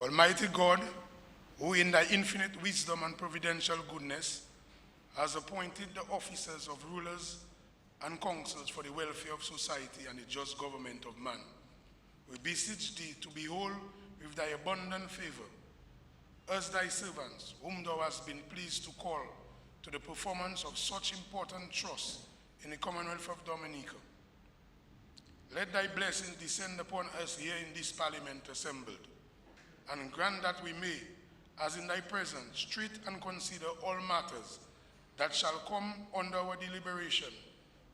Almighty God, who in thy infinite wisdom and providential goodness has appointed the officers of rulers and councils for the welfare of society and the just government of man, we beseech thee to behold with thy abundant favor us thy servants, whom thou hast been pleased to call to the performance of such important trusts in the Commonwealth of Dominica. Let thy blessings descend upon us here in this parliament assembled, and grant that we may, as in thy presence, treat and consider all matters that shall come under our deliberation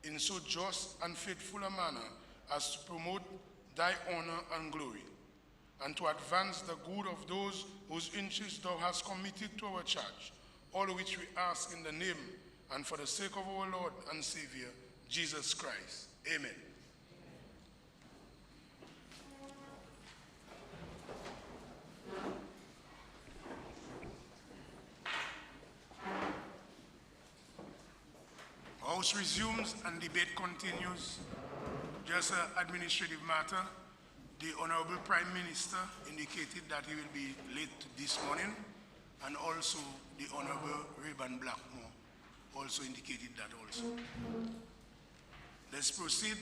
in so just and faithful a manner as to promote thy honor and glory, and to advance the good of those whose interests thou hast committed to our charge, all which we ask in the name and for the sake of our Lord and Savior, Jesus Christ. Amen. House resumes and debate continues. Just an administrative matter. The Honorable Prime Minister indicated that he will be late this morning, and also the Honorable Rayburn Blackmore also indicated that also. Let's proceed.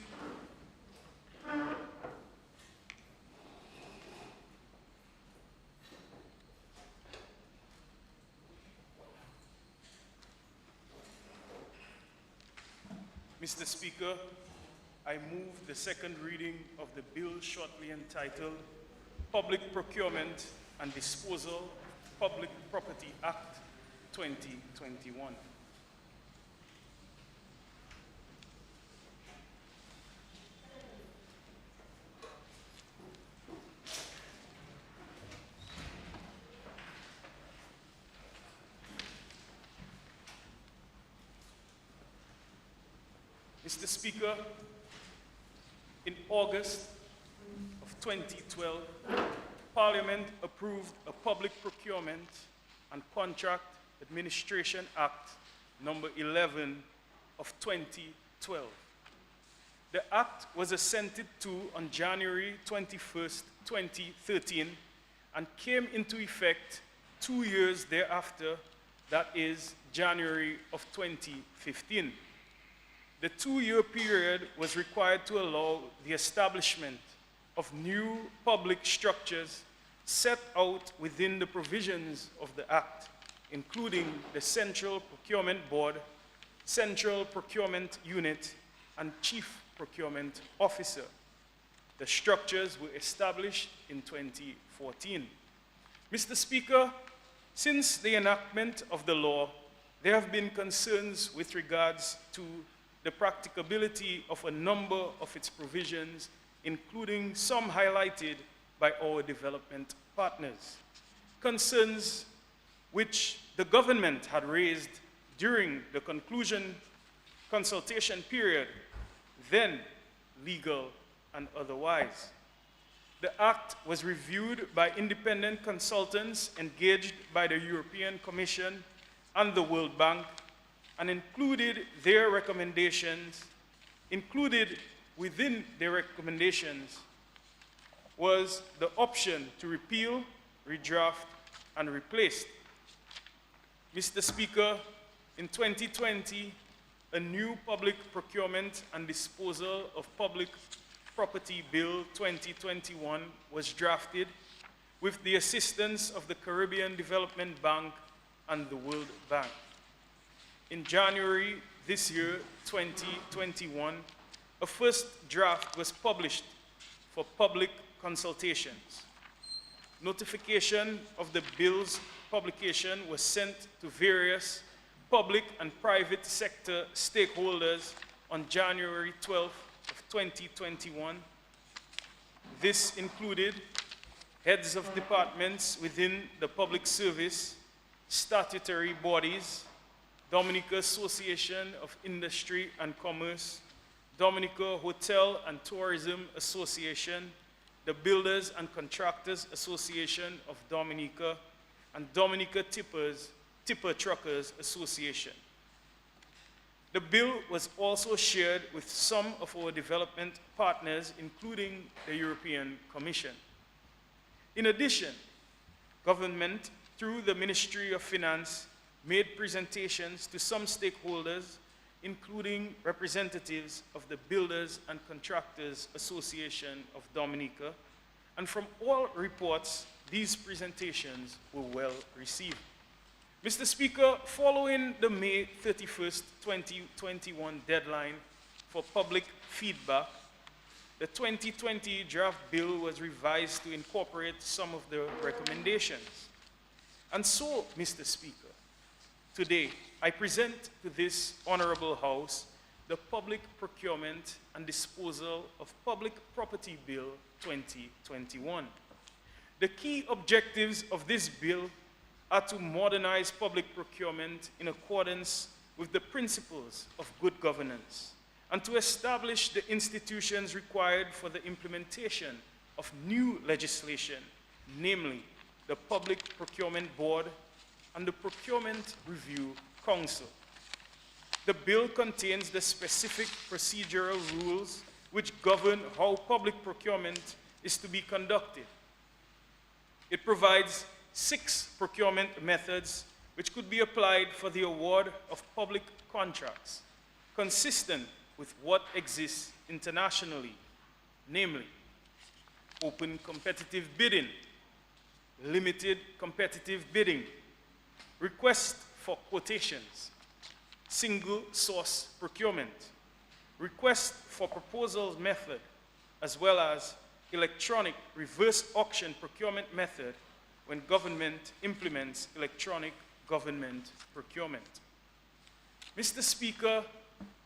Mr. Speaker, I move the second reading of the bill shortly entitled Public Procurement and Disposal of Public Property Act 2021. Mr. Speaker, in August of 2012, Parliament approved a Public Procurement and Contract Administration Act number 11 of 2012. The act was assented to on January 21st, 2013, and came into effect 2 years thereafter, that is January of 2015. The 2-year period was required to allow the establishment of new public structures set out within the provisions of the Act, including the Central Procurement Board, Central Procurement Unit, and Chief Procurement Officer. The structures were established in 2014. Mr. Speaker, since the enactment of the law, there have been concerns with regards to the practicability of a number of its provisions, including some highlighted by our development partners. Concerns which the government had raised during the consultation period, then legal and otherwise. The Act was reviewed by independent consultants engaged by the European Commission and the World Bank, and included within their recommendations was the option to repeal, redraft, and replace. Mr. Speaker, in 2020, a new Public Procurement and Disposal of Public Property Bill 2021 was drafted with the assistance of the Caribbean Development Bank and the World Bank. In January this year, 2021, a first draft was published for public consultations. Notification of the bill's publication was sent to various public and private sector stakeholders on January 12th of 2021. This included heads of departments within the public service, statutory bodies, Dominica Association of Industry and Commerce, Dominica Hotel and Tourism Association, the Builders and Contractors Association of Dominica, and Dominica Tipper Truckers Association. The bill was also shared with some of our development partners, including the European Commission. In addition, government, through the Ministry of Finance, made presentations to some stakeholders, including representatives of the Builders and Contractors Association of Dominica, and from all reports, these presentations were well received. Mr. Speaker, following the May 31st, 2021 deadline for public feedback, the 2020 draft bill was revised to incorporate some of the recommendations. And so, Mr. Speaker, today I present to this Honorable House the Public Procurement and Disposal of Public Property Bill 2021. The key objectives of this bill are to modernize public procurement in accordance with the principles of good governance and to establish the institutions required for the implementation of new legislation, namely the Public Procurement Board and the Procurement Review Council. The bill contains the specific procedural rules which govern how public procurement is to be conducted. It provides 6 procurement methods which could be applied for the award of public contracts, consistent with what exists internationally, namely open competitive bidding, limited competitive bidding, request for quotations, single source procurement, request for proposals method, as well as electronic reverse auction procurement method when government implements electronic government procurement. Mr. Speaker,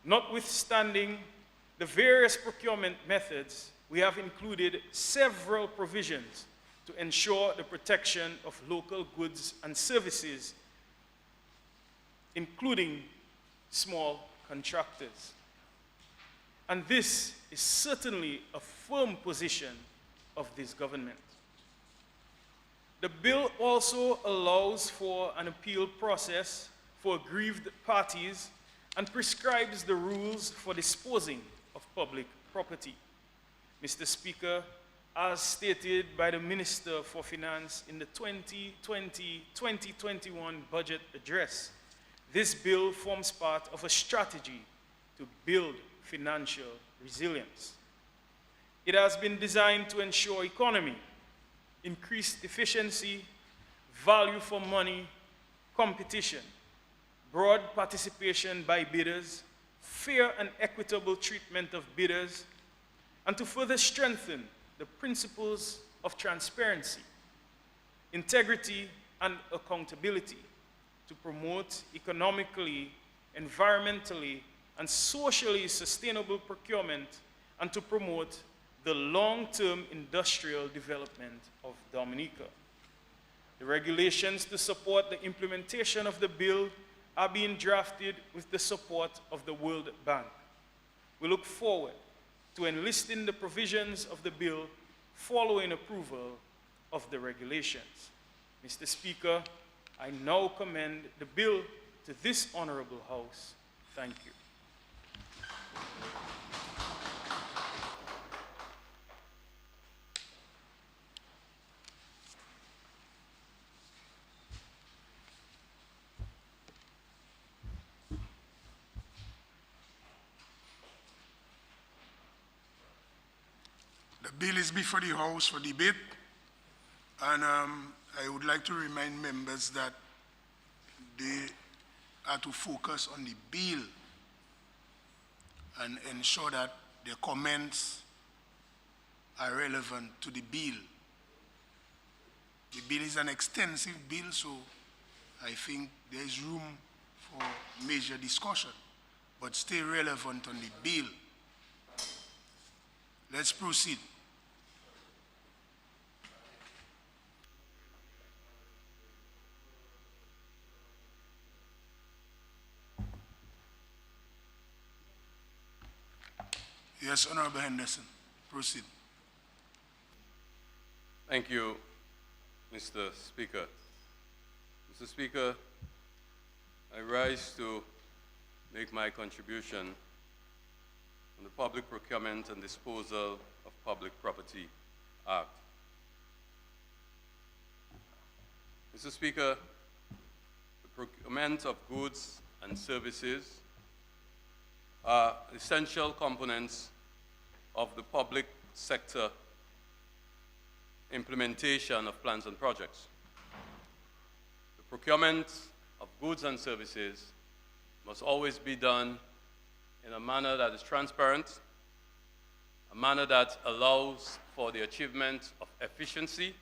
notwithstanding the various procurement methods, we have included several provisions to ensure the protection of local goods and services, including small contractors. And this is certainly a firm position of this government. The bill also allows for an appeal process for aggrieved parties and prescribes the rules for disposing of public property. Mr. Speaker, as stated by the Minister for Finance in the 2020-2021 budget address, this bill forms part of a strategy to build financial resilience. It has been designed to ensure economy, increased efficiency, value for money, competition, broad participation by bidders, fair and equitable treatment of bidders, and to further strengthen the principles of transparency, integrity, and accountability to promote economically, environmentally, and socially sustainable procurement and to promote the long-term industrial development of Dominica. The regulations to support the implementation of the bill are being drafted with the support of the World Bank. We look forward to enlisting the provisions of the bill following approval of the regulations. Mr. Speaker, I now commend the bill to this Honorable House. Thank you. The bill is before the House for debate, and I would like to remind members that they are to focus on the bill and ensure that their comments are relevant to the bill. The bill is an extensive bill, so I think there is room for major discussion, but stay relevant on the bill. Let's proceed. Yes, Honorable Henderson, proceed. Thank you, Mr. Speaker. Mr. Speaker, I rise to make my contribution on the Public Procurement and Disposal of Public Property Act. Mr. Speaker, the procurement of goods and services are essential components of the public sector implementation of plans and projects. The procurement of goods and services must always be done in a manner that is transparent, a manner that allows for the achievement of efficiency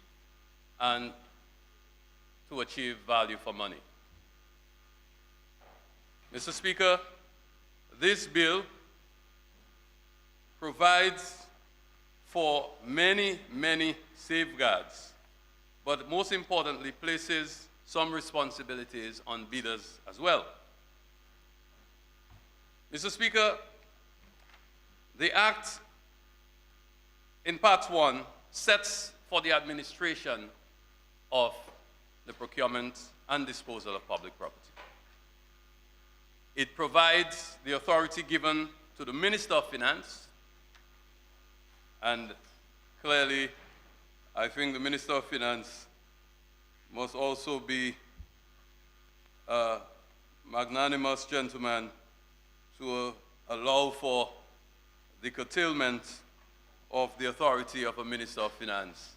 and to achieve value for money. Mr. Speaker, this bill provides for many, many safeguards, but most importantly, places some responsibilities on bidders as well. Mr. Speaker, the Act in Part 1 sets for the administration of the procurement and disposal of public property. It provides the authority given to the Minister of Finance, and clearly, I think the Minister of Finance must also be a magnanimous gentleman to allow for the curtailment of the authority of a Minister of Finance.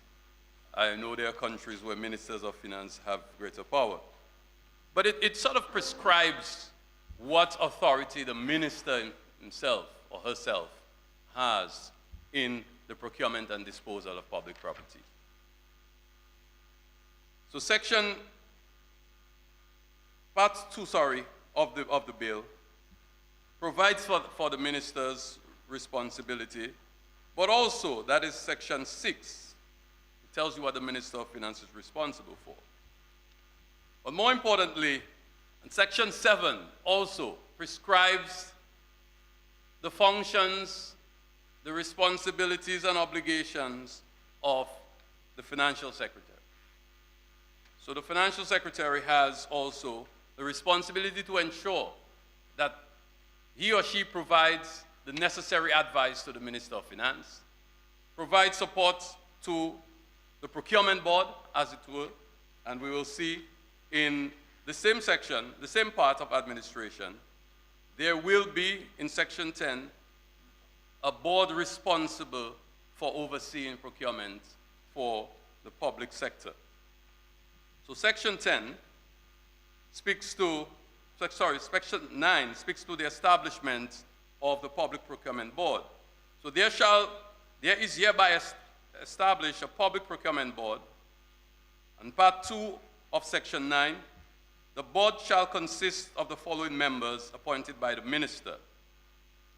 I know there are countries where ministers of finance have greater power. But it sort of prescribes what authority the minister himself or herself has in the procurement and disposal of public property. So Part 2, of the bill provides for the minister's responsibility, but also, that is Section 6. It tells you what the Minister of Finance is responsible for. But more importantly, Section 7 also prescribes the functions, the responsibilities and obligations of the Financial Secretary. So the Financial Secretary has also the responsibility to ensure that he or she provides the necessary advice to the Minister of Finance, provides support to the Procurement Board, as it were, and we will see in the same section, the same part of administration, there will be, in Section 10, a board responsible for overseeing procurement for the public sector. So Section 10 Section 9 speaks to the establishment of the Public Procurement Board. So there is hereby established a Public Procurement Board, and Part 2 of Section 9, the board shall consist of the following members appointed by the minister,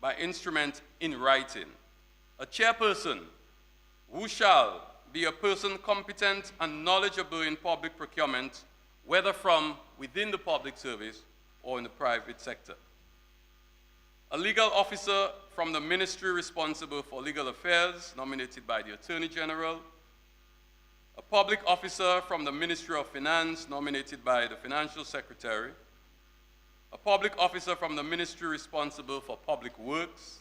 by instrument in writing: a chairperson, who shall be a person competent and knowledgeable in public procurement, whether from within the public service or in the private sector; a legal officer from the ministry responsible for legal affairs, nominated by the Attorney General; a public officer from the Ministry of Finance, nominated by the Financial Secretary; a public officer from the ministry responsible for public works,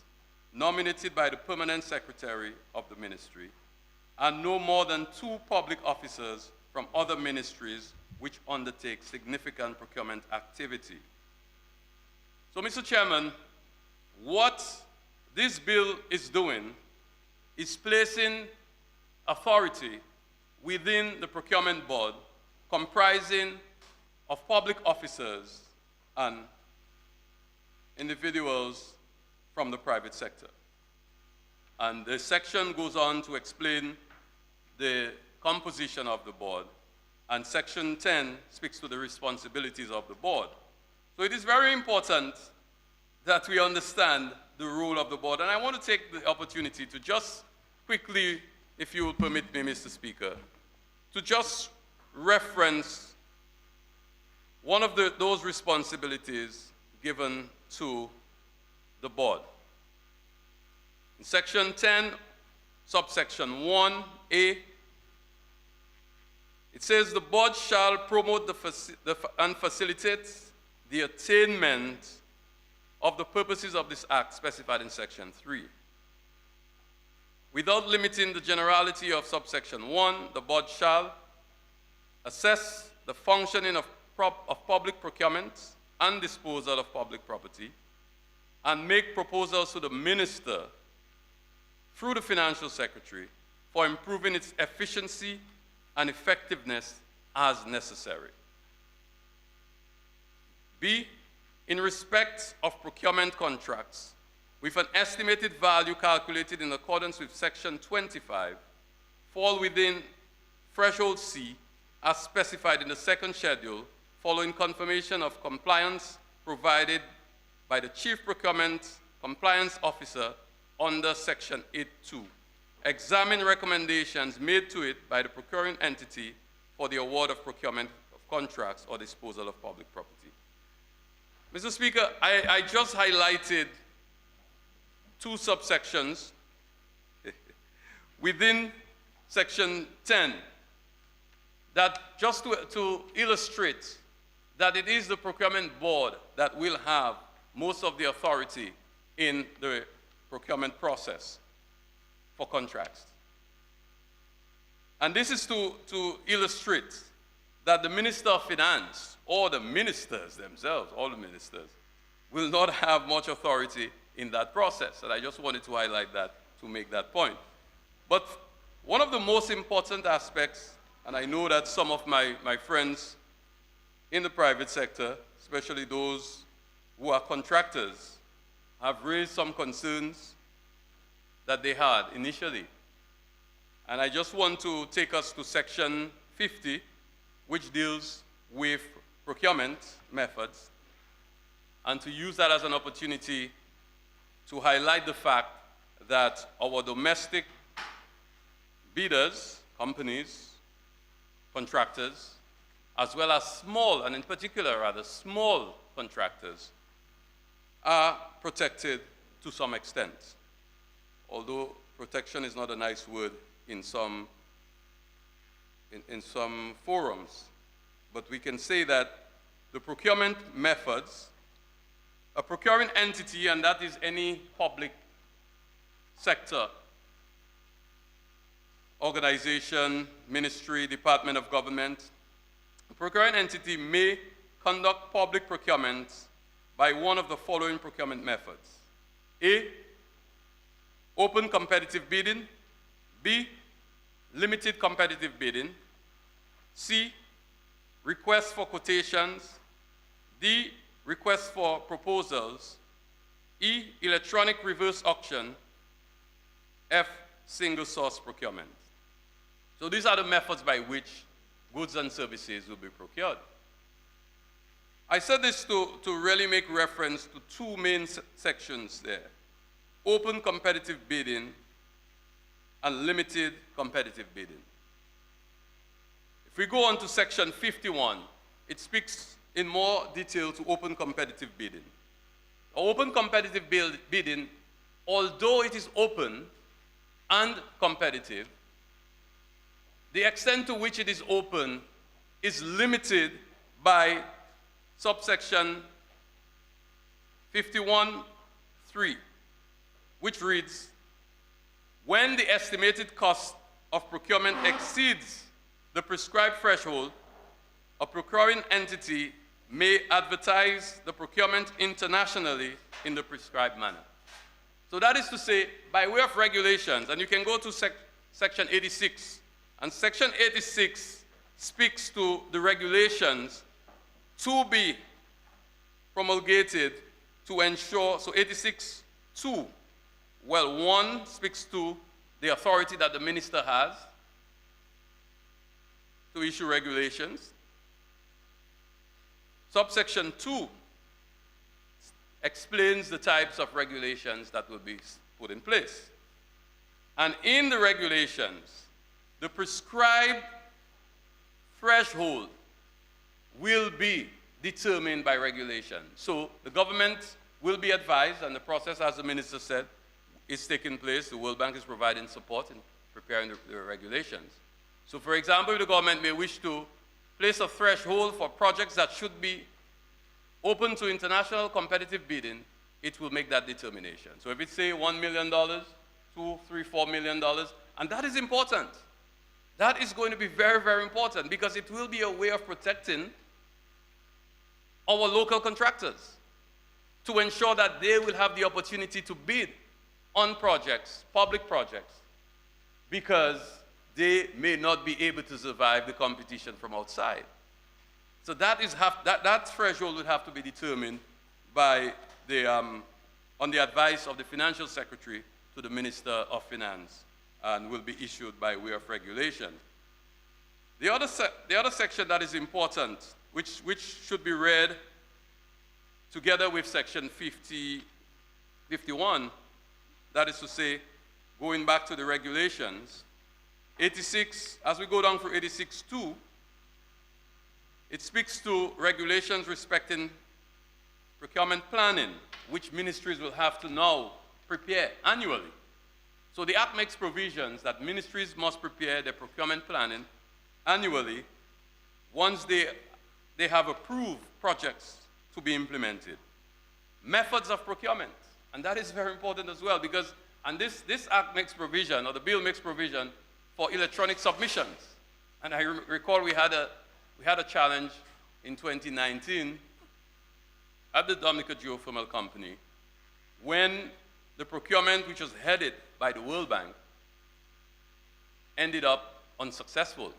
nominated by the Permanent Secretary of the ministry; and no more than 2 public officers from other ministries which undertake significant procurement activity. So, Mr. Chairman, what this bill is doing is placing authority within the Procurement Board, comprising of public officers and individuals from the private sector. And the section goes on to explain the composition of the board, and Section 10 speaks to the responsibilities of the board. So it is very important that we understand the role of the board, and I want to take the opportunity to just quickly, if you will permit me, Mr. Speaker, to just reference one of those responsibilities given to the board. In Section 10, subsection 1A, it says the board shall promote and facilitate the attainment of the purposes of this act specified in Section 3. Without limiting the generality of subsection 1, the board shall assess the functioning of public procurement and disposal of public property, and make proposals to the minister through the financial secretary for improving its efficiency and effectiveness as necessary. B, in respect of procurement contracts, with an estimated value calculated in accordance with Section 25, fall within threshold C as specified in the second schedule following confirmation of compliance provided by the Chief Procurement Compliance Officer under Section 8.2. Examine recommendations made to it by the procuring entity for the award of procurement of contracts or disposal of public property. Mr. Speaker, I just highlighted two subsections within Section 10 that just to illustrate that it is the procurement board that will have most of the authority in the procurement process for contracts. And this is to illustrate that the Minister of Finance or the ministers themselves, all the ministers, will not have much authority in that process. And I just wanted to highlight that to make that point. But one of the most important aspects, and I know that some of my friends in the private sector, especially those who are contractors, have raised some concerns that they had initially. And I just want to take us to Section 50, which deals with procurement methods, and to use that as an opportunity to highlight the fact that our domestic bidders, companies, contractors, as well as small, and in particular rather small contractors, are protected to some extent. Although protection is not a nice word in some forums, but we can say that the procurement methods, a procuring entity, and that is any public sector, organization, ministry, department of government, a procuring entity may conduct public procurement by one of the following procurement methods. A, open competitive bidding. B, limited competitive bidding. C, request for quotations. D, request for proposals. E, electronic reverse auction. F, single source procurement. So these are the methods by which goods and services will be procured. I said this to really make reference to two main sections there: open competitive bidding and limited competitive bidding. If we go on to Section 51, it speaks in more detail to open competitive bidding. Open competitive bidding, although it is open and competitive, the extent to which it is open is limited by subsection 51(3), which reads, when the estimated cost of procurement exceeds the prescribed threshold, a procuring entity may advertise the procurement internationally in the prescribed manner. So that is to say, by way of regulations, and you can go to Section 86, and Section 86 speaks to the regulations to be promulgated to ensure, so 86(2), well, 1 speaks to the authority that the minister has to issue regulations. Subsection 2 explains the types of regulations that will be put in place. And in the regulations, the prescribed threshold will be determined by regulation. So the government will be advised, and the process, as the minister said, is taking place. The World Bank is providing support in preparing the regulations. So for example, the government may wish to place a threshold for projects that should be open to international competitive bidding, it will make that determination. So if it's, say, $1 million, $2, $3, $4 million, and that is important. That is going to be very, very important because it will be a way of protecting our local contractors to ensure that they will have the opportunity to bid on projects, public projects, because they may not be able to survive the competition from outside. So that threshold would have to be determined by on the advice of the Financial Secretary to the Minister of Finance, and will be issued by way of regulation. The other section that is important, which should be read together with section 51, that is to say, going back to the regulations, 86, as we go down through 86.2, it speaks to regulations respecting procurement planning, which ministries will have to now prepare annually. So the Act makes provisions that ministries must prepare their procurement planning annually once they have approved projects to be implemented. Methods of procurement, and that is very important as well because, and this Act makes provision, or the bill makes provision for electronic submissions. And I recall we had a challenge in 2019 at the Dominican Geothermal Company when the procurement, which was headed by the World Bank, ended up unsuccessful.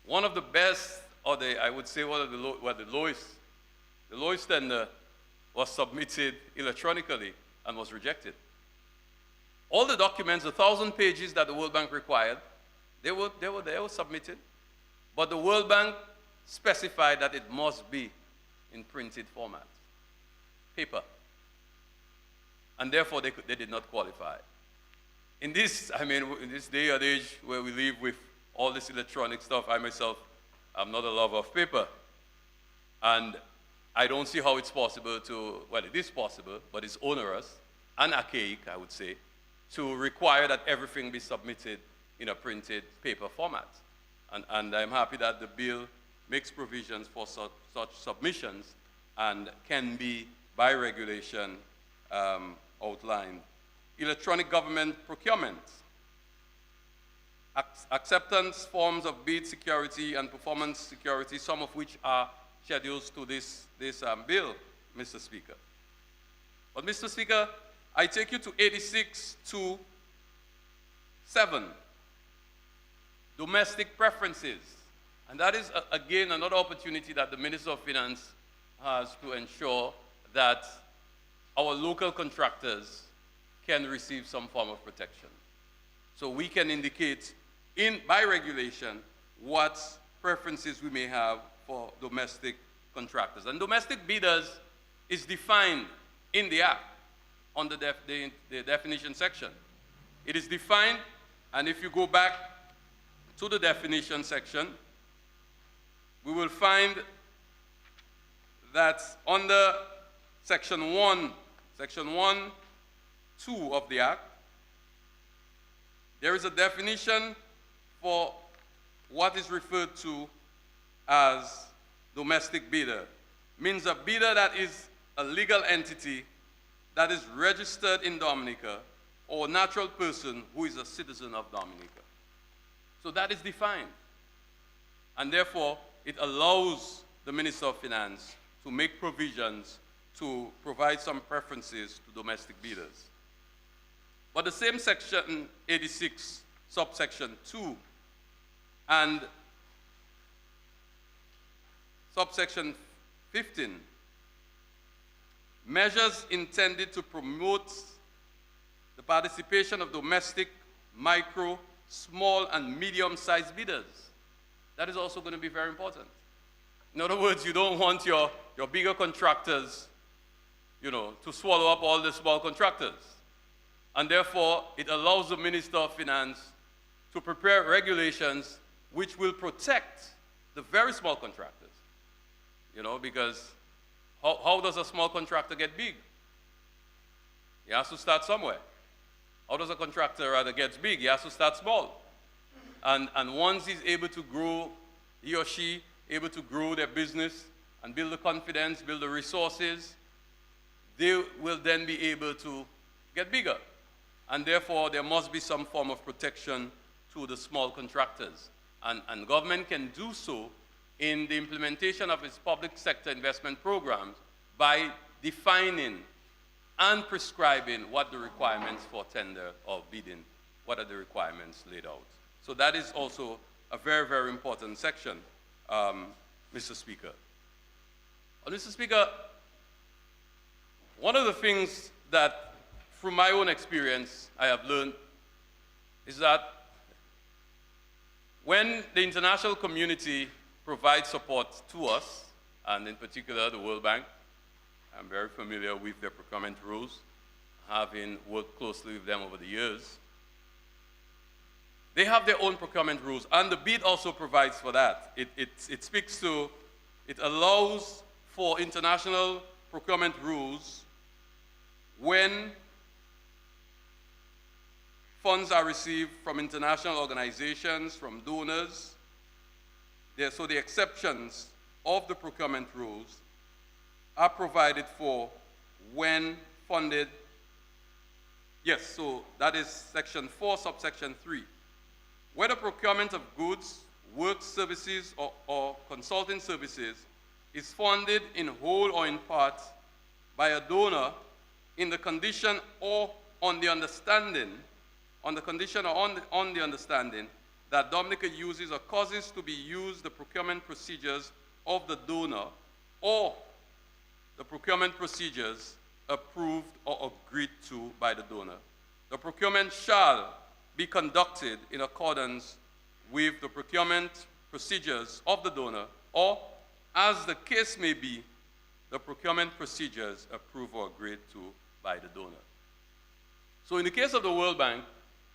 One of the best, or I would say one of the lowest tender was submitted electronically and was rejected. All the documents, the 1,000 pages that the World Bank required, they were submitted, but the World Bank specified that it must be in printed format, paper, and therefore they did not qualify. In this day and age where we live with all this electronic stuff, I myself, I'm not a lover of paper, and I don't see how it's possible well, it is possible, but it's onerous and archaic, I would say, to require that everything be submitted in a printed paper format. And I'm happy that the bill makes provisions for such submissions and can be, by regulation, outlined. Electronic government procurement. Acceptance forms of bid security and performance security, some of which are schedules to this bill, Mr. Speaker. But, Mr. Speaker, I take you to 86.2.7, domestic preferences. And that is, again, another opportunity that the Minister of Finance has to ensure that our local contractors can receive some form of protection. So we can indicate by regulation what preferences we may have for domestic contractors. And domestic bidders is defined in the Act on the definition section. It is defined, and if you go back to the definition section, we will find that under section 1(2) of the Act, there is a definition for what is referred to as domestic bidder. Means a bidder that is a legal entity that is registered in Dominica, or a natural person who is a citizen of Dominica. So that is defined. And therefore, it allows the Minister of Finance to make provisions to provide some preferences to domestic bidders. But the same section 86, subsection 2, and subsection 15, measures intended to promote the participation of domestic, micro, small, and medium-sized bidders. That is also going to be very important. In other words, you don't want your bigger contractors, to swallow up all the small contractors. And therefore, it allows the Minister of Finance to prepare regulations which will protect the very small contractors. Because how does a small contractor get big? He has to start somewhere. How does a contractor get big? He has to start small. And once he's able to grow, he or she able to grow their business and build the confidence, build the resources, they will then be able to get bigger. And therefore, there must be some form of protection to the small contractors. And government can do so in the implementation of its public sector investment programs by defining and prescribing what the requirements for tender or bidding, what are the requirements laid out. So that is also a very, very important section, Mr. Speaker. Mr. Speaker, one of the things that, from my own experience, I have learned is that when the international community provides support to us, and in particular the World Bank, I'm very familiar with their procurement rules, having worked closely with them over the years. They have their own procurement rules, and the bid also provides for that. It speaks to, it allows for international procurement rules when funds are received from international organizations, from donors. So the exceptions of the procurement rules are provided for when funded. Yes, so that is section 4, subsection 3. Whether procurement of goods, works, services, or consulting services is funded in whole or in part by a donor in the condition or on the understanding, on the condition or on the understanding that Dominica uses or causes to be used the procurement procedures of the donor or the procurement procedures approved or agreed to by the donor. The procurement shall be conducted in accordance with the procurement procedures of the donor or, as the case may be, the procurement procedures approved or agreed to by the donor. So in the case of the World Bank,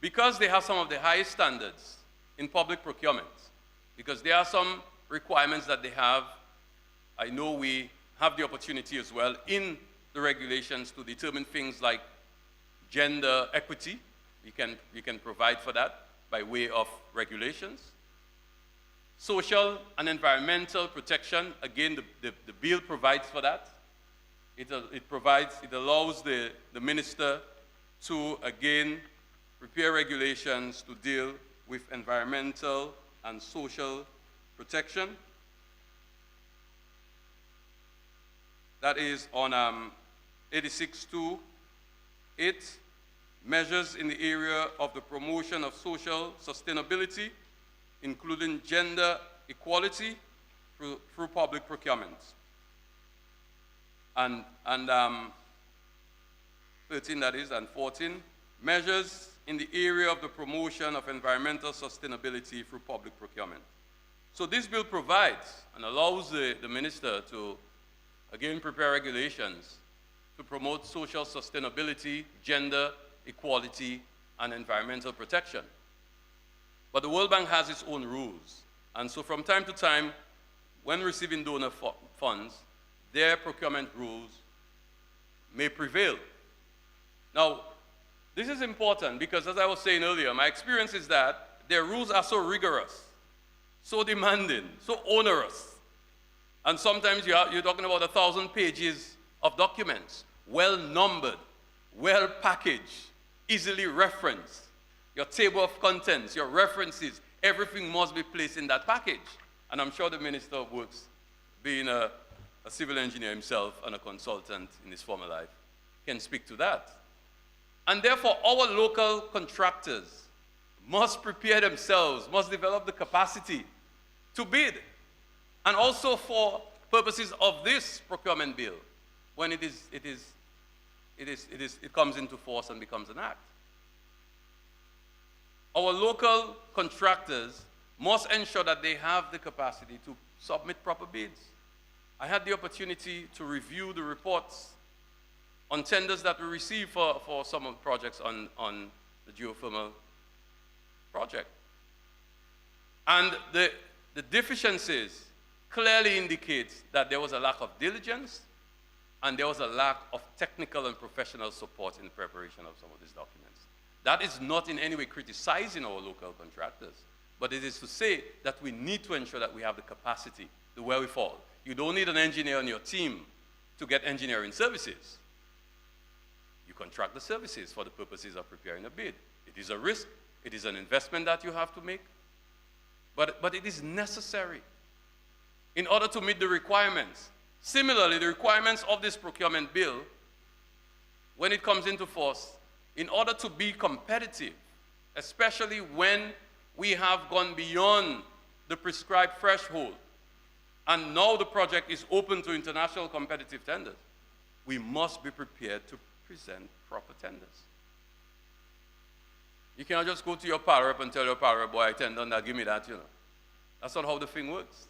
because they have some of the highest standards in public procurement, because there are some requirements that they have, I know we have the opportunity as well in the regulations to determine things like gender equity. We can provide for that by way of regulations. Social and environmental protection, again, the bill provides for that. It allows the minister to, again, prepare regulations to deal with environmental and social protection. That is on 86.2.8, measures in the area of the promotion of social sustainability, including gender equality through public procurement. And 13, that is, and 14, measures in the area of the promotion of environmental sustainability through public procurement. So this bill provides and allows the minister to, again, prepare regulations to promote social sustainability, gender equality, and environmental protection. But the World Bank has its own rules. And so from time to time, when receiving donor funds, their procurement rules may prevail. Now, this is important because, as I was saying earlier, my experience is that their rules are so rigorous, so demanding, so onerous. And sometimes you're talking about 1,000 pages of documents, well numbered, well packaged, easily referenced. Your table of contents, your references, everything must be placed in that package. And I'm sure the Minister of Works, being a civil engineer himself and a consultant in his former life, can speak to that. And therefore, our local contractors must prepare themselves, must develop the capacity to bid. And also for purposes of this procurement bill, when it comes into force and becomes an act. Our local contractors must ensure that they have the capacity to submit proper bids. I had the opportunity to review the reports on tenders that we received for some of the projects on the geothermal project. And the deficiencies clearly indicate that there was a lack of diligence and there was a lack of technical and professional support in the preparation of some of these documents. That is not in any way criticizing our local contractors, but it is to say that we need to ensure that we have the capacity, the wherewithal. You don't need an engineer on your team to get engineering services. You contract the services for the purposes of preparing a bid. It is a risk, It is an investment that you have to make, but it is necessary in order to meet the requirements. Similarly, the requirements of this procurement bill, when it comes into force, in order to be competitive, especially when we have gone beyond the prescribed threshold, and now the project is open to international competitive tenders, we must be prepared to present proper tenders. You cannot just go to your power rep and tell your power rep, boy, I tender on that, give me that, you know. That's not how the thing works.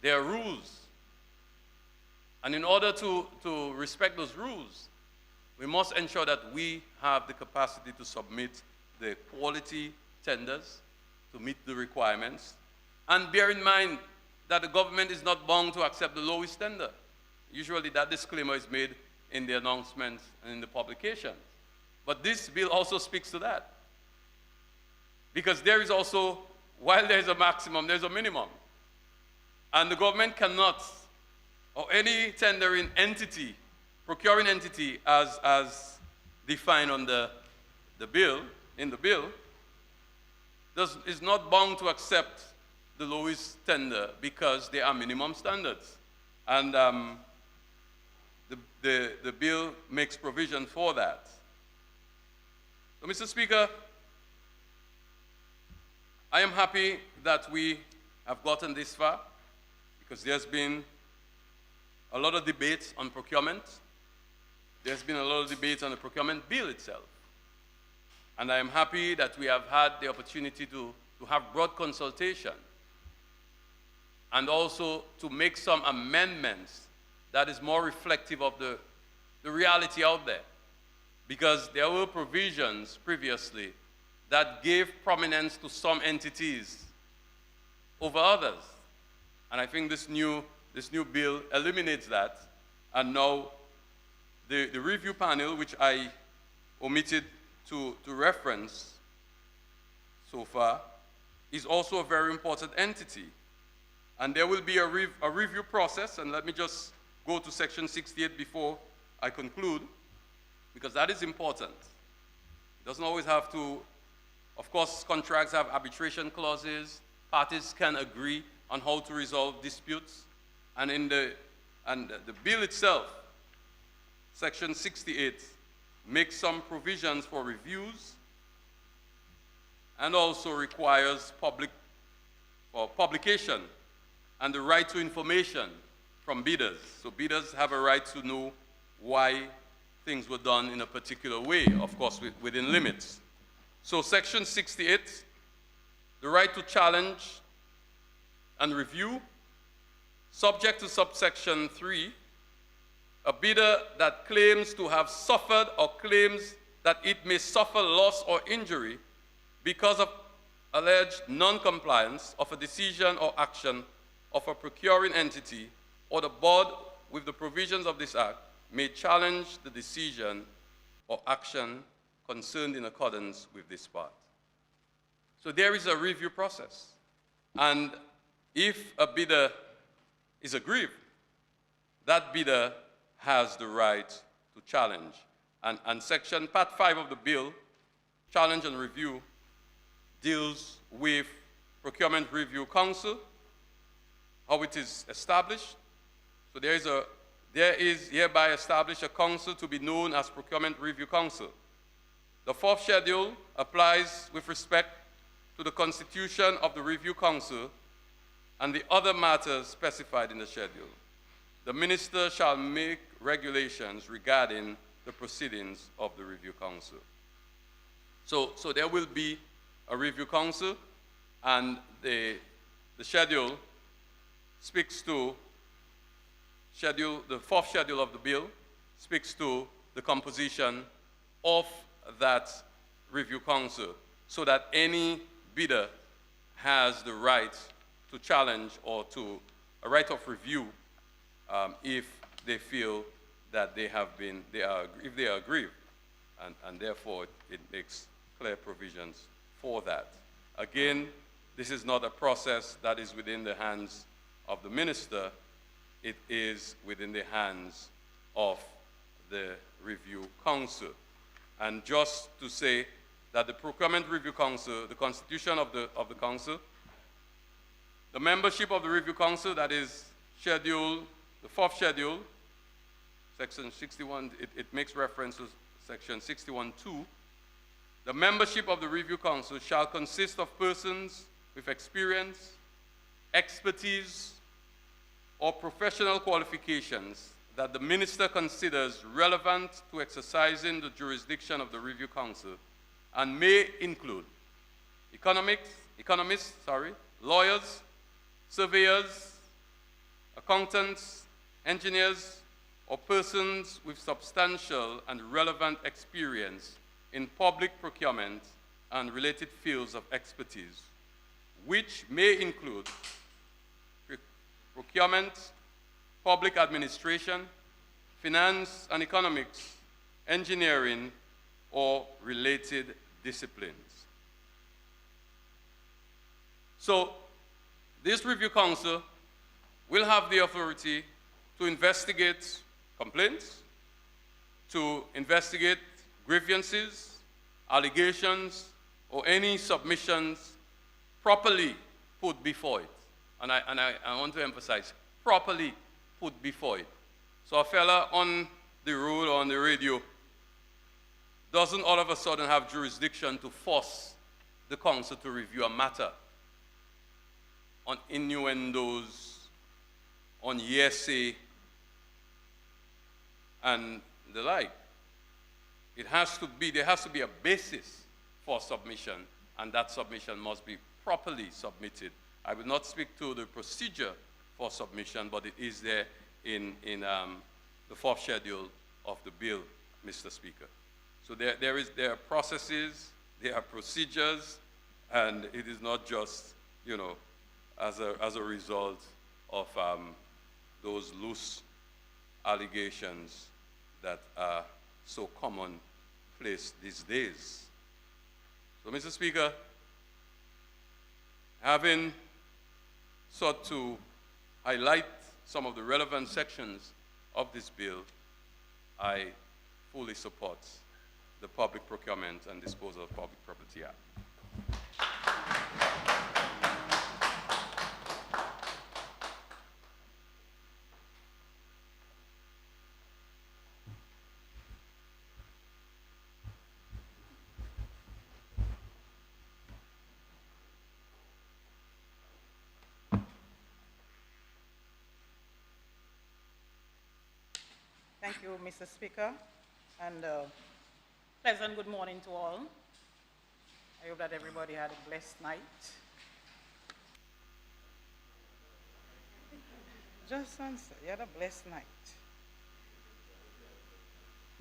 There are rules. And in order to respect those rules, we must ensure that we have the capacity to submit the quality tenders to meet the requirements. And bear in mind that the government is not bound to accept the lowest tender. Usually that disclaimer is made in the announcements and in the publications. But this bill also speaks to that. Because there is also, while there is a maximum, there's a minimum. And the government cannot, or any tendering entity, procuring entity as defined on the bill, in the bill, is not bound to accept the lowest tender because there are minimum standards. And the bill makes provision for that. So, Mr. Speaker, I am happy that we have gotten this far because there's been a lot of debates on procurement. There's been a lot of debates on the procurement bill itself. And I am happy that we have had the opportunity to have broad consultation and also to make some amendments that is more reflective of the reality out there. Because there were provisions previously that gave prominence to some entities over others. And I think this new bill eliminates that. And now the review panel, which I omitted to reference so far, is also a very important entity. And there will be a review process, and let me just go to section 68 before I conclude, because that is important. It doesn't always have to, of course, contracts have arbitration clauses, parties can agree on how to resolve disputes, and the bill itself, section 68, makes some provisions for reviews and also requires publication and the right to information from bidders. So bidders have a right to know why things were done in a particular way, of course, within limits. So section 68, the right to challenge and review, subject to subsection 3, a bidder that claims to have suffered or claims that it may suffer loss or injury because of alleged non-compliance of a decision or action of a procuring entity or the board with the provisions of this act may challenge the decision or action concerned in accordance with this part. So there is a review process. And if a bidder is aggrieved, that bidder has the right to challenge. And section part 5 of the bill, challenge and review, deals with Procurement Review Council, how it is established. So there is hereby established a council to be known as Procurement Review Council. The 4th schedule applies with respect to the constitution of the Review Council and the other matters specified in the schedule. The minister shall make regulations regarding the proceedings of the Review Council. So there will be a Review Council, and the schedule speaks to the 4th schedule of the bill speaks to the composition of that Review Council, so that any bidder has the right to challenge or to a right of review if they feel that if they are aggrieved, and therefore it makes clear provisions for that. Again, this is not a process that is within the hands of the minister. It is within the hands of the Review Council. And just to say that the Procurement Review Council, the constitution of the council, the membership of the Review Council, that is schedule, the fourth schedule, section 61, it makes reference to section 61.2. The membership of the Review Council shall consist of persons with experience, expertise, or professional qualifications that the minister considers relevant to exercising the jurisdiction of the Review Council and may include economists, lawyers, surveyors, accountants, engineers, or persons with substantial and relevant experience in public procurement and related fields of expertise, which may include procurement, public administration, finance and economics, engineering, or related disciplines. So, this Review Council will have the authority to investigate complaints, to investigate grievances, allegations, or any submissions properly put before it. And I want to emphasize, properly put before it. So a fella on the road or on the radio doesn't all of a sudden have jurisdiction to force the council to review a matter on innuendos, on hearsay, and the like. There has to be a basis for submission, and that submission must be properly submitted. I will not speak to the procedure for submission, but it is there in the fourth schedule of the bill, Mr. Speaker. So there are processes, there are procedures, and it is not just, as a result of those loose allegations that are so commonplace these days. So, Mr. Speaker, having sought to highlight some of the relevant sections of this bill, I fully support the Public Procurement and Disposal of Public Property Act. Thank you, Mr. Speaker, and pleasant good morning to all. I hope that everybody had a blessed night. Just answer, you had a blessed night.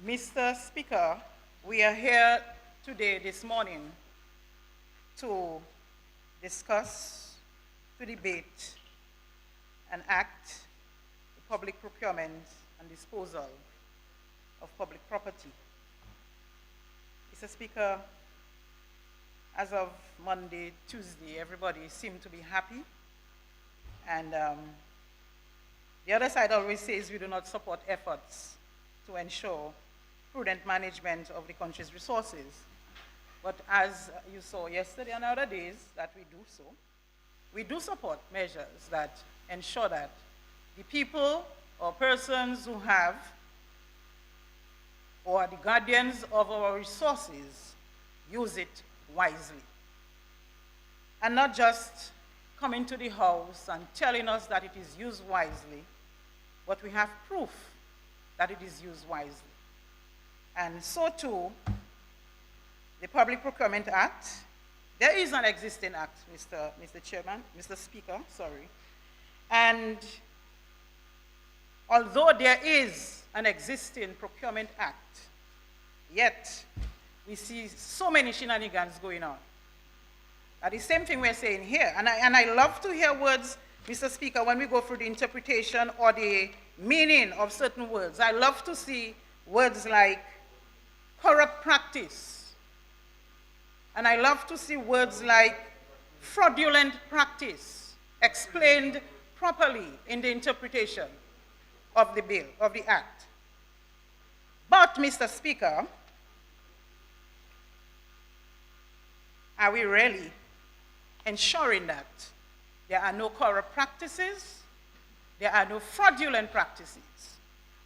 Mr. Speaker, we are here today, this morning, to discuss, to debate, and act the public procurement and disposal of public property. Mr. Speaker, as of Monday, Tuesday, everybody seemed to be happy. And the other side always says we do not support efforts to ensure prudent management of the country's resources. But as you saw yesterday and other days that we do so, we do support measures that ensure that the people or persons who have or are the guardians of our resources use it wisely. And not just coming to the house and telling us that it is used wisely, but we have proof that it is used wisely. And so too, the Public Procurement Act, there is an existing act, Mr. Speaker, sorry. And although there is an existing Procurement Act, yet we see so many shenanigans going on. And the same thing we're saying here. And I love to hear words, Mr. Speaker, when we go through the interpretation or the meaning of certain words. I love to see words like corrupt practice. And I love to see words like fraudulent practice explained properly in the interpretation of the bill, of the act. But, Mr. Speaker, are we really ensuring that there are no corrupt practices, there are no fraudulent practices?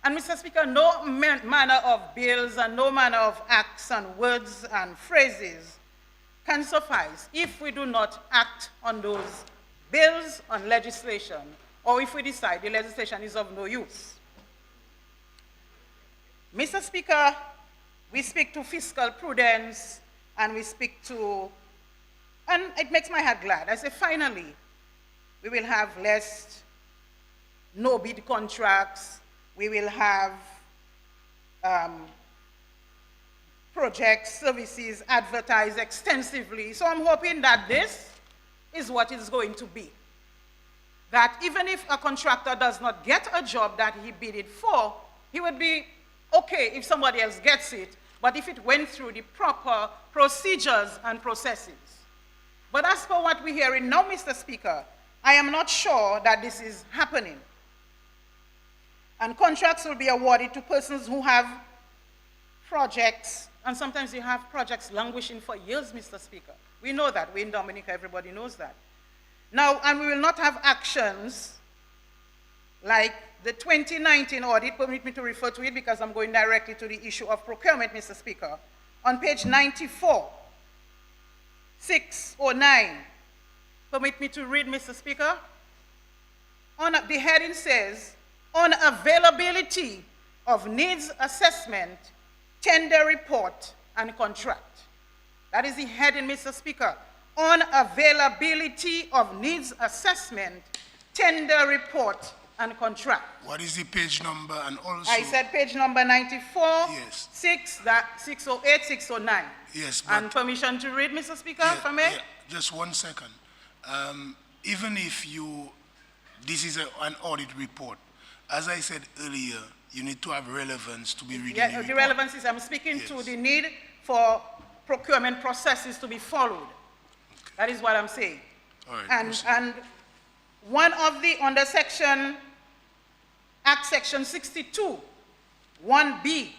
And Mr. Speaker, no manner of bills and no manner of acts and words and phrases can suffice if we do not act on those bills, on legislation, or if we decide the legislation is of no use. Mr. Speaker, we speak to fiscal prudence, and we speak to, and it makes my heart glad. I say, finally, we will have less no-bid contracts. We will have projects, services advertised extensively. So I'm hoping that this is what it's going to be. That even if a contractor does not get a job that he bidded for, he would be okay if somebody else gets it, but if it went through the proper procedures and processes. But as for what we're hearing now, Mr. Speaker, I am not sure that this is happening. And contracts will be awarded to persons who have projects, and sometimes you have projects languishing for years, Mr. Speaker. We know that. We're in Dominica, everybody knows that. Now, and we will not have actions like the 2019 audit. Permit me to refer to it because I'm going directly to the issue of procurement, Mr. Speaker. On page 94, 609. Permit me to read, Mr. Speaker. The heading says, on availability of needs assessment, tender report, and contract. That is the heading, Mr. Speaker. On availability of needs assessment, tender report, and contract. What is the page number and also? I said page number 94, yes. 608, 609. Yes, but and permission to read, Mr. Speaker, yeah, for me? yeah, just 1 second. Even if this is an audit report, as I said earlier, you need to have relevance to be reading the report. The relevance is I'm speaking to the need for procurement processes to be followed. Okay. That is what I'm saying. All right, and one of the, under section, Act section 62, 1B,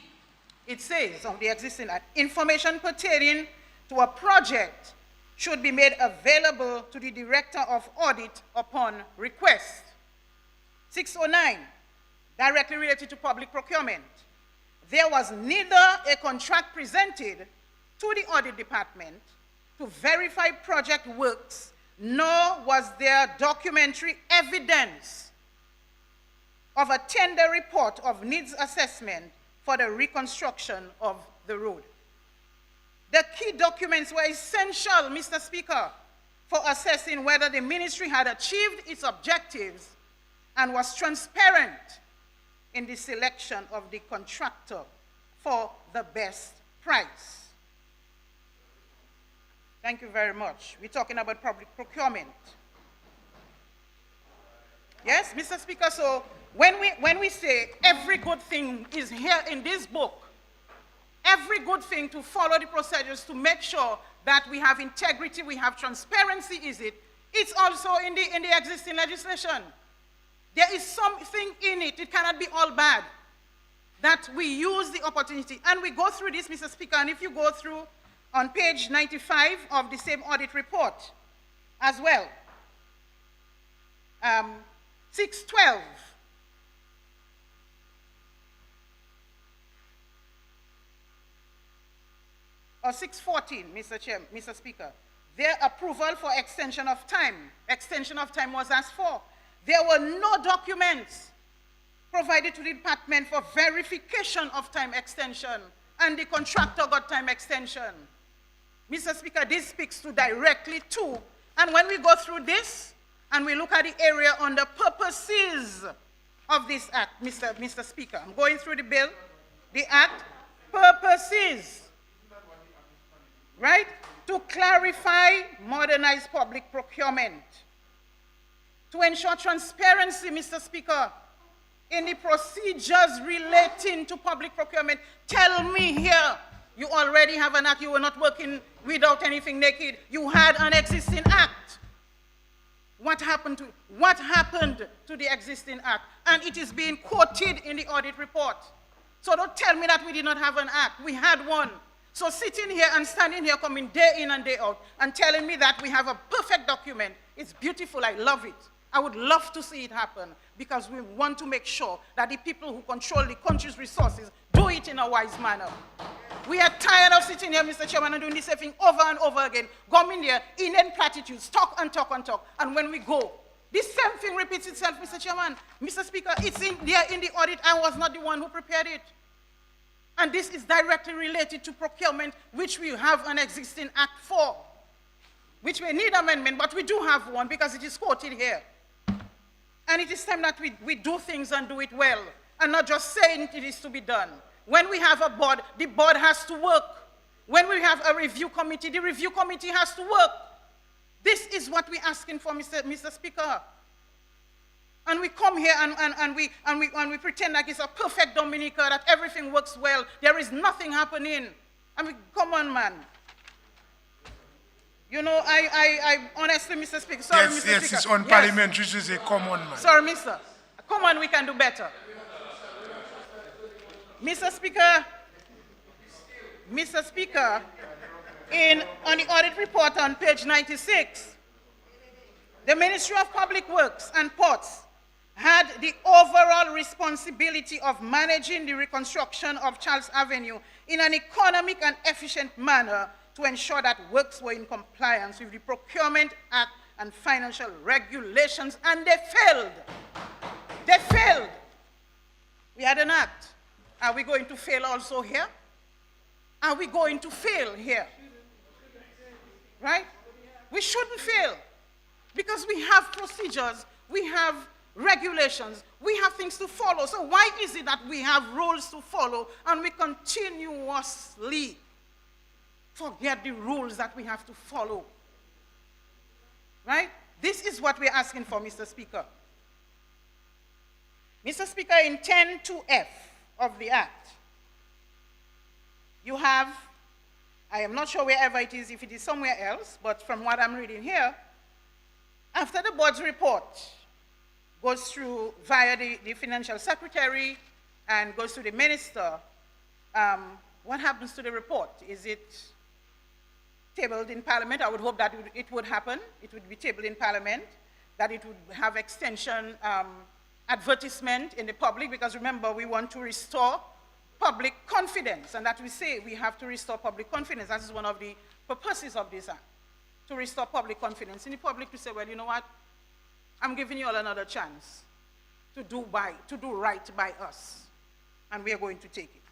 it says on the existing act, information pertaining to a project should be made available to the Director of Audit upon request. 609, directly related to public procurement. There was neither a contract presented to the Audit Department to verify project works, nor was there documentary evidence of a tender report of needs assessment for the reconstruction of the road. The key documents were essential, Mr. Speaker, for assessing whether the ministry had achieved its objectives and was transparent in the selection of the contractor for the best price. Thank you very much. We're talking about public procurement. Yes, Mr. Speaker, so when we say every good thing is here in this book, every good thing to follow the procedures to make sure that we have integrity, we have transparency, it's also in the existing legislation. There is something in it, it cannot be all bad, that we use the opportunity. And we go through this, Mr. Speaker, and if you go through on page 95 of the same audit report as well, 612, or 614, Mr. Speaker, their approval for extension of time. Extension of time was asked for. There were no documents provided to the department for verification of time extension, and the contractor got time extension. Mr. Speaker, this speaks to directly to, and when we go through this, and we look at the area under purposes of this act, Mr. Speaker, I'm going through the bill, the act, purposes, right? To clarify, modernize public procurement, to ensure transparency, Mr. Speaker, in the procedures relating to public procurement. Tell me here, you already have an act, you were not working without anything naked, you had an existing act. What happened to the existing act? And it is being quoted in the audit report. So don't tell me that we did not have an act. We had one. So sitting here and standing here, coming day in and day out, and telling me that we have a perfect document, it's beautiful, I love it. I would love to see it happen, because we want to make sure that the people who control the country's resources do it in a wise manner. We are tired of sitting here, Mr. Chairman, and doing the same thing over and over again, coming here, inane platitudes, talk and talk and talk, and when we go, this same thing repeats itself, Mr. Chairman. Mr. Speaker, it's in there in the audit. I was not the one who prepared it. And this is directly related to procurement, which we have an existing act for, which may need amendment, but we do have one because it is quoted here. And it is time that we do things and do it well, and not just saying it is to be done. When we have a board, the board has to work. When we have a review committee, the review committee has to work. This is what we're asking for, Mr. Speaker. And we come here and we pretend like it's a perfect Dominica, that everything works well. There is nothing happening. I mean, come on, man. You know, I honestly, Mr. Speaker, sorry, Yes, Mr. yes, Speaker. it's unparliamentary to say, come on, man. Sorry, Mr. Come on, we can do better. Mr. Speaker, on the audit report on page 96, the Ministry of Public Works and Ports had the overall responsibility of managing the reconstruction of Charles Avenue in an economic and efficient manner to ensure that works were in compliance with the Procurement Act and financial regulations, and they failed. They failed. We had an act. Are we going to fail also here? Are we going to fail here? Right? We shouldn't fail, because we have procedures, we have regulations, we have things to follow. So why is it that we have rules to follow and we continuously forget the rules that we have to follow? Right? This is what we're asking for, Mr. Speaker. Mr. Speaker, in 10(2)(f) of the Act, you have, I am not sure wherever it is, if it is somewhere else, but from what I'm reading here, after the board's report goes through via the financial secretary and goes to the minister, what happens to the report? Is it tabled in Parliament? I would hope that it would happen. It would be tabled in Parliament, that it would have extension advertisement in the public, because remember, we want to restore public confidence, and that we say we have to restore public confidence. That is one of the purposes of this act, to restore public confidence in the public, to say, well, you know what, I'm giving you all another chance to do right by us, and we are going to take it.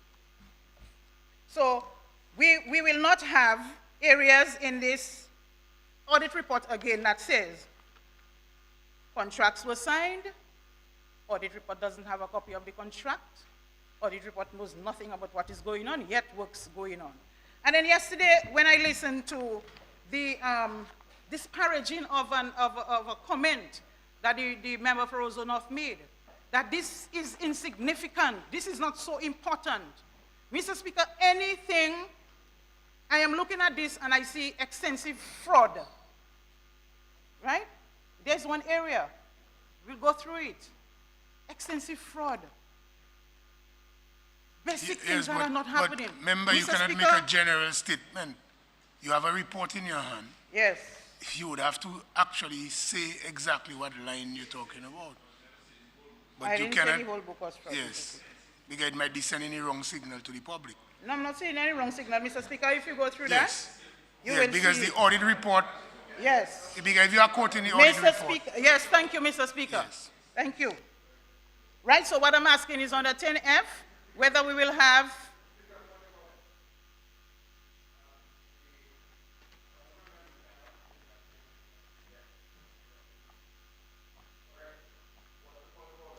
So we will not have areas in this audit report again that says contracts were signed, audit report doesn't have a copy of the contract, audit report knows nothing about what is going on, yet work's going on. And then yesterday, when I listened to the disparaging of a comment that the member for Ozonoff made, that this is insignificant, this is not so important. Mr. Speaker, anything, I am looking at this and I see extensive fraud, right? There's one area, we'll go through it. Extensive fraud. Basic things that are not happening. But remember, you cannot make a general statement. You have a report in your hand. Yes. You would have to actually say exactly what line you're talking about. But I you didn't cannot. say the whole book was fraud. Yes, because it might be sending a wrong signal to the public. No, I'm not saying any wrong signal, Mr. Speaker. If you go through Yes. that, you Yes, will because see. the audit report, Yes. because if you are quoting the audit Mr. report. Speaker, yes, thank you, Mr. Speaker. Yes. Thank you. Right, so what I'm asking is under 10F, whether we will have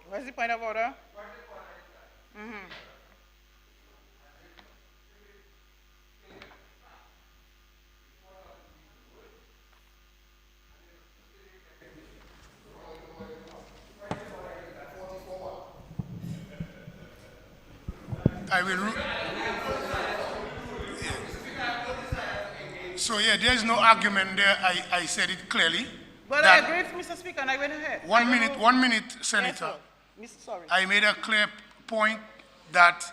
what's the point of order? I will. So yeah, there's no argument there. I said it clearly. But I agree with Mr. Speaker, and I went ahead. 1 minute, 1 minute, Yes, Senator. sir. Sorry. I made a clear point that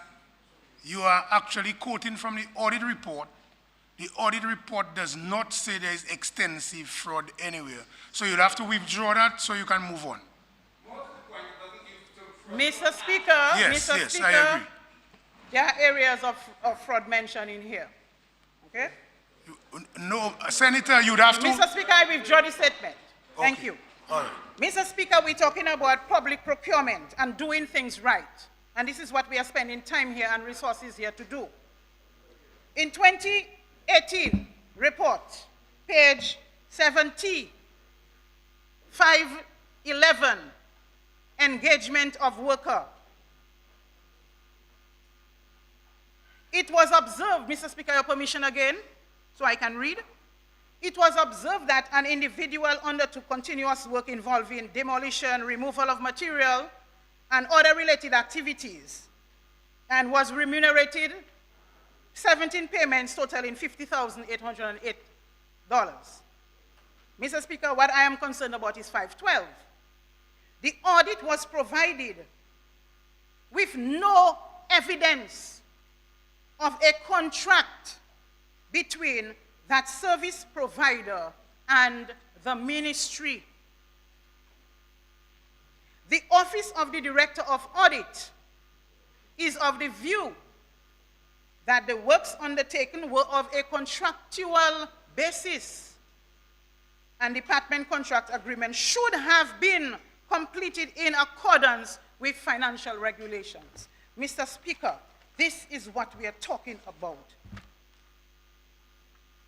You are actually quoting from the audit report. The audit report does not say there is extensive fraud anywhere. So you'll have to withdraw that so you can move on. Mr. Speaker, Yes, Mr. yes, Speaker, I agree. there are areas of fraud mentioned in here. Okay? No, Senator, you'd have to. Mr. Speaker, I withdraw the statement. Thank Okay. you. All right. Mr. Speaker, we're talking about public procurement and doing things right. And this is what we are spending time here and resources here to do. In 2018 report, page 70, 511, engagement of worker. It was observed, Mr. Speaker, your permission again, so I can read. It was observed that an individual undertook continuous work involving demolition, removal of material, and other related activities, and was remunerated 17 payments totaling $50,808. Mr. Speaker, what I am concerned about is 512. The audit was provided with no evidence of a contract between that service provider and the ministry. The Office of the Director of Audit is of the view that the works undertaken were of a contractual basis, and department contract agreement should have been completed in accordance with financial regulations. Mr. Speaker, this is what we are talking about.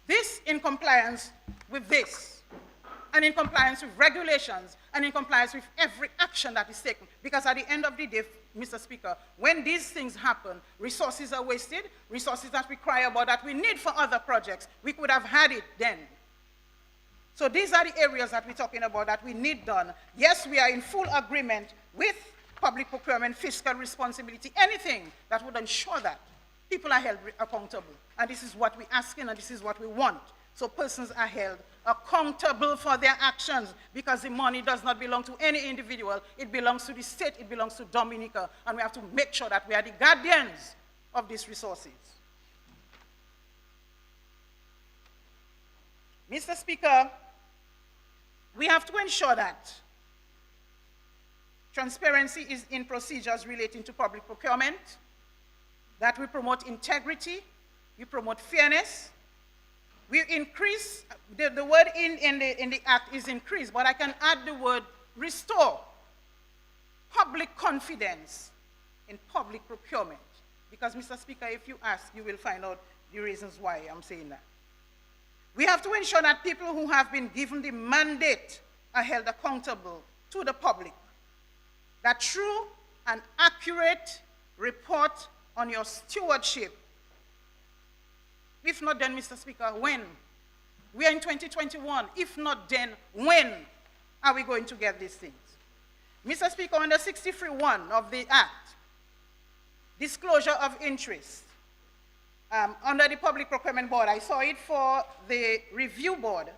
This in compliance with this, and in compliance with regulations, and in compliance with every action that is taken. Because at the end of the day, Mr. Speaker, when these things happen, resources are wasted, resources that we cry about that we need for other projects, we could have had it then. So these are the areas that we're talking about that we need done. Yes, we are in full agreement with public procurement, fiscal responsibility, anything that would ensure that people are held accountable. And this is what we're asking, and this is what we want. So persons are held accountable for their actions, because the money does not belong to any individual. It belongs to the state, it belongs to Dominica, and we have to make sure that we are the guardians of these resources. Mr. Speaker, we have to ensure that transparency is in procedures relating to public procurement, that we promote integrity, we promote fairness. We increase, the word in the act is increase, but I can add the word restore public confidence in public procurement. Because, Mr. Speaker, if you ask, you will find out the reasons why I'm saying that. We have to ensure that people who have been given the mandate are held accountable to the public. That true and accurate report on your stewardship. If not then, Mr. Speaker, when? We are in 2021. If not then, when are we going to get these things? Mr. Speaker, under 63(1) of the Act, disclosure of interest. Under the Public Procurement Board, I saw it for the Review Board.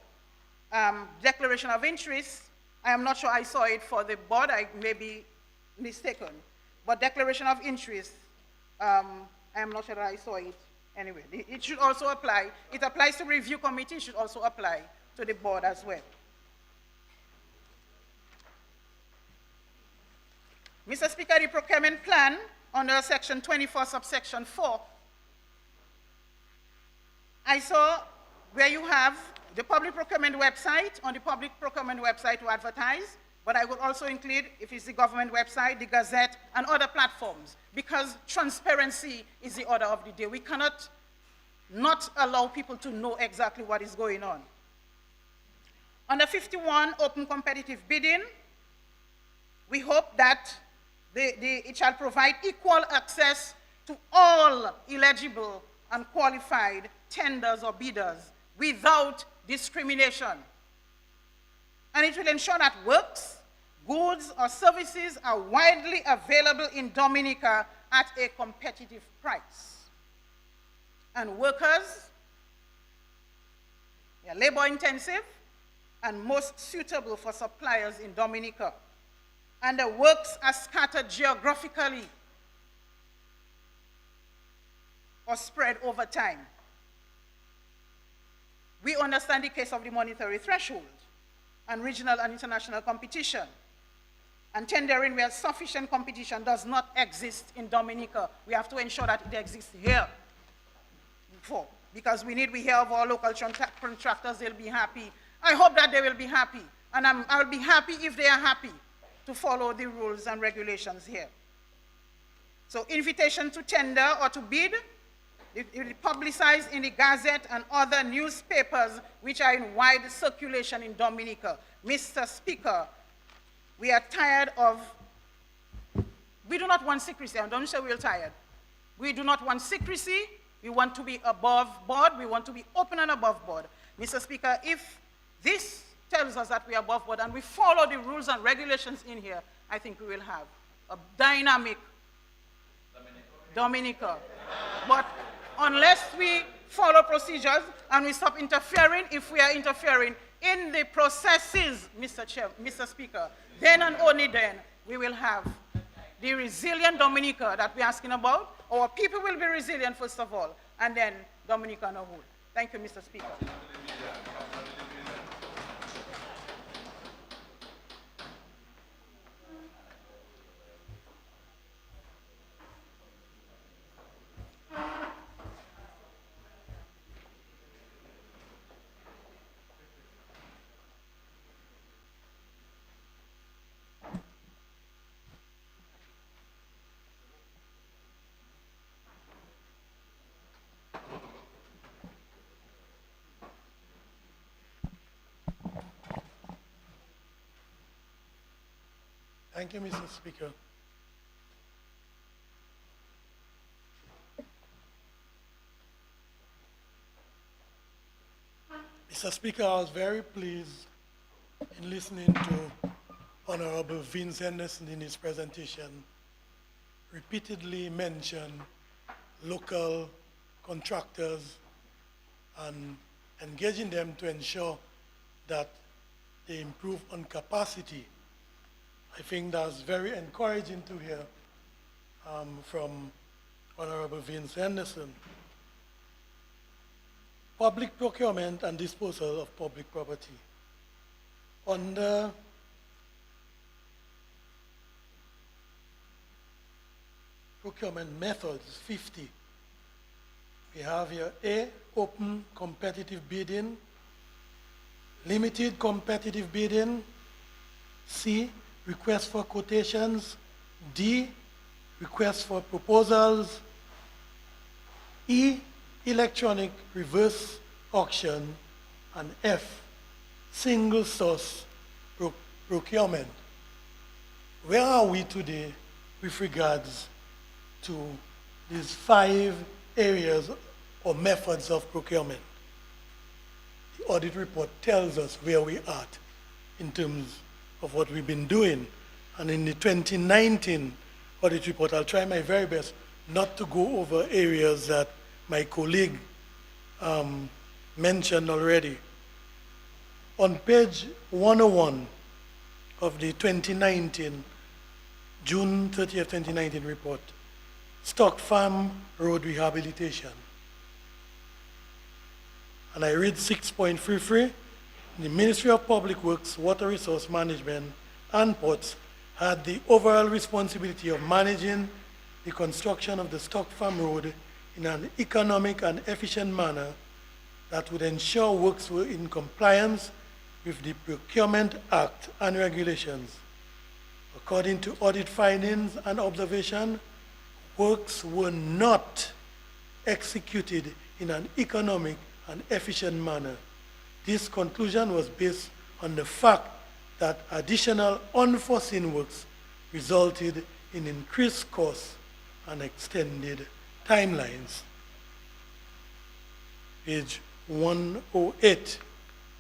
Declaration of interest, I am not sure I saw it for the board, I may be mistaken. But declaration of interest, I am not sure that I saw it. Anyway, it should also apply. It applies to review committee, it should also apply to the board as well. Mr. Speaker, the procurement plan under section 24, subsection 4, I saw where you have the public procurement website, on the public procurement website to advertise, but I would also include, if it's the government website, the Gazette, and other platforms, because transparency is the order of the day. We cannot not allow people to know exactly what is going on. Under 51, open competitive bidding, we hope that it shall provide equal access to all eligible and qualified tenders or bidders without discrimination. And it will ensure that works, goods, or services are widely available in Dominica at a competitive price. And workers, they are labor intensive and most suitable for suppliers in Dominica. And the works are scattered geographically. or spread over time. We understand the case of the monetary threshold and regional and international competition, and tendering where sufficient competition does not exist in Dominica. We have to ensure that it exists here. Because we hear of our local contractors, they'll be happy. I hope that they will be happy, and I'll be happy if they are happy to follow the rules and regulations here. So invitation to tender or to bid, it will be publicized in the Gazette and other newspapers which are in wide circulation in Dominica. Mr. Speaker, we are tired of, we do not want secrecy. Don't say we're tired. We do not want secrecy. We want to be above board. We want to be open and above board. Mr. Speaker, if this tells us that we are above board and we follow the rules and regulations in here, I think we will have a dynamic Dominica. But unless we follow procedures and we stop interfering, if we are interfering in the processes, Mr. Speaker, then and only then we will have the resilient Dominica that we're asking about. Our people will be resilient, first of all, and then Dominica on a whole. Thank you, Mr. Speaker. Thank you, Mr. Speaker. Mr. Speaker, I was very pleased in listening to Honorable Vince Henderson in his presentation repeatedly mention local contractors and engaging them to ensure that they improve on capacity. I think that's very encouraging to hear from Honorable Vince Henderson. Public procurement and disposal of public property. Under procurement methods 50, we have here A, open competitive bidding, limited competitive bidding, C, request for quotations, D, request for proposals, E, electronic reverse auction, and F, single source procurement. Where are we today with regards to these 5 areas or methods of procurement? The audit report tells us where we are in terms of what we've been doing. And in the 2019 audit report, I'll try my very best not to go over areas that my colleague mentioned already. On page 101 of the 2019, June 30th, 2019 report, Stock Farm Road Rehabilitation. And I read 6.33, the Ministry of Public Works, Water Resource Management, and Ports had the overall responsibility of managing the construction of the Stock Farm Road in an economic and efficient manner that would ensure works were in compliance with the Procurement Act and regulations. According to audit findings and observation, works were not executed in an economic and efficient manner. This conclusion was based on the fact that additional unforeseen works resulted in increased costs and extended timelines. Page 108,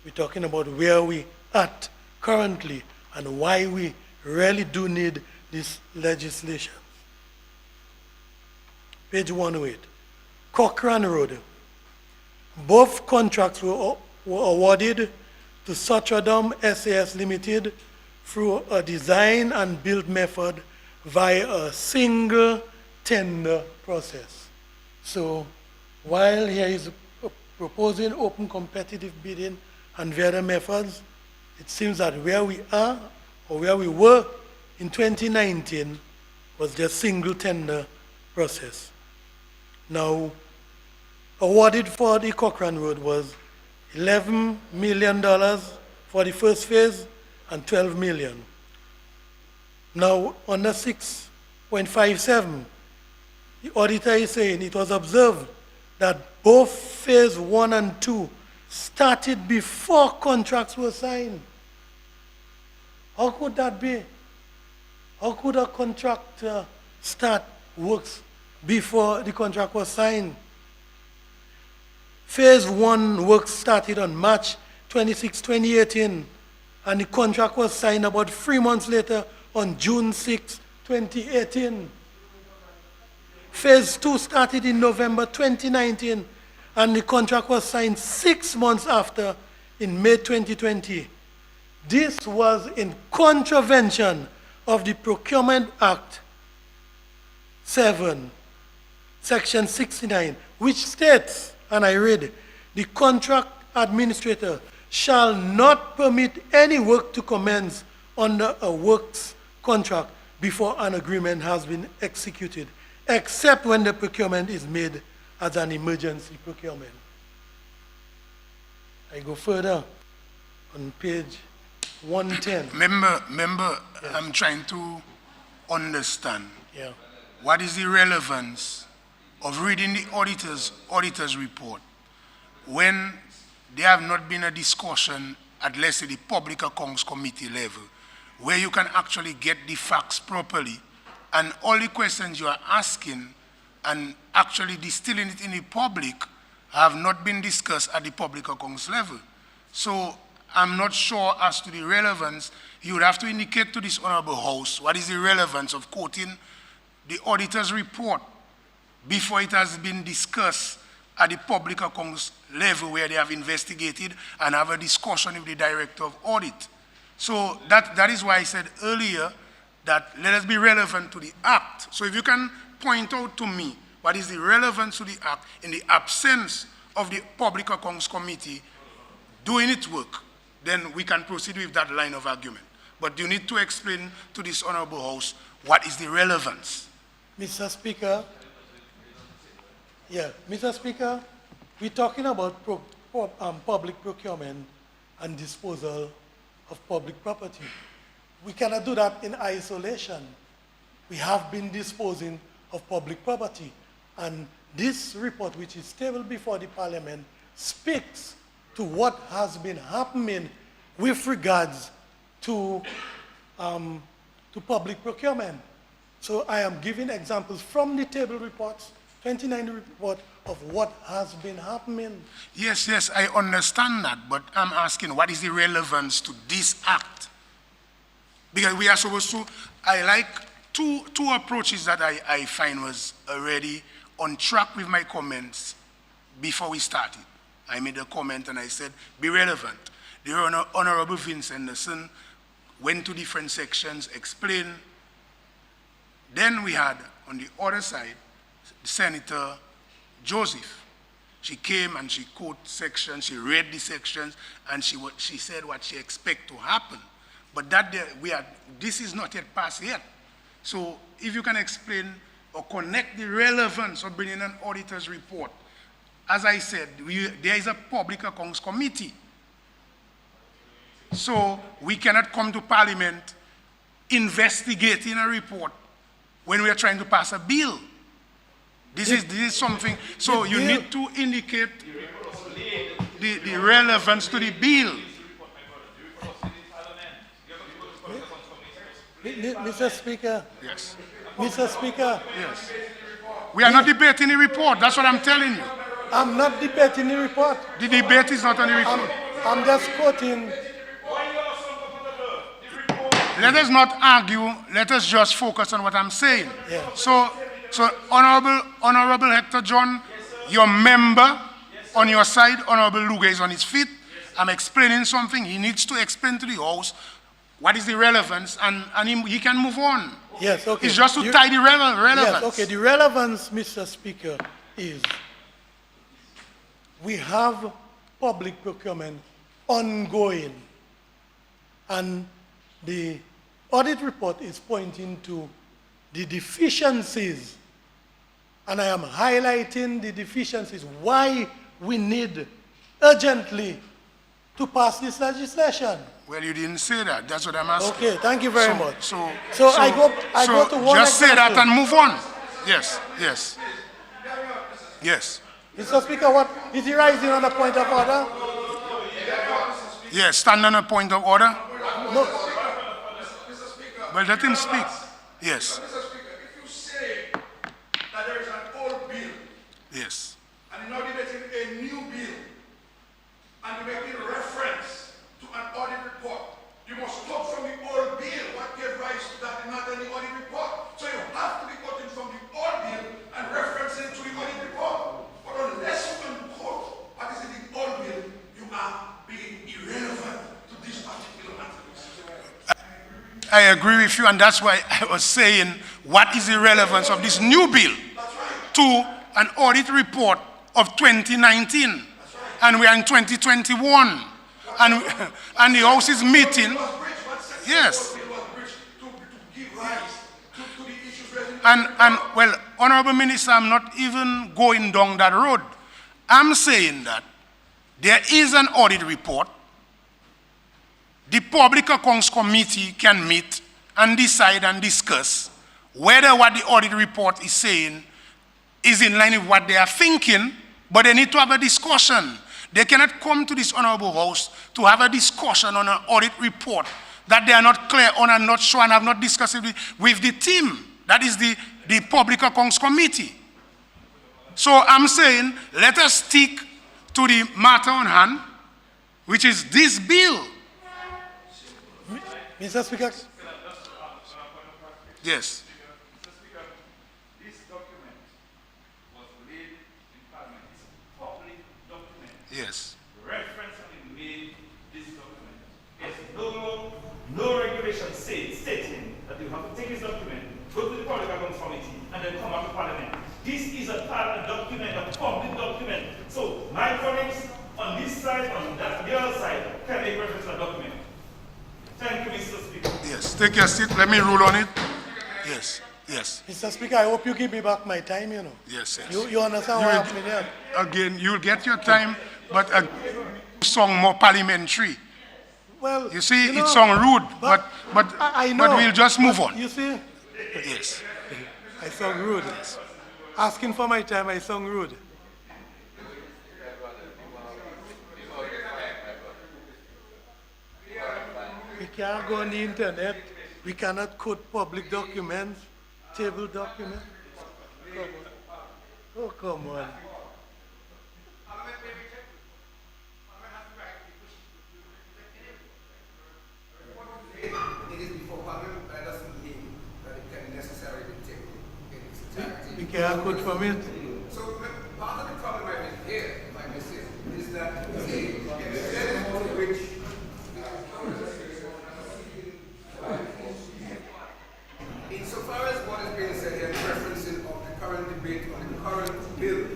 we're talking about where we at currently and why we really do need this legislation. Page 108, Cochrane Road. Both contracts were awarded to Sotradom SAS Limited through a design and build method via a single tender process. So while here is proposing open competitive bidding and various methods, it seems that where we are or where we were in 2019 was just single tender process. Now, awarded for the Cochrane Road was $11 million for the first phase and $12 million. Now, under 6.57, the auditor is saying it was observed that both phase 1 and 2 started before contracts were signed. How could that be? How could a contractor start works before the contract was signed? Phase 1 works started on March 26, 2018, and the contract was signed about 3 months later on June 6, 2018. Phase 2 started in November 2019, and the contract was signed 6 months after in May 2020. This was in contravention of the Procurement Act 7, Section 69, which states, and I read, the contract administrator shall not permit any work to commence under a works contract before an agreement has been executed, except when the procurement is made as an emergency procurement. I go further on page 110. Member, I'm trying to understand Yeah. what is the relevance of reading the auditor's report when there have not been a discussion at let's say the Public Accounts Committee level where you can actually get the facts properly and all the questions you are asking and actually distilling it in the public have not been discussed at the Public Accounts level. So I'm not sure as to the relevance. You would have to indicate to this Honorable House what is the relevance of quoting the auditor's report before it has been discussed at the Public Accounts level where they have investigated and have a discussion with the Director of Audit. So that is why I said earlier that let us be relevant to the Act. So if you can point out to me what is the relevance to the Act in the absence of the Public Accounts Committee doing its work, then we can proceed with that line of argument. But you need to explain to this Honorable House what is the relevance. Mr. Speaker, Mr. Speaker, we're talking about public procurement and disposal of public property. We cannot do that in isolation. We have been disposing of public property. And this report, which is tabled before the Parliament, speaks to what has been happening with regards to public procurement. So I am giving examples from the table reports, 29 report, of what has been happening. Yes, I understand that, but I'm asking what is the relevance to this Act? Because we are supposed to, I like two approaches that I find was already on track with my comments before we started. I made a comment and I said, be relevant. The Honorable Vince Anderson went to different sections, explained. Then we had, on the other side, Senator Joseph. She came and she quoted sections, she read the sections, and she said what she expects to happen. But this is not yet passed yet. So if you can explain or connect the relevance of bringing an auditor's report. As I said, there is a Public Accounts Committee. So we cannot come to Parliament investigating a report when we are trying to pass a bill. This is something, so you need to indicate the relevance to the bill. Mr. Speaker. Yes. Mr. Speaker. Yes. We are not debating the report, that's what I'm telling you. I'm not debating the report. The debate is not on the report. I'm just quoting. Let us not argue, let us just focus on what I'm saying. Yeah. So Honorable Hector John, your member on your side, Honorable Luga is on his feet. I'm explaining something, he needs to explain to the House what is the relevance, and he can move on. Yes, okay. It's just to tie the relevance. Yes, okay. The relevance, Mr. Speaker, is we have public procurement ongoing, and the audit report is pointing to the deficiencies, and I am highlighting the deficiencies, why we need urgently to pass this legislation. Well, you didn't say that. That's what I'm asking. Okay, thank you very much. So I go to one just say that example. and move on. Yes, yes. Yes. Mr. Speaker, what is he rising on a point of order? Yes, stand on a point of order. No. Well, let him speak. Yes, Mr. Speaker, if you say that there is an old bill yes. and you're now debating a new bill and you're making reference to an audit report, you must talk from the old bill. What gave rise to that and not any audit report? So you have to be quoting from the old bill and referencing to the audit report. But unless you can quote what is in the old bill, you are being irrelevant to this particular matter. I agree with you, and that's why I was saying, what is the relevance of this new bill to an audit report of 2019? And we are in 2021. And the House is meeting. Yes. And well, Honorable Minister, I'm not even going down that road. I'm saying that there is an audit report. The Public Accounts Committee can meet and decide and discuss whether what the audit report is saying is in line with what they are thinking, but they need to have a discussion. They cannot come to this Honorable House to have a discussion on an audit report that they are not clear on and not sure and have not discussed it with the team. That is the Public Accounts Committee. So I'm saying, let us stick to the matter on hand, which is this bill. Mr. Speaker. Yes. Mr. Speaker, this document was laid in Parliament. It's a public document. Yes. Reference has been made this document. There's no regulation stating that you have to take this document, go to the Public Accounts Committee, and then come out to Parliament. This is a document, a public document. So my colleagues on this side, on the other side, can make reference to the document. Thank you, Mr. Speaker. Yes. Take your seat. Let me rule on it. Yes. Yes. Mr. Speaker, I hope you give me back my time, you know. Yes. Yes. You understand what happened here? Again, you'll get your time, but a song more parliamentary. Well, You see, know, it's song rude, but I know, but we'll just move but on. You see, Yes. I sound rude. Asking for my time, I sound rude. We can't go on the internet. We cannot quote public documents, table documents. Come on. Oh, come on. It is before Parliament, but that doesn't mean that it can necessarily be taken in its entirety. We can't quote from it. So part of the problem I have here, if I may say, is that the extent to which insofar as what is being said here, referencing of the current debate on the current bill,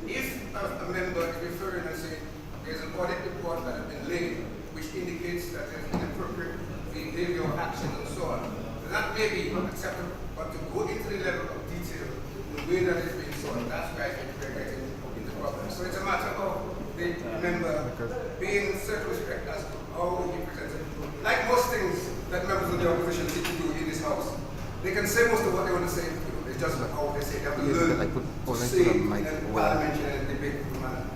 if a member is referring and saying there's an audit report that has been laid which indicates that there's inappropriate behavior or action and so on, then that may be acceptable, but to go into the level of detail in the way that is being sought, that's where I think we're getting into problems. So it's a matter of the member being circumspect as to how he presents it. Like most things that members of the opposition seek to do in this house, they can say most of what they want to say, it's just how they say they have to learn to say in a parliamentary and debate manner.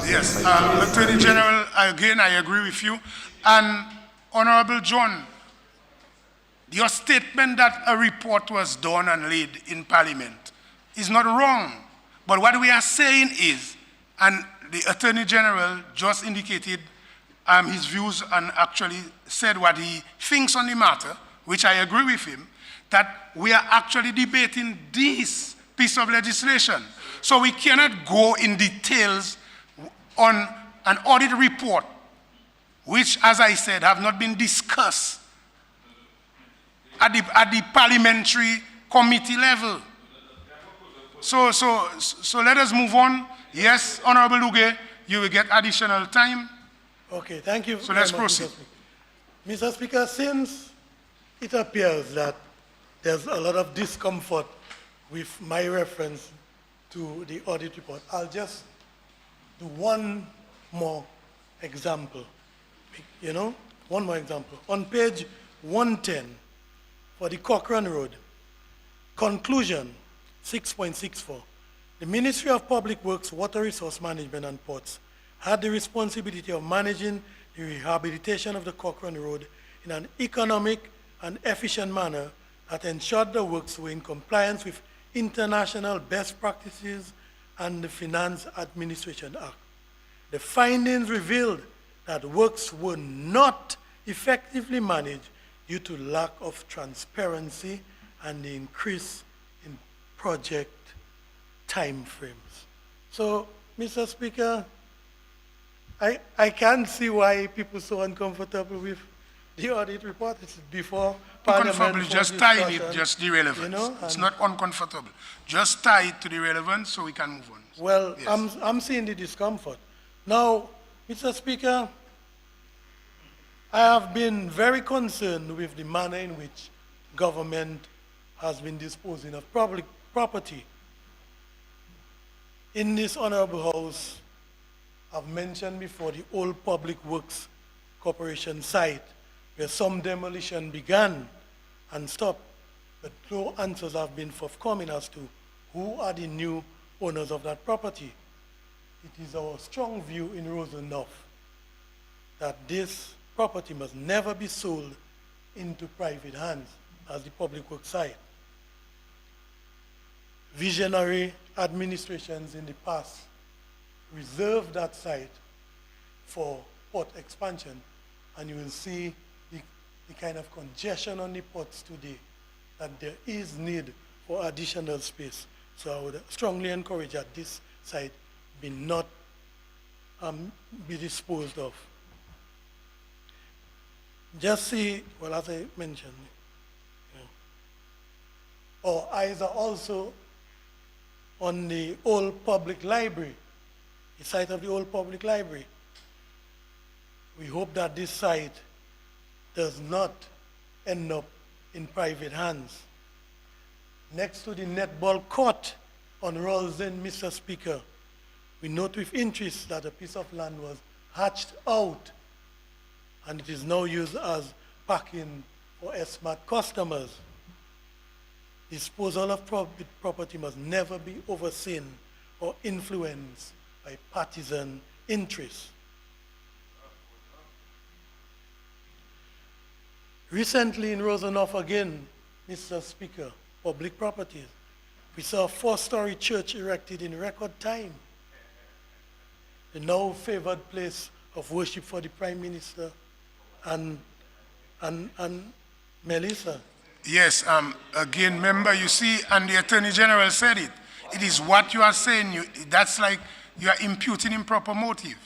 Yes. Attorney General, again, I agree with you. And Honorable John, your statement that a report was done and laid in Parliament is not wrong. But what we are saying is, and the Attorney General just indicated his views and actually said what he thinks on the matter, which I agree with him, that we are actually debating this piece of legislation. So we cannot go in details on an audit report, which, as I said, have not been discussed at the parliamentary committee level. So let us move on. Yes, Honorable Luge, you will get additional time. Okay, thank you. So very let's much, proceed. Mr. Speaker, since it appears that there's a lot of discomfort with my reference to the audit report, I'll just do one more example. You know, one more example. On page 110 for the Cochrane Road, conclusion 6.64, the Ministry of Public Works, Water Resource Management and Ports had the responsibility of managing the rehabilitation of the Cochrane Road in an economic and efficient manner that ensured the works were in compliance with international best practices and the Finance Administration Act. The findings revealed that works were not effectively managed due to lack of transparency and the increase in project timeframes. So, Mr. Speaker, I can't see why people are so uncomfortable with the audit report. It's before Parliament. Uncomfortable, for just tie it, discussion, just the relevance. you know, It's and- not uncomfortable. Just tie it to the relevance so we can move on. Well, Yes. I'm seeing the discomfort. Now, Mr. Speaker, I have been very concerned with the manner in which government has been disposing of public property. In this honorable house, I've mentioned before the old Public Works Corporation site, where some demolition began and stopped, but no answers have been forthcoming as to who are the new owners of that property. It is our strong view in Rosenhof that this property must never be sold into private hands as the public works site. Visionary administrations in the past reserved that site for port expansion, and you will see the kind of congestion on the ports today, that there is need for additional space. So I would strongly encourage that this site be not be disposed of. Just see, well, as I mentioned, our eyes are also on the old public library, the site of the old public library. We hope that this site does not end up in private hands. Next to the netball court on Rolsden, Mr. Speaker, we note with interest that a piece of land was hatched out and it is now used as parking for SMART customers. Disposal of property must never be overseen or influenced by partisan interests. Recently in Rosenhof again, Mr. Speaker, public properties, we saw a 4-story church erected in record time. The now favored place of worship for the Prime Minister and Melissa. Yes, again, remember, you see, and the Attorney General said it. It is what you are saying, that's like you are imputing improper motive.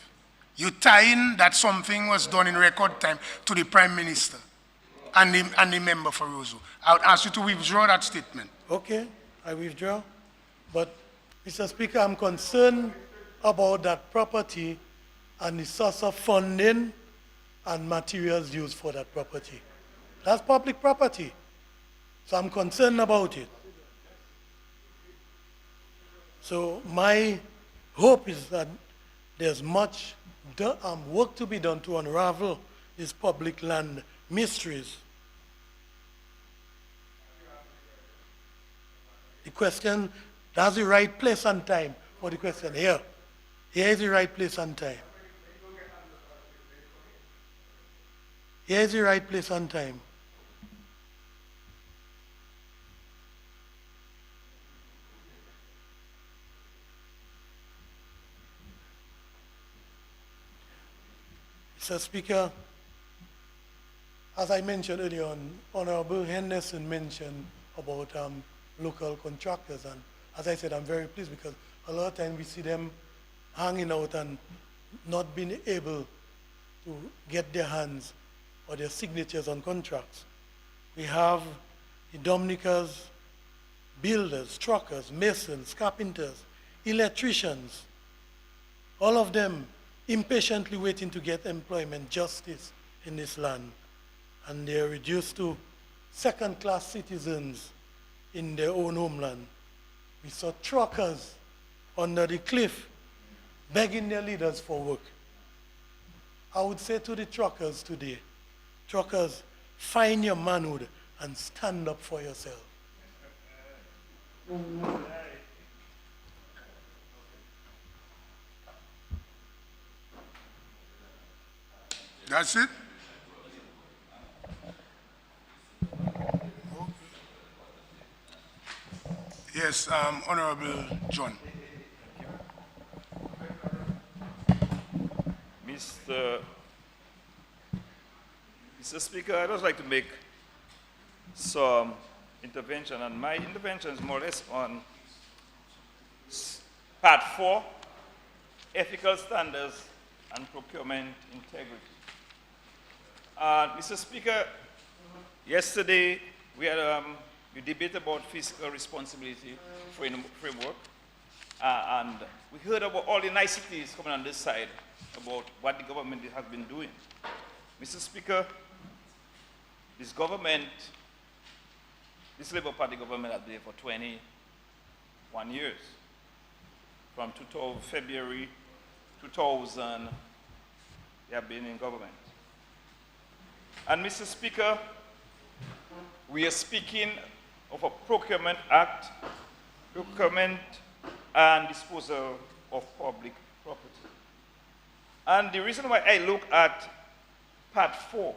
You tie in that something was done in record time to the Prime Minister and the member for Roseau. I would ask you to withdraw that statement. Okay, I withdraw. But, Mr. Speaker, I'm concerned about that property and the source of funding and materials used for that property. That's public property. So I'm concerned about it. So my hope is that there's much work to be done to unravel these public land mysteries. The question, that's the right place and time for the question here. Here is the right place and time. Here is the right place and time. Mr. Speaker, as I mentioned earlier on, Honorable Henderson mentioned about local contractors, and as I said, I'm very pleased because a lot of times we see them hanging out and not being able to get their hands or their signatures on contracts. We have the Dominicans builders, truckers, masons, carpenters, electricians, all of them impatiently waiting to get employment justice in this land. And they're reduced to second-class citizens in their own homeland. We saw truckers under the cliff begging their leaders for work. I would say to the truckers today, truckers, find your manhood and stand up for yourself. That's it? Yes, Honorable John. Mr. Speaker, I'd just like to make some intervention, and my intervention is more or less on Part 4, Ethical Standards and Procurement Integrity. Mr. Speaker, yesterday we had we debated about fiscal responsibility framework, and we heard about all the niceties coming on this side about what the government has been doing. Mr. Speaker, this government, this Labour Party government has been there for 21 years. From February 2000, they have been in government. And Mr. Speaker, we are speaking of a Procurement Act, procurement and disposal of public property. And the reason why I look at Part 4,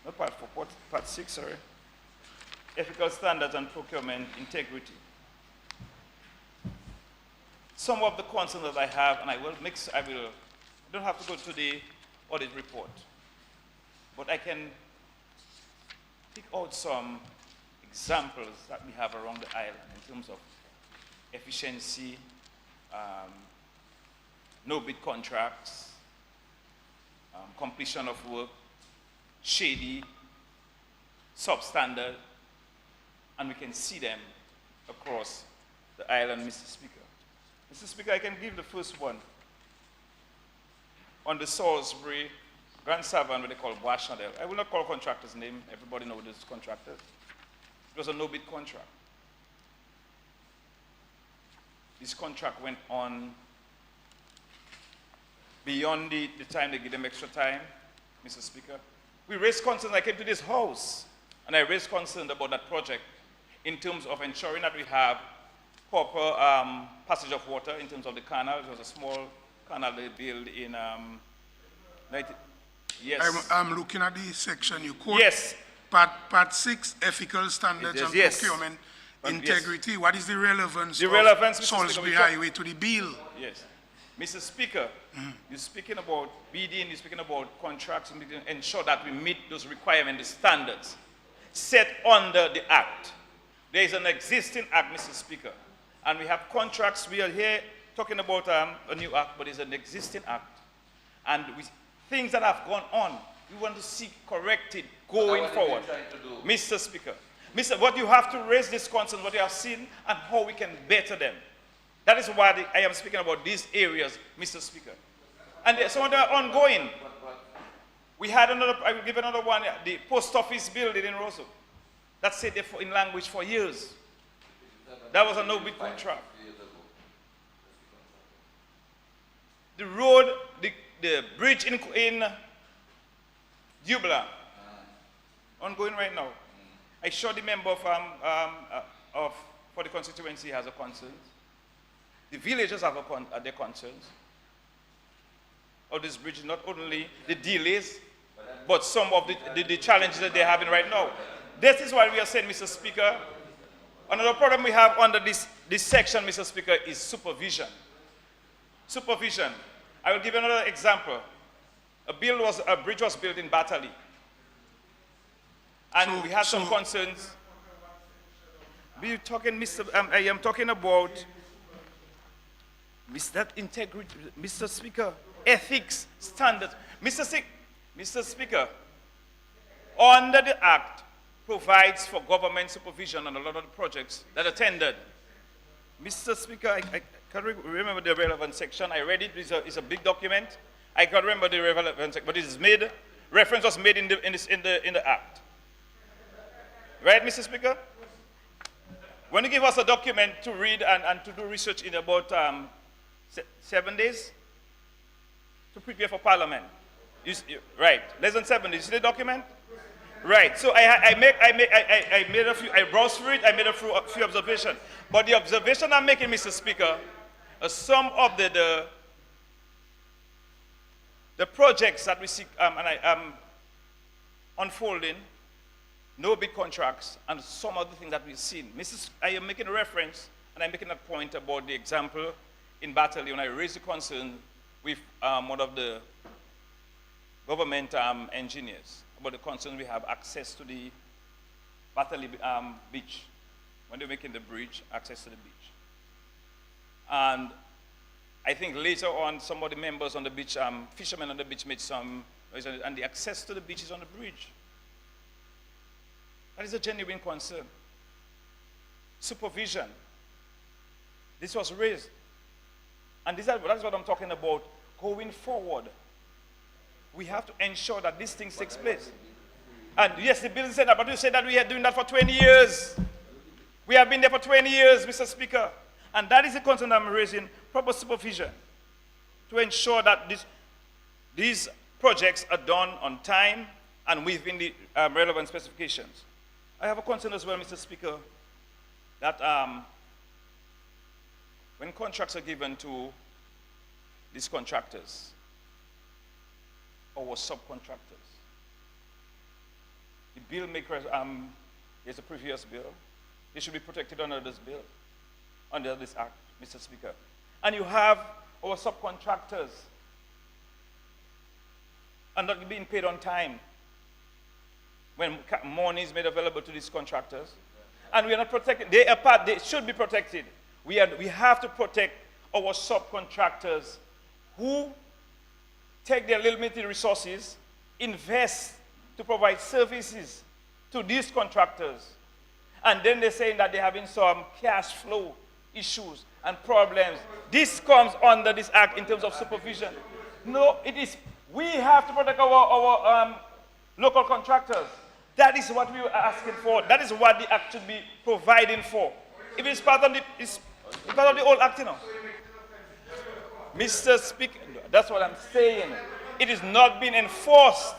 not Part 4, Part 6, sorry, Ethical Standards and Procurement Integrity. Some of the concerns that I have, and I don't have to go to the audit report, but I can pick out some examples that we have around the island in terms of efficiency, no-bid contracts, completion of work, shady, substandard, and we can see them across the island, Mr. Speaker. Mr. Speaker, I can give the first one. On the Salisbury, Grand Savannah, what they call Bois Chandel. I will not call contractor's name. Everybody knows this contractor. It was a no-bid contract. This contract went on beyond the time they give them extra time, Mr. Speaker. We raised concerns. I came to this house, and I raised concerns about that project in terms of ensuring that we have proper passage of water in terms of the canal. It was a small canal they built in yes. I'm looking at the section you quote. Yes. Part 6, Ethical Standards and yes. Procurement Yes. Integrity. What is the relevance The of relevance, Mr. Salisbury Speaker, Highway to the bill? Yes. Mr. Speaker, you're speaking about bidding, you're speaking about contracts, and ensure that we meet those requirements, the standards set under the Act. There is an existing Act, Mr. Speaker, and we have contracts. We are here talking about a new Act, but it's an existing Act. And things that have gone on, we want to see corrected going forward. Mr. Speaker, what you have to raise these concerns, what you have seen, and how we can better them. That is why I am speaking about these areas, Mr. Speaker. And some of them are ongoing. We had another, I will give another one, the post office building in Roseau. That stayed there in language for years. That was a no-bid contract. The road, the bridge in Dubla, ongoing right now. I sure the member for the constituency has a concern. The villagers have their concerns of this bridge, not only the delays, but some of the challenges that they're having right now. This is why we are saying, Mr. Speaker, another problem we have under this section, Mr. Speaker, is supervision. Supervision. I will give you another example. A bridge was built in Batali. And we had some concerns. I am talking about that integrity, Mr. Speaker, ethics, standards. Mr. Speaker, under the Act, provides for government supervision on a lot of the projects that are tendered. Mr. Speaker, I can't remember the relevant section. I read it. It's a big document. I can't remember the relevant section, but it is made, reference was made in the Act. Right, Mr. Speaker? When you give us a document to read and to do research in about 7 days to prepare for Parliament, right? Less than 7 days. You see the document? Right. So I made a few. I browsed through it. I made a few observations. But the observation I'm making, Mr. Speaker, are some of the projects that we see and I am unfolding, no big contracts, and some other things that we've seen. I am making a reference, and I'm making a point about the example in Battalion. I raised the concern with one of the government engineers about the concern we have access to the Battalion beach. When they're making the bridge, access to the beach. And I think later on, some of the members on the beach, fishermen on the beach made some, and the access to the beach is on the bridge. That is a genuine concern. Supervision. This was raised. And that's what I'm talking about. Going forward, we have to ensure that these things take place. And yes, the bill said that, but you said that we are doing that for 20 years. We have been there for 20 years, Mr. Speaker. And that is the concern I'm raising, proper supervision, to ensure that these projects are done on time and within the relevant specifications. I have a concern as well, Mr. Speaker, that when contracts are given to these contractors or subcontractors, the bill makers, there's a previous bill, they should be protected under this bill, under this act, Mr. Speaker. And you have our subcontractors are not being paid on time when money is made available to these contractors. And we are not protected. They should be protected. We have to protect our subcontractors who take their limited resources, invest to provide services to these contractors. And then they're saying that they're having some cash flow issues and problems. This comes under this act in terms of supervision. No, we have to protect our local contractors. That is what we were asking for. That is what the act should be providing for. If it's part of the old act, you know. Mr. Speaker, that's what I'm saying. It is not being enforced.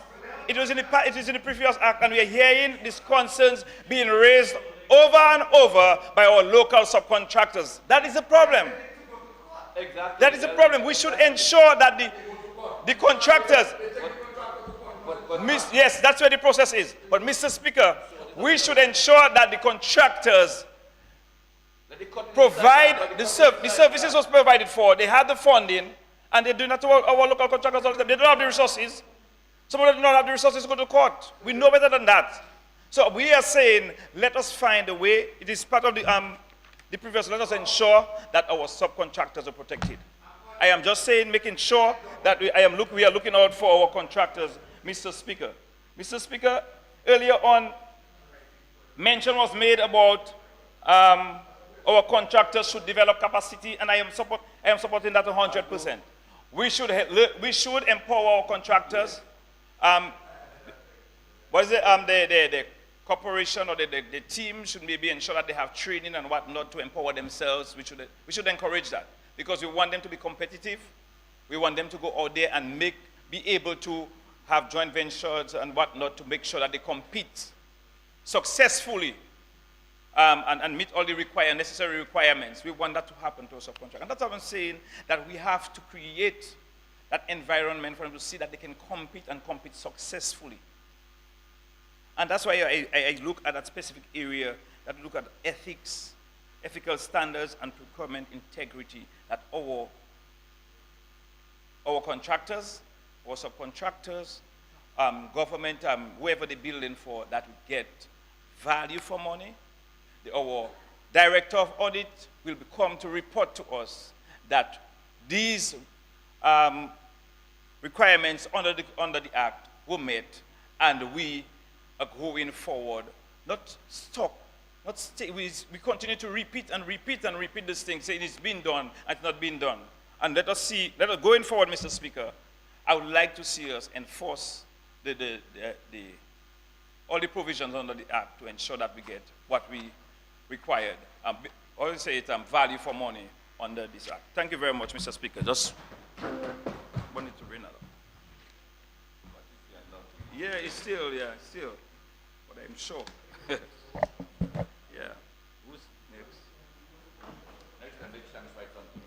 It is in the previous act, and we are hearing these concerns being raised over and over by our local subcontractors. That is a problem. Exactly. That is a problem. We should ensure that the contractors, yes, that's where the process is. But Mr. Speaker, we should ensure that the contractors provide the services was provided for. They have the funding, and they do not our local contractors all the time. They don't have the resources. Some of them do not have the resources to go to court. We know better than that. So we are saying, let us find a way. It is part of the previous. Let us ensure that our subcontractors are protected. I am just saying, making sure that we are looking out for our contractors, Mr. Speaker. Mr. Speaker, earlier on, mention was made about our contractors should develop capacity, and I am supporting that 100%. We should empower our contractors. The corporation or the team should maybe ensure that they have training and whatnot to empower themselves. We should encourage that because we want them to be competitive. We want them to go out there and be able to have joint ventures and whatnot to make sure that they compete successfully and meet all the necessary requirements. We want that to happen to a subcontract. And that's what I'm saying, that we have to create that environment for them to see that they can compete and compete successfully. And that's why I look at that specific area, that look at ethics, ethical standards, and procurement integrity, that our contractors, our subcontractors, government, whoever they're building for, that we get value for money. Our director of audit will come to report to us that these requirements under the Act were met, and we are going forward, not stop, not stay. We continue to repeat and repeat and repeat this thing, saying it's been done and it's not been done. And let us going forward, Mr. Speaker, I would like to see us enforce all the provisions under the Act to ensure that we get what we required. Always say it, value for money under this Act. Thank you very much, Mr. Speaker. Just wanted to bring that up. Yeah, it's still, but I'm sure. Yeah. Who's next?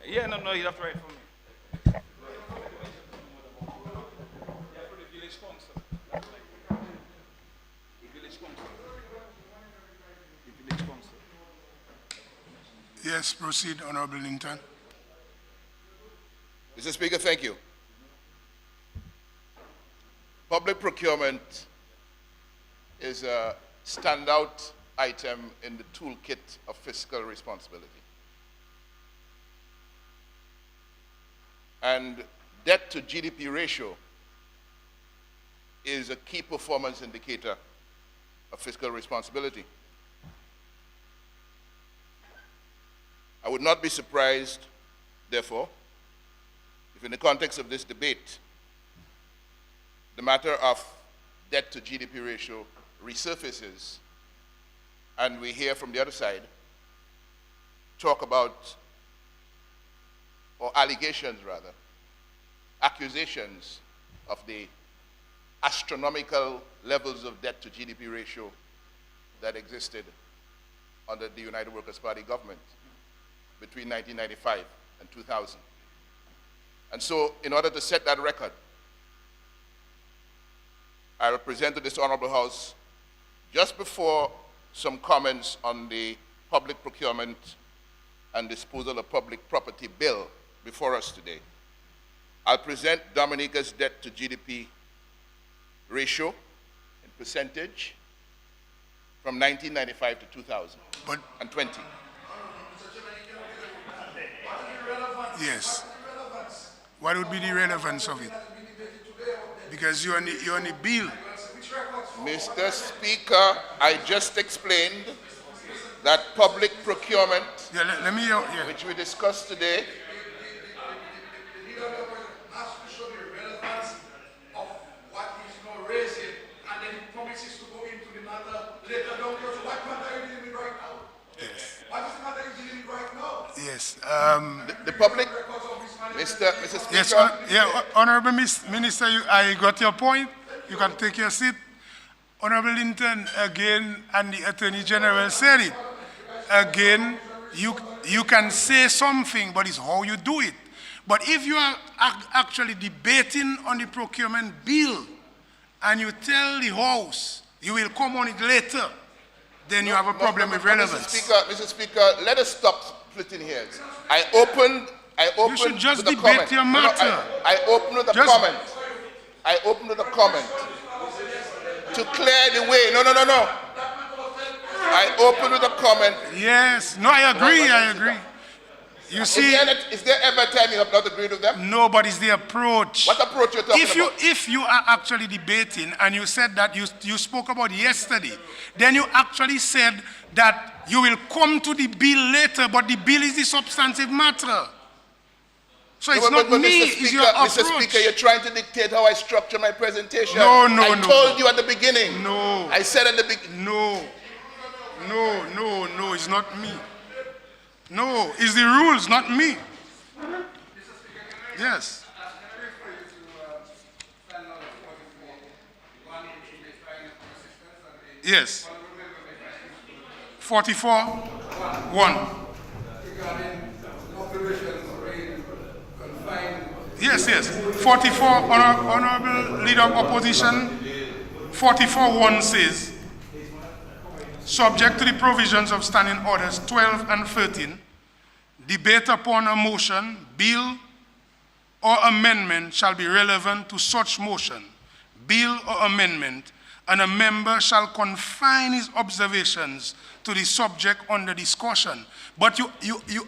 Yeah, no, you have to write for me. Yeah, for the village council. The village council. The village council. Yes, proceed, Honorable Linton. Mr. Speaker, thank you. Public procurement is a standout item in the toolkit of fiscal responsibility. And debt to GDP ratio is a key performance indicator of fiscal responsibility. I would not be surprised, therefore, if in the context of this debate, the matter of debt to GDP ratio resurfaces and we hear from the other side talk about, or allegations rather, accusations of the astronomical levels of debt to GDP ratio that existed under the United Workers' Party government between 1995 and 2000. And so, in order to set that record, I will present to this Honorable House, just before some comments on the Public Procurement and Disposal of Public Property Bill before us today, I'll present Dominica's debt to GDP ratio in percentage from 1995 to 2020. Yes. What would be the relevance of it? Because you're on the bill. Mr. Speaker, I just explained that public procurement, Let me hear. Yeah. which we discussed today, The leader of the opposition has to show the relevance of what he's now raising, and then he promises to go into the matter later down the road. So what matter are you dealing with right now? Yes. What is the matter you're dealing with right now? Yes. the public, Records of this man. Mr. Speaker, Yes. Honorable Minister, I got your point. You can take your seat. Honorable Linton, again, and the Attorney General said it. Again, you can say something, but it's how you do it. But if you are actually debating on the procurement bill and you tell the House you will come on it later, then you have a problem with relevance. Mr. Speaker, let us stop splitting hairs. I opened You should just with a debate comment. your No, matter. I opened with a Just- comment. I opened with a comment to clear the way. No. I opened with a comment. Yes. No, I agree. You see, Is there ever a time you have not agreed with them? no, but it's the approach. What approach you're talking about? If you are actually debating and you said that you spoke about yesterday, then you actually said that you will come to the bill later, but the bill is the substantive matter. So it's not But me, it's your approach. Mr. Speaker, you're trying to dictate how I structure my presentation. No. I told you at the beginning. No. I said at the beginning. No, it's not me. No, it's the rules, not me. Yes. Yes. 44-1. Yes. 44, Honorable Leader of Opposition, 44-1 says, subject to the provisions of Standing Orders 12 and 13, debate upon a motion, bill, or amendment shall be relevant to such motion, bill, or amendment, and a member shall confine his observations to the subject under discussion. But you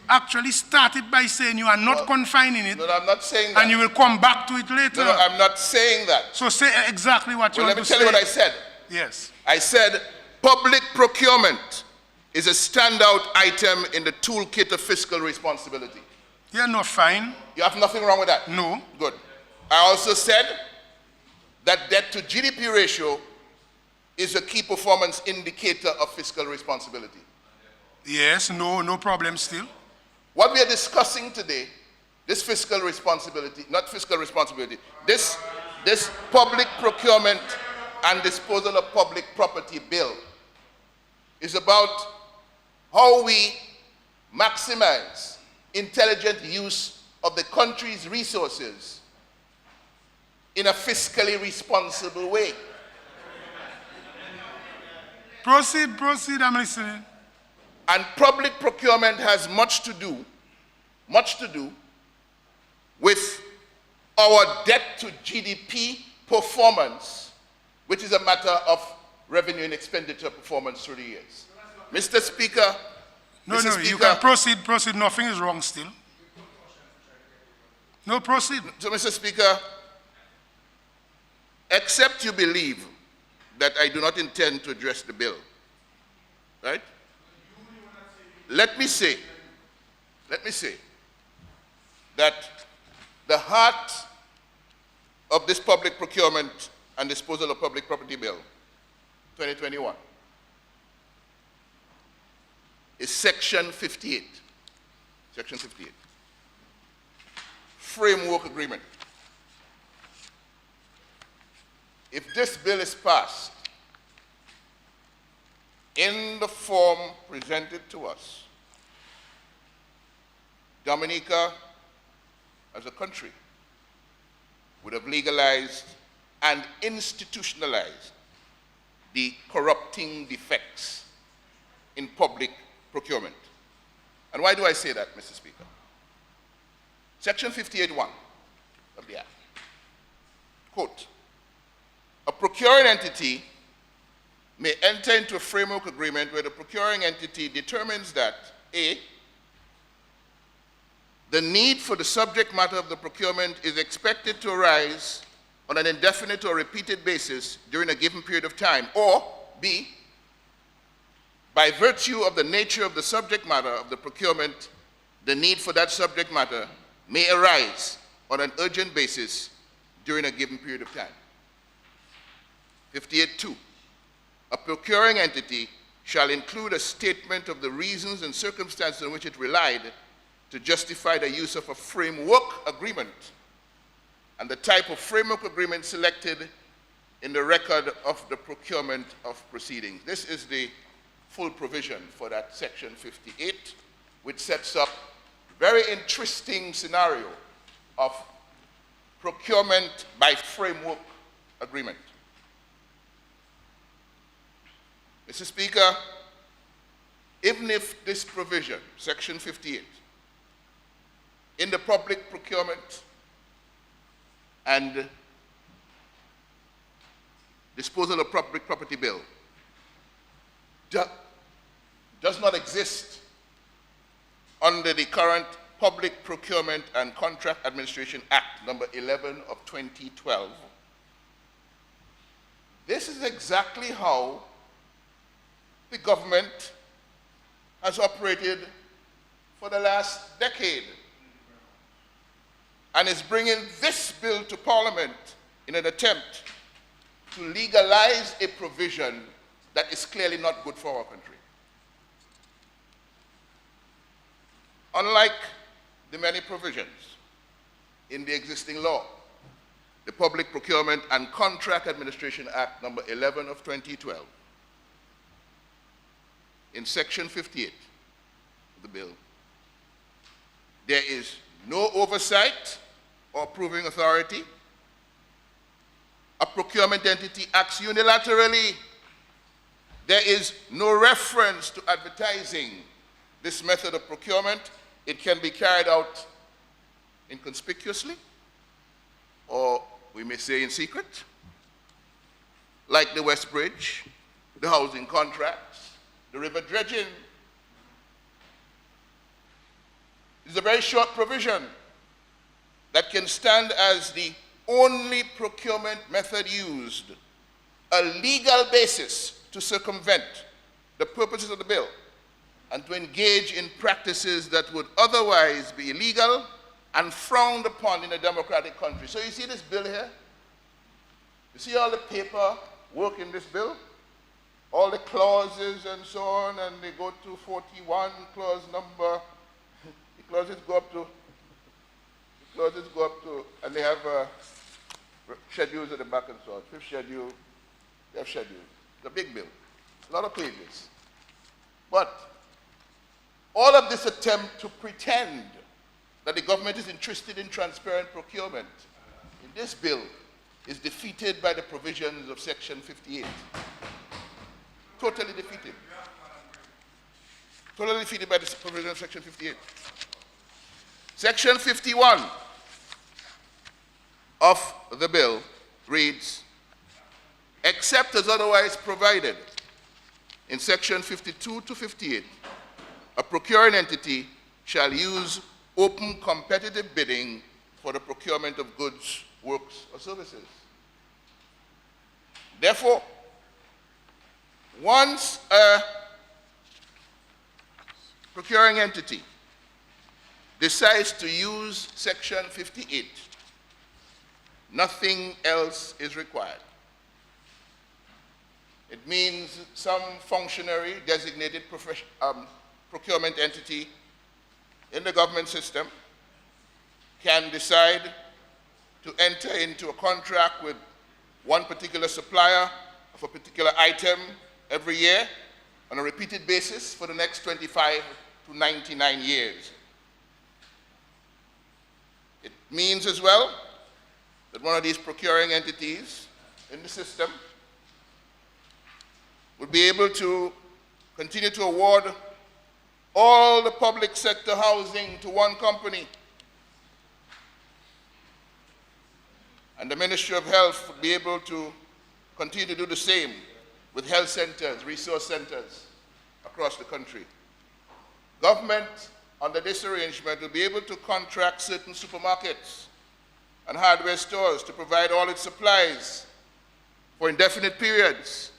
actually started by saying you are not confining it, No, I'm not saying that. and you will come back to it later. No, I'm not saying that. So say exactly what you Well, want let me to tell say. you what I said. Yes. I said public procurement is a standout item in the toolkit of fiscal responsibility. Yeah, no, fine. You have nothing wrong with that? No. Good. I also said that debt to GDP ratio is a key performance indicator of fiscal responsibility. Yes, no problem still. What we are discussing today, this fiscal responsibility, not fiscal responsibility, this public procurement and disposal of public property bill is about how we maximize intelligent use of the country's resources in a fiscally responsible way. Proceed, I'm listening. And public procurement has much to do with our debt to GDP performance, which is a matter of revenue and expenditure performance through the years. Mr. Speaker, No, Mr. no, Speaker, you can proceed, nothing is wrong still. No, proceed. So, Mr. Speaker, except you believe that I do not intend to address the bill, right? Let me say that the heart of this public procurement and disposal of public property bill, 2021, is Section 58. Section 58. Framework agreement. If this bill is passed in the form presented to us, Dominica, as a country, would have legalized and institutionalized the corrupting defects in public procurement. And why do I say that, Mr. Speaker? Section 58(1) of the Act, quote, a procuring entity may enter into a framework agreement where the procuring entity determines that, A, the need for the subject matter of the procurement is expected to arise on an indefinite or repeated basis during a given period of time, or B, by virtue of the nature of the subject matter of the procurement, the need for that subject matter may arise on an urgent basis during a given period of time. 58(2). A procuring entity shall include a statement of the reasons and circumstances on which it relied to justify the use of a framework agreement and the type of framework agreement selected in the record of the procurement of proceedings. This is the full provision for that Section 58, which sets up a very interesting scenario of procurement by framework agreement. Mr. Speaker, even if this provision, Section 58, in the public procurement and disposal of public property bill does not exist under the current Public Procurement and Contract Administration Act, number 11 of 2012, this is exactly how the government has operated for the last decade, and is bringing this bill to Parliament in an attempt to legalize a provision that is clearly not good for our country. Unlike the many provisions in the existing law, the Public Procurement and Contract Administration Act, number 11 of 2012, in Section 58 of the bill, there is no oversight or approving authority. A procurement entity acts unilaterally. There is no reference to advertising this method of procurement. It can be carried out inconspicuously, or we may say in secret, like the West Bridge, the housing contracts, the river dredging. It's a very short provision that can stand as the only procurement method used, a legal basis to circumvent the purposes of the bill and to engage in practices that would otherwise be illegal and frowned upon in a democratic country. So you see this bill here? You see all the paper work in this bill? All the clauses and so on, and they go to 41, clause number, the clauses go up to, and they have schedules at the back and so on. Fifth schedule, they have schedules. It's a big bill, a lot of pages. But all of this attempt to pretend that the government is interested in transparent procurement in this bill is defeated by the provisions of Section 58. Totally defeated. Totally defeated by the provision of Section 58. Section 51 of the bill reads, except as otherwise provided in Section 52 to 58, a procuring entity shall use open competitive bidding for the procurement of goods, works, or services. Therefore, once a procuring entity decides to use Section 58, nothing else is required. It means some functionary, designated procurement entity in the government system can decide to enter into a contract with one particular supplier of a particular item every year on a repeated basis for the next 25 to 99 years. It means as well that one of these procuring entities in the system would be able to continue to award all the public sector housing to one company. And the Ministry of Health would be able to continue to do the same with health centers, resource centers across the country. Government, under this arrangement, will be able to contract certain supermarkets and hardware stores to provide all its supplies for indefinite periods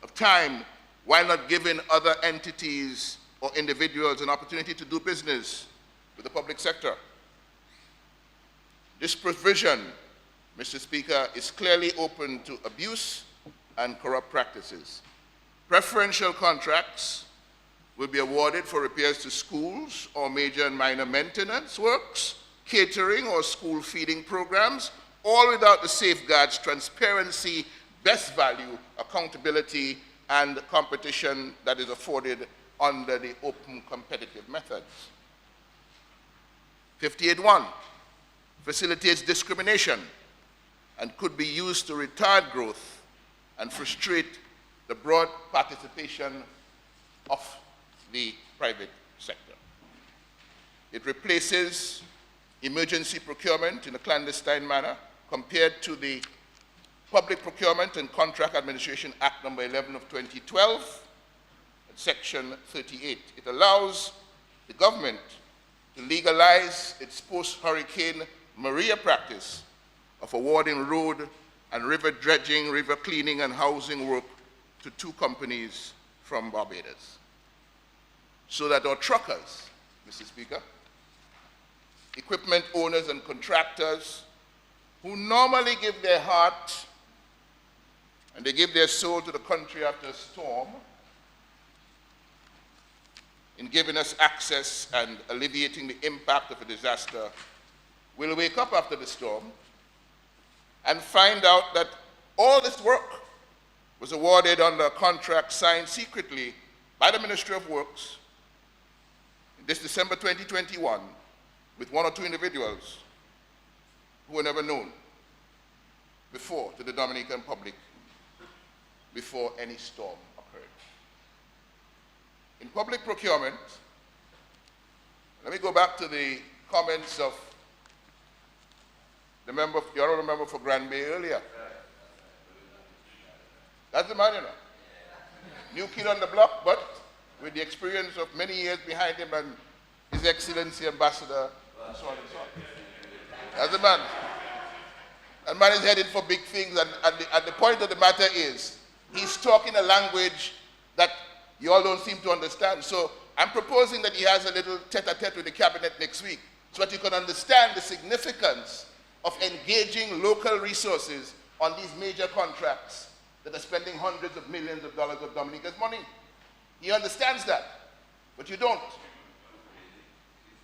of time while not giving other entities or individuals an opportunity to do business with the public sector. This provision, Mr. Speaker, is clearly open to abuse and corrupt practices. Preferential contracts will be awarded for repairs to schools or major and minor maintenance works, catering or school feeding programs, all without the safeguards, transparency, best value, accountability, and competition that is afforded under the open competitive methods. 58.1 facilitates discrimination and could be used to retard growth and frustrate the broad participation of the private sector. It replaces emergency procurement in a clandestine manner compared to the Public Procurement and Contract Administration Act number 11 of 2012, Section 38. It allows the government to legalize its post-Hurricane Maria practice of awarding road and river dredging, river cleaning, and housing work to two companies from Barbados. So that our truckers, Mr. Speaker, equipment owners and contractors who normally give their heart and they give their soul to the country after a storm, in giving us access and alleviating the impact of a disaster, will wake up after the storm and find out that all this work was awarded under a contract signed secretly by the Ministry of Works this December 2021 with one or two individuals who were never known before to the Dominican public before any storm occurred. In public procurement, let me go back to the comments of the honorable member for Granby earlier. That's the man, you know. New kid on the block, but with the experience of many years behind him and His Excellency Ambassador, and so on and so on. That's the man. That man is headed for big things, and the point of the matter is He's talking a language that you all don't seem to understand. So I'm proposing that he has a little tete-a-tete with the cabinet next week so that you can understand the significance of engaging local resources on these major contracts that are spending hundreds of millions of dollars of Dominica's money. He understands that, but you don't.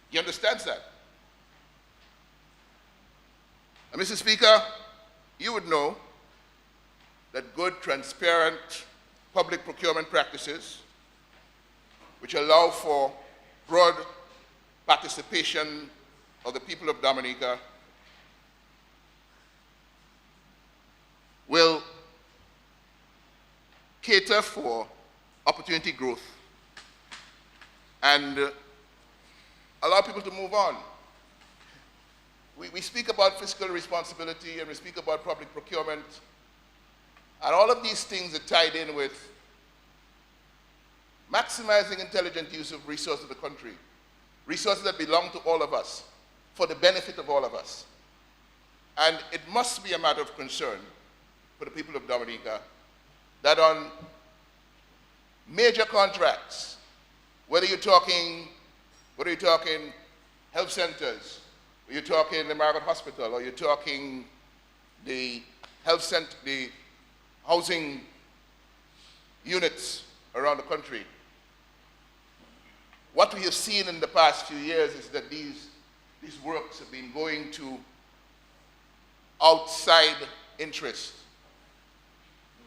He understands that. And Mr. Speaker, you would know that good, transparent public procurement practices, which allow for broad participation of the people of Dominica, will cater for opportunity growth and allow people to move on. We speak about fiscal responsibility and we speak about public procurement, and all of these things are tied in with maximizing intelligent use of resources of the country, resources that belong to all of us, for the benefit of all of us. And it must be a matter of concern for the people of Dominica that on major contracts, whether you're talking health centers, or you're talking the Margaret Hospital, or you're talking the health center, the housing units around the country, what we have seen in the past few years is that these works have been going to outside interests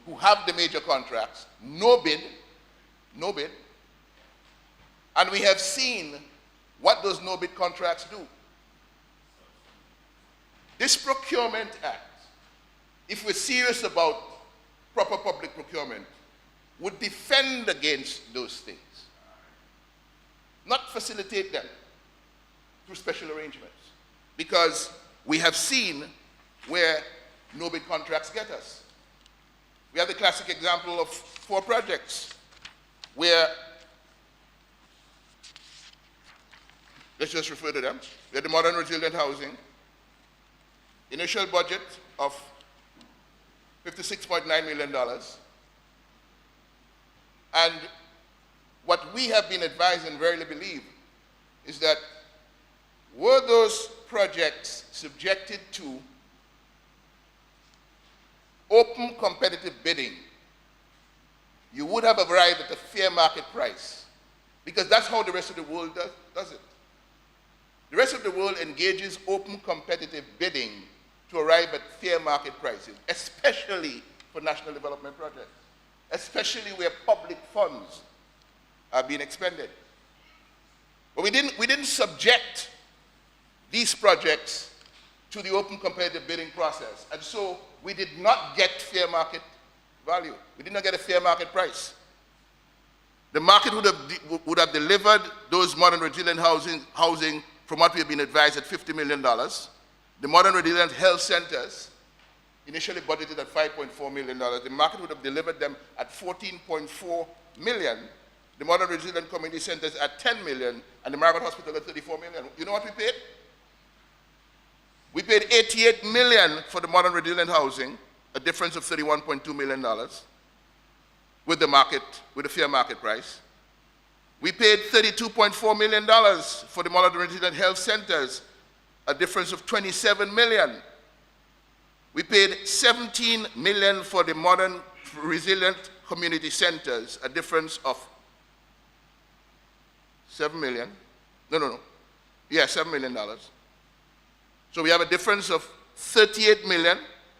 who have the major contracts, no bid, and we have seen what those no-bid contracts do. This Procurement Act, if we're serious about proper public procurement, would defend against those things, not facilitate them through special arrangements, because we have seen where no-bid contracts get us. We have the classic example of 4 projects where, let's just refer to them. We had the modern resilient housing, initial budget of $56.9 million. And what we have been advised and verily believe is that were those projects subjected to open competitive bidding, you would have arrived at a fair market price, because that's how the rest of the world does it. The rest of the world engages open competitive bidding to arrive at fair market prices, especially for national development projects, especially where public funds are being expended. But we didn't subject these projects to the open competitive bidding process, and so we did not get fair market value. We did not get a fair market price. The market would have delivered those modern resilient housing from what we have been advised at $50 million. The modern resilient health centers, initially budgeted at $5.4 million, the market would have delivered them at $14.4 million. The modern resilient community centers at $10 million, and the Margaret Hospital at $34 million. You know what we paid? We paid $88 million for the modern resilient housing, a difference of $31.2 million with the fair market price. We paid $32.4 million for the modern resilient health centers, a difference of $27 million. We paid $17 million for the modern resilient community centers, a difference of $7 million. Yeah, $7 million. So we have a difference of $38 million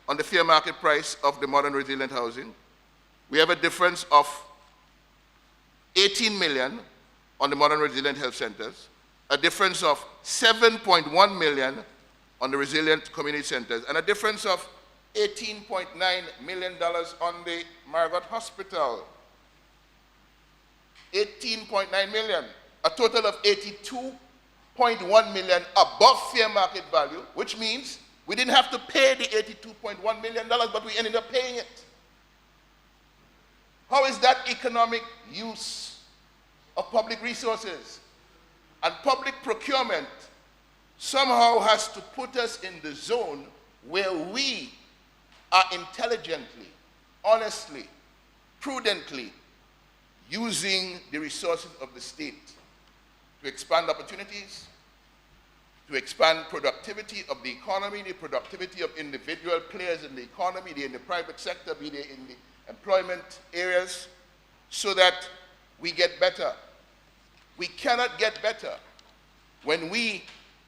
on the fair market price of the modern resilient housing. We have a difference of $18 million on the modern resilient health centers, a difference of $7.1 million on the resilient community centers, and a difference of $18.9 million on the Margaret Hospital. $18.9 million, a total of $82.1 million above fair market value, which means we didn't have to pay the $82.1 million, but we ended up paying it. How is that economic use of public resources? And public procurement somehow has to put us in the zone where we are intelligently, honestly, prudently using the resources of the state to expand opportunities, to expand productivity of the economy, the productivity of individual players in the economy, in the private sector, be they in the employment areas, so that we get better. We cannot get better when we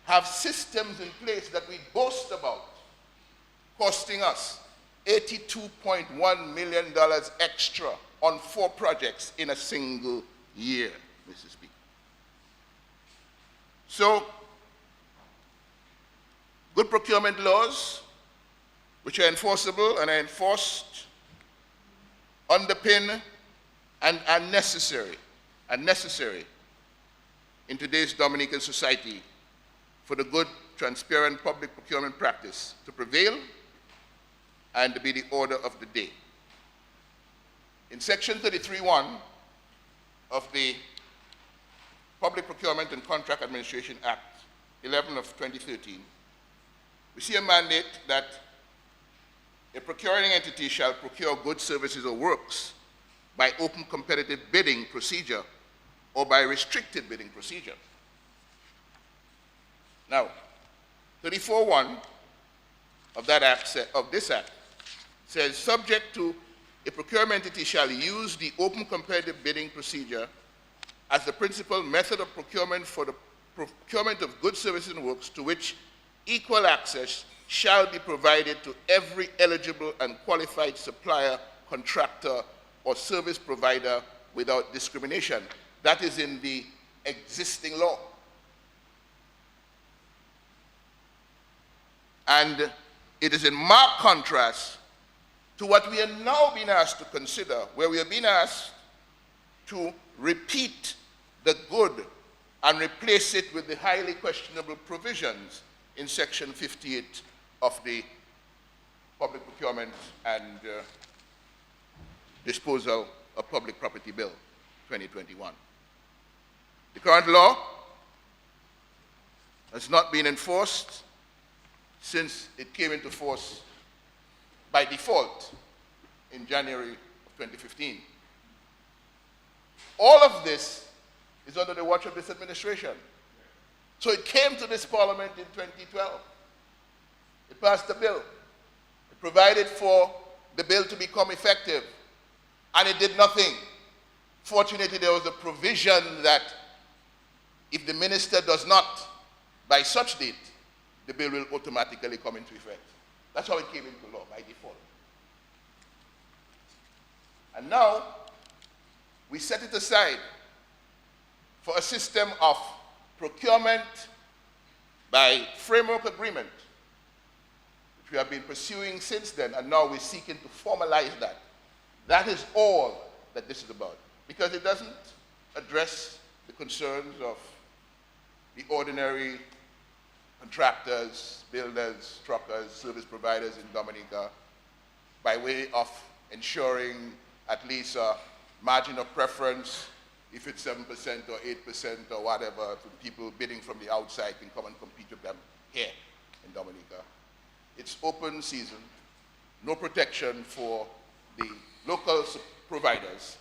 have systems in place that we boast about costing us $82.1 million extra on 4 projects in a single year, Mr. Speaker. So, good procurement laws, which are enforceable and are enforced, underpin and are necessary in today's Dominican society for the good, transparent public procurement practice to prevail and to be the order of the day. In Section 33(1) of the Public Procurement and Contract Administration Act 11 of 2013, we see a mandate that a procuring entity shall procure goods, services, or works by open competitive bidding procedure or by restricted bidding procedure. Now, 34(1) of that act, of this act, says, subject to a procurement entity shall use the open competitive bidding procedure as the principal method of procurement for the procurement of goods, services, and works to which equal access shall be provided to every eligible and qualified supplier, contractor, or service provider without discrimination. That is in the existing law. And it is in marked contrast to what we are now being asked to consider, where we are being asked to repeat the good and replace it with the highly questionable provisions in Section 58 of the Public Procurement and Disposal of Public Property Bill 2021. The current law has not been enforced since it came into force by default in January of 2015. All of this is under the watch of this administration. So it came to this Parliament in 2012. It passed a bill. It provided for the bill to become effective, and it did nothing. Fortunately, there was a provision that if the minister does not, by such date, the bill will automatically come into effect. That's how it came into law, by default. And now, we set it aside for a system of procurement by framework agreement, which we have been pursuing since then, and now we're seeking to formalize that. That is all that this is about, because it doesn't address the concerns of the ordinary contractors, builders, truckers, service providers in Dominica, by way of ensuring at least a margin of preference, if it's 7% or 8% or whatever, to people bidding from the outside can come and compete with them here in Dominica. It's open season, no protection for the local providers,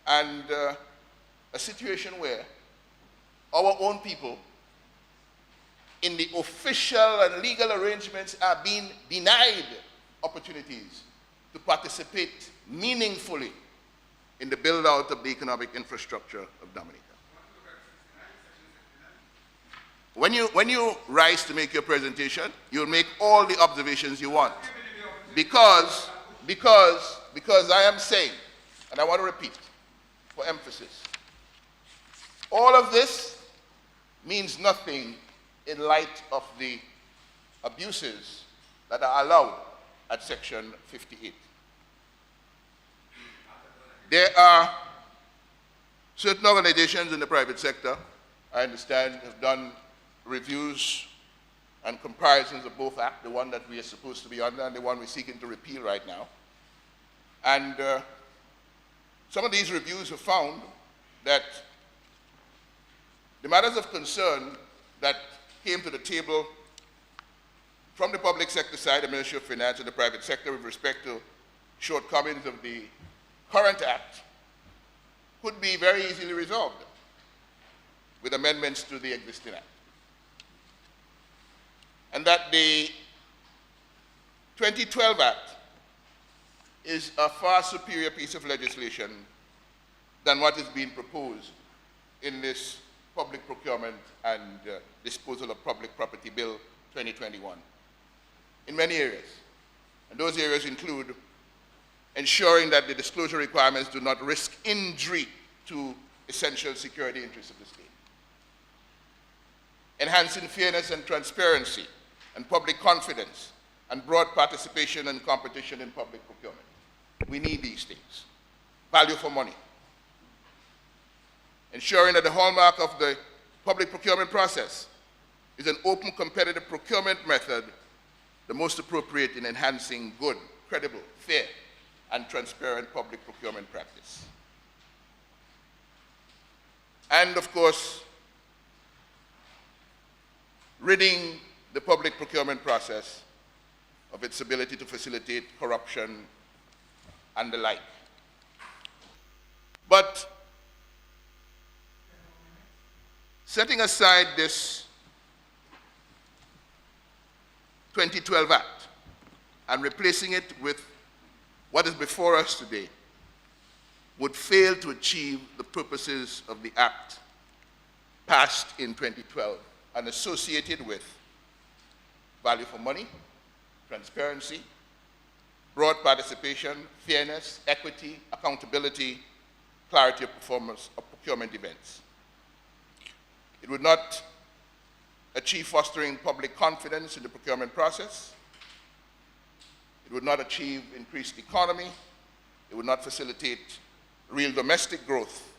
and a situation where our own people in the official and legal arrangements are being denied opportunities to participate meaningfully in the build-out of the economic infrastructure of Dominica. When you rise to make your presentation, you'll make all the observations you want. Because I am saying, and I want to repeat for emphasis, all of this means nothing in light of the abuses that are allowed at Section 58. There are certain organizations in the private sector, I understand, have done reviews and comparisons of both acts, the one that we are supposed to be under and the one we're seeking to repeal right now. And some of these reviews have found that the matters of concern that came to the table from the public sector side, the Ministry of Finance, and the private sector with respect to shortcomings of the current Act could be very easily resolved with amendments to the existing Act. And that the 2012 Act is a far superior piece of legislation than what is being proposed in this Public Procurement and Disposal of Public Property Bill 2021 in many areas. And those areas include ensuring that the disclosure requirements do not risk injury to essential security interests of the state, enhancing fairness and transparency and public confidence and broad participation and competition in public procurement. We need these things. Value for money. Ensuring that the hallmark of the public procurement process is an open, competitive procurement method, the most appropriate in enhancing good, credible, fair, and transparent public procurement practice. And of course, ridding the public procurement process of its ability to facilitate corruption and the like. But setting aside this 2012 Act and replacing it with what is before us today would fail to achieve the purposes of the Act passed in 2012 and associated with value for money, transparency, broad participation, fairness, equity, accountability, clarity of performance of procurement events. It would not achieve fostering public confidence in the procurement process. It would not achieve increased economy. It would not facilitate real domestic growth.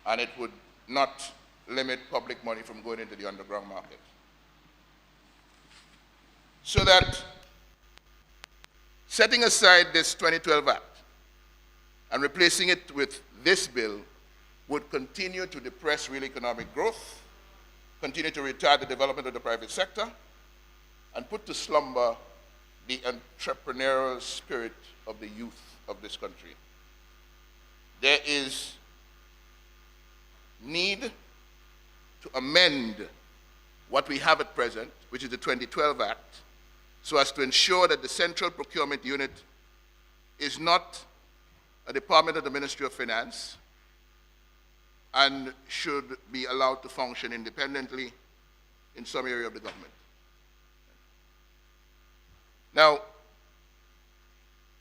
And it would not limit public money from going into the underground market. So that setting aside this 2012 Act and replacing it with this bill would continue to depress real economic growth, continue to retard the development of the private sector, and put to slumber the entrepreneurial spirit of the youth of this country. There is need to amend what we have at present, which is the 2012 Act, so as to ensure that the Central Procurement Unit is not a department of the Ministry of Finance and should be allowed to function independently in some area of the government. Now,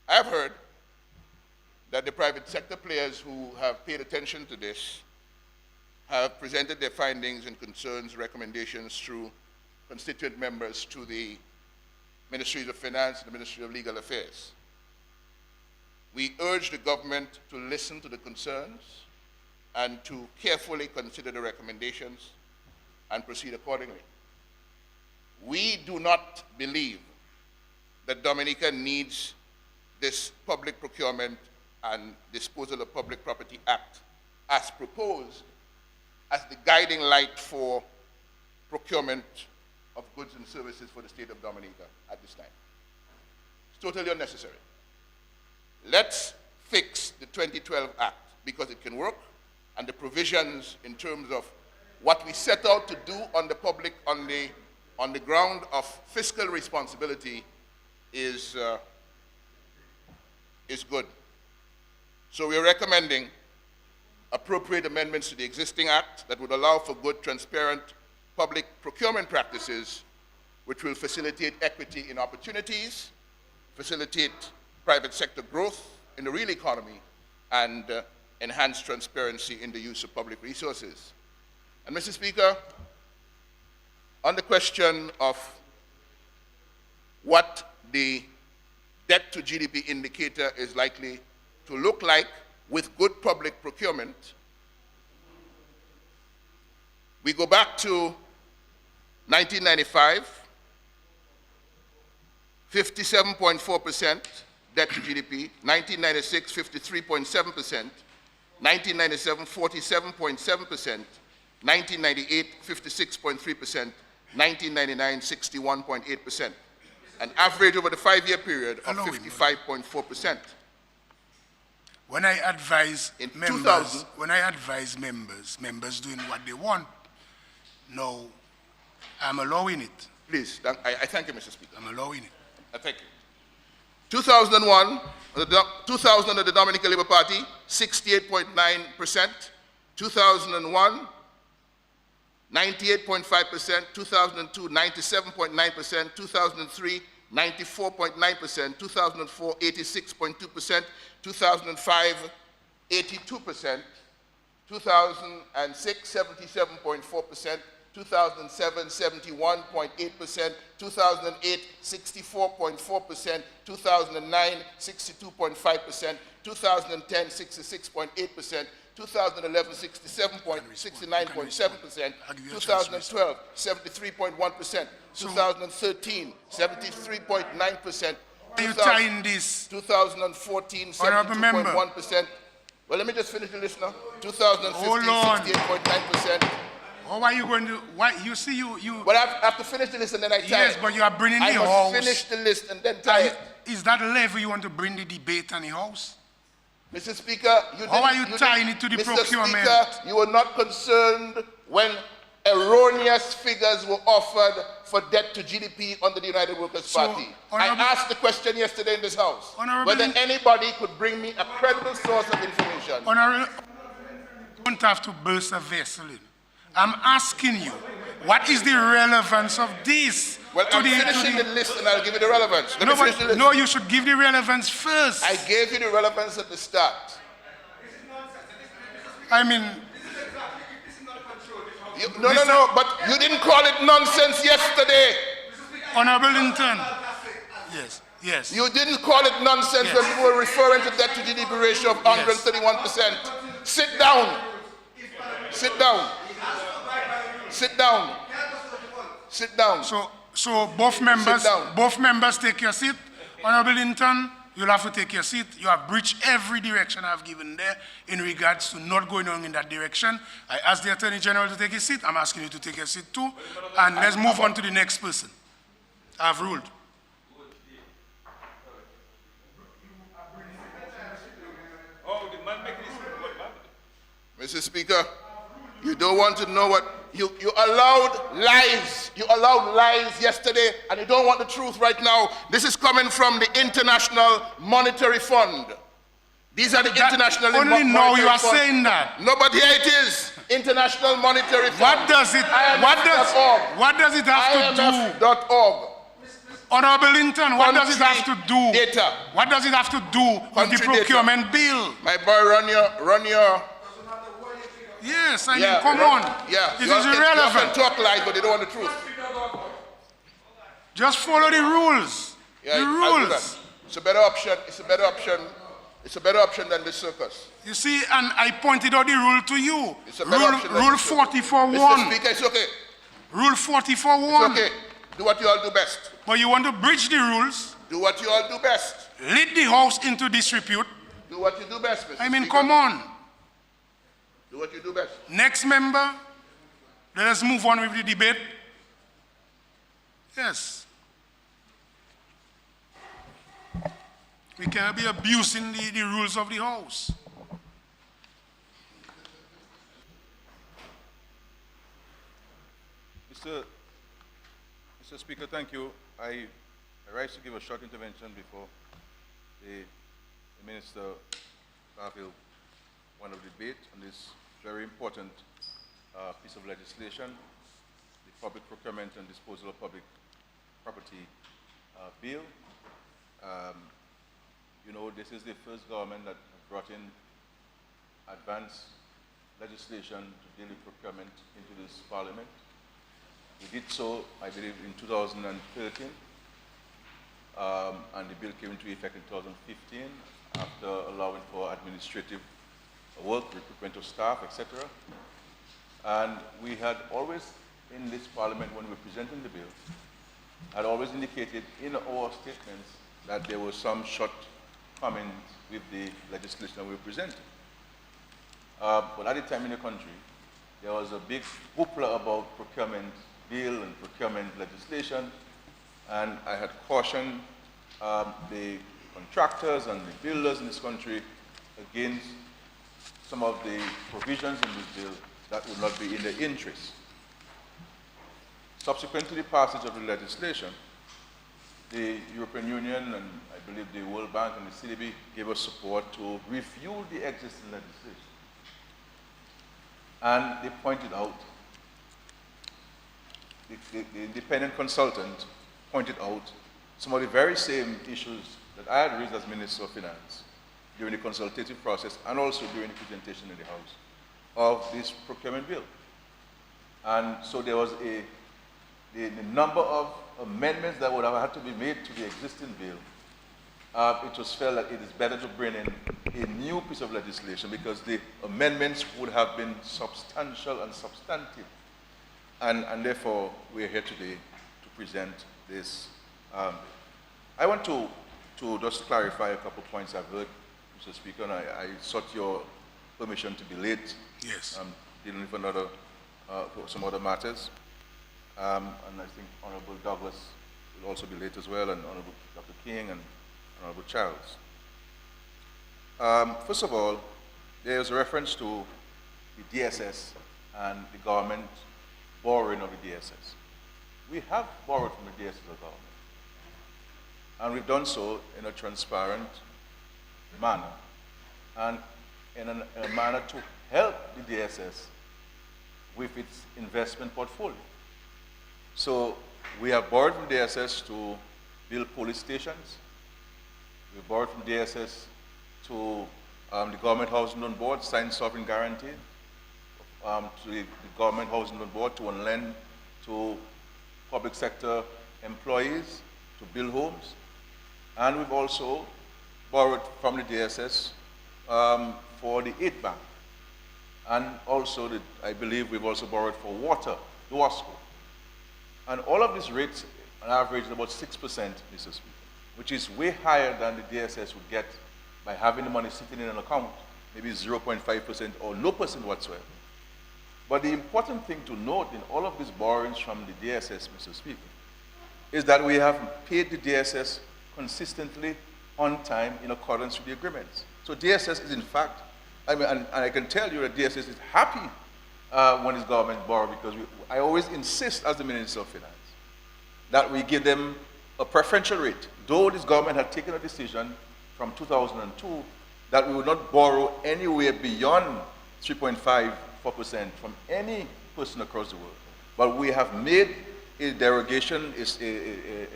I have heard that the private sector players who have paid attention to this have presented their findings and concerns, recommendations through constituent members to the Ministries of Finance and the Ministry of Legal Affairs. We urge the government to listen to the concerns and to carefully consider the recommendations and proceed accordingly. We do not believe that Dominica needs this Public Procurement and Disposal of Public Property Act as proposed as the guiding light for procurement of goods and services for the state of Dominica at this time. It's totally unnecessary. Let's fix the 2012 Act because it can work, and the provisions in terms of what we set out to do on the public, on the ground of fiscal responsibility is good. So we are recommending appropriate amendments to the existing Act that would allow for good, transparent public procurement practices which will facilitate equity in opportunities, facilitate private sector growth in the real economy, and enhance transparency in the use of public resources. And Mr. Speaker, on the question of what the debt to GDP indicator is likely to look like with good public procurement, we go back to 1995, 57.4% debt to GDP, 1996, 53.7%, 1997, 47.7%, 1998, 56.3%, 1999, 61.8%, an average over the 5-year period of 55.4%. When I advise In members, 2000 when I advise members doing what they want, no, I'm allowing it. Please, I thank you, Mr. Speaker. I'm allowing it. I thank you. 2001, 2000 under the Dominican Labour Party, 68.9%. 2001, 98.5%. 2002, 97.9%. 2003, 94.9%. 2004, 86.2%. 2005, 82%. 2006, 77.4%. 2007, 71.8%, 2008, 64.4%, 2009, 62.5%, 2010, 66.8%, 2011, 69.7%, 2012, 73.1%, 2013, 73.9%, Are you tying this? 2014, Honorable member. 72.1%. Well, let me just finish the list now. 2015, Hold on. 68.9%. How are you going to, what, you see you, Well, I have to finish the list and then I tie yes, it. but you are bringing I the must house. finish the list and then tie it. Is that a level you want to bring the debate on the house? Mr. Speaker, How are you tying it to the Mr. procurement? Speaker, you were not concerned when erroneous figures were offered for debt to GDP under the United Workers' So, Party. I Honorable- asked the question yesterday in this House, Honorable- whether anybody could bring me a credible source of information. Honorable, you don't have to burst a vessel in. I'm asking you, what is the relevance of this? Well, I'm finishing the list and I'll give you the relevance. Let No, me finish the but, list. no, you should give the relevance first. I gave you the relevance at the start. I mean, No, but you didn't call it nonsense yesterday. Honorable Linton. Yes, yes. You didn't call it nonsense when people were referring to debt to GDP ratio of 131%. Sit down. Sit down. Sit down. Sit down. So both members take your seat. Honorable Linton, you'll have to take your seat. You have breached every direction I've given there in regards to not going on in that direction. I asked the Attorney General to take his seat. I'm asking you to take your seat too. And let's move on to the next person. I've ruled. Mr. Speaker, you don't want to know what you allowed lies. You allowed lies yesterday, and you don't want the truth right now. This is coming from the International Monetary Fund. These are the international Only now monetary you are fund. saying that. No, but here it is. International Monetary Fund. What does it have to do? IMF.org. Honorable Linton, what does it have to do? Data. What does it have to do with the Country data. procurement bill? My boy, run your. Yes, I mean, come on. Yeah. This You is all can irrelevant. talk lies, but they don't want the truth. Just follow the rules. Yeah, The I'll do rules. that. It's a better option. It's a better option. It's a better option than the circus. You see, and I pointed out the rule to you. It's a better option than Rule the circus. 44.1. Mr. Speaker, it's okay. Rule 44.1. It's okay. Do what you all do best. But you want to breach the rules, Do what you all do best. lead the House into disrepute. Do what you do best, Mr. I mean, Speaker. come on. Do what you do best. Next member, let us move on with the debate. Yes. We cannot be abusing the rules of the House. Mr. Speaker, thank you. I rise to give a short intervention before the Minister Garfield want to debate on this very important piece of legislation, the Public Procurement and Disposal of Public Property Bill. You know, this is the first government that has brought in advanced legislation to deal with procurement into this parliament. We did so, I believe, in 2013, and the bill came into effect in 2015 after allowing for administrative work, recruitment of staff, etc. And we had always, in this parliament, when we were presenting the bill, had always indicated in our statements that there were some shortcomings with the legislation that we were presenting. But at the time in the country, there was a big hoopla about procurement bill and procurement legislation, and I had cautioned the contractors and the builders in this country against some of the provisions in this bill that would not be in their interest. Subsequent to the passage of the legislation, the European Union and I believe the World Bank and the CDB gave us support to review the existing legislation. And they pointed out, the independent consultant pointed out some of the very same issues that I had raised as Minister of Finance during the consultative process and also during the presentation in the House of this procurement bill. And so there was the number of amendments that would have had to be made to the existing bill. It was felt that it is better to bring in a new piece of legislation because the amendments would have been substantial and substantive. And therefore, we are here today to present this. I want to just clarify a couple of points I've heard, Mr. Speaker, and I sought your permission to be late. Yes. Dealing with another, some other matters. And I think Honorable Douglas will also be late as well, and Honorable Dr. King and Honorable Charles. First of all, there's a reference to the DSS and the government borrowing of the DSS. We have borrowed from the DSS of government. And we've done so in a transparent manner and in a manner to help the DSS with its investment portfolio. So we have borrowed from DSS to build police stations. We borrowed from DSS to the Government Housing Loan Board, sign sovereign guarantee, to the Government Housing Loan Board to lend to public sector employees to build homes. And we've also borrowed from the DSS for the aid bank. And also, I believe we've also borrowed for water, the WASCO. And all of these rates, on average, is about 6%, Mr. Speaker, which is way higher than the DSS would get by having the money sitting in an account, maybe 0.5% or no percent whatsoever. But the important thing to note in all of these borrowings from the DSS, Mr. Speaker, is that we have paid the DSS consistently on time in accordance with the agreements. So DSS is in fact, and I can tell you that DSS is happy when its government borrow because I always insist as the Minister of Finance that we give them a preferential rate, though this government had taken a decision from 2002 that we would not borrow anywhere beyond 3.5, 4% from any person across the world. But we have made a derogation, a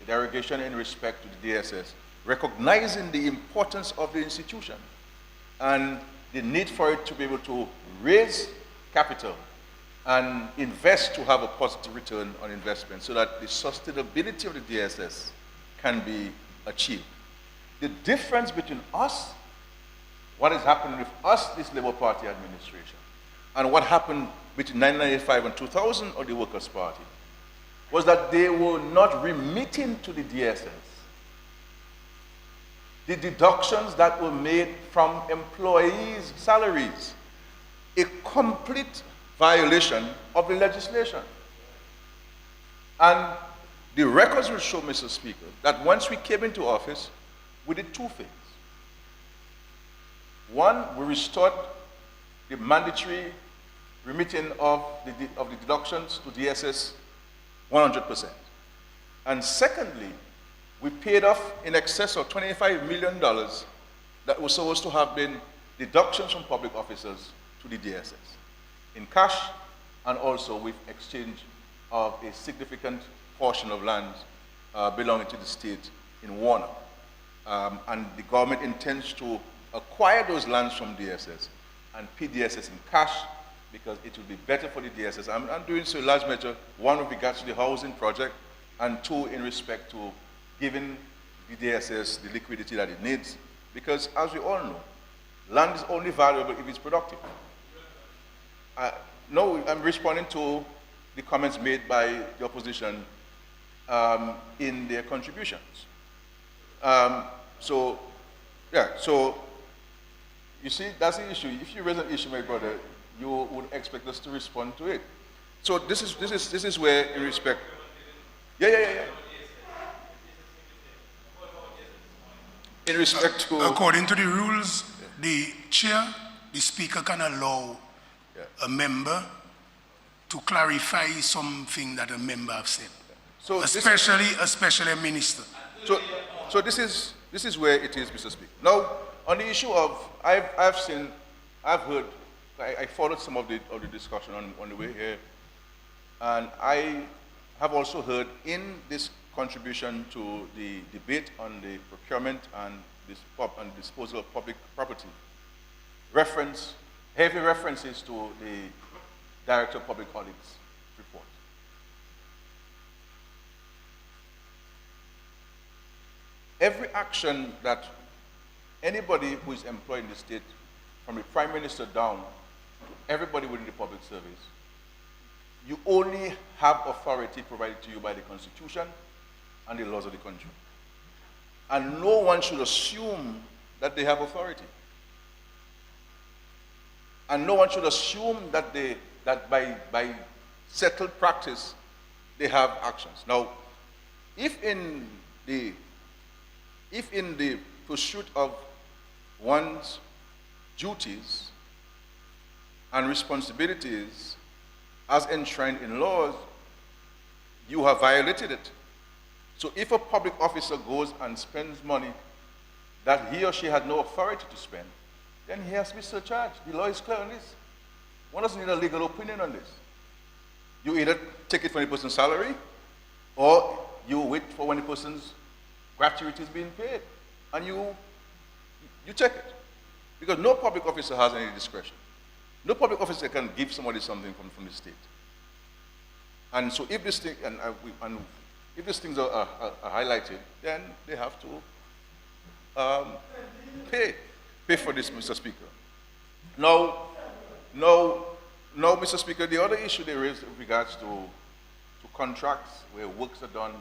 derogation in respect to the DSS, recognizing the importance of the institution and the need for it to be able to raise capital and invest to have a positive return on investment so that the sustainability of the DSS can be achieved. The difference between us, what is happening with us, this Labour Party administration, and what happened between 1995 and 2000 or the Workers' Party, was that they were not remitting to the DSS the deductions that were made from employees' salaries, a complete violation of the legislation. And the records will show, Mr. Speaker, that once we came into office, we did two things. One, we restored the mandatory remitting of the deductions to DSS 100%. And secondly, we paid off in excess of $25 million that was supposed to have been deductions from public officers to the DSS in cash and also with exchange of a significant portion of land belonging to the state in Warner. And the government intends to acquire those lands from DSS and pay DSS in cash because it will be better for the DSS. I'm doing so in large measure, one with regards to the housing project, and two in respect to giving the DSS the liquidity that it needs. Because as we all know, land is only valuable if it's productive. No, I'm responding to the comments made by the opposition in their contributions. So you see, that's the issue. If you raise an issue, my brother, you would expect us to respond to it. So this is where, in respect, in respect to, according to the rules, The chair, the speaker can allow a member to clarify something that a member have said, So especially a minister. So this is where it is, Mr. Speaker. Now, on the issue of, I followed some of the discussion on the way here, and I have also heard in this contribution to the debate on the procurement and disposal of public property, heavy references to the Director of Public Audit's report. Every action that anybody who is employed in the state, from the Prime Minister down to everybody within the public service, you only have authority provided to you by the Constitution and the laws of the country. And no one should assume that they have authority. And no one should assume that by settled practice they have actions. Now, if in the pursuit of one's duties and responsibilities as enshrined in laws, you have violated it. So if a public officer goes and spends money that he or she had no authority to spend, then he has to be surcharged. The law is clear on this. One doesn't need a legal opinion on this. You either take it from the person's salary, or you wait for when the person's gratuity is being paid, and you check it. Because no public officer has any discretion. No public officer can give somebody something from the state. And so if this thing, if these things are highlighted, then they have to pay for this, Mr. Speaker. Now, Mr. Speaker, the other issue there is with regards to contracts where works are done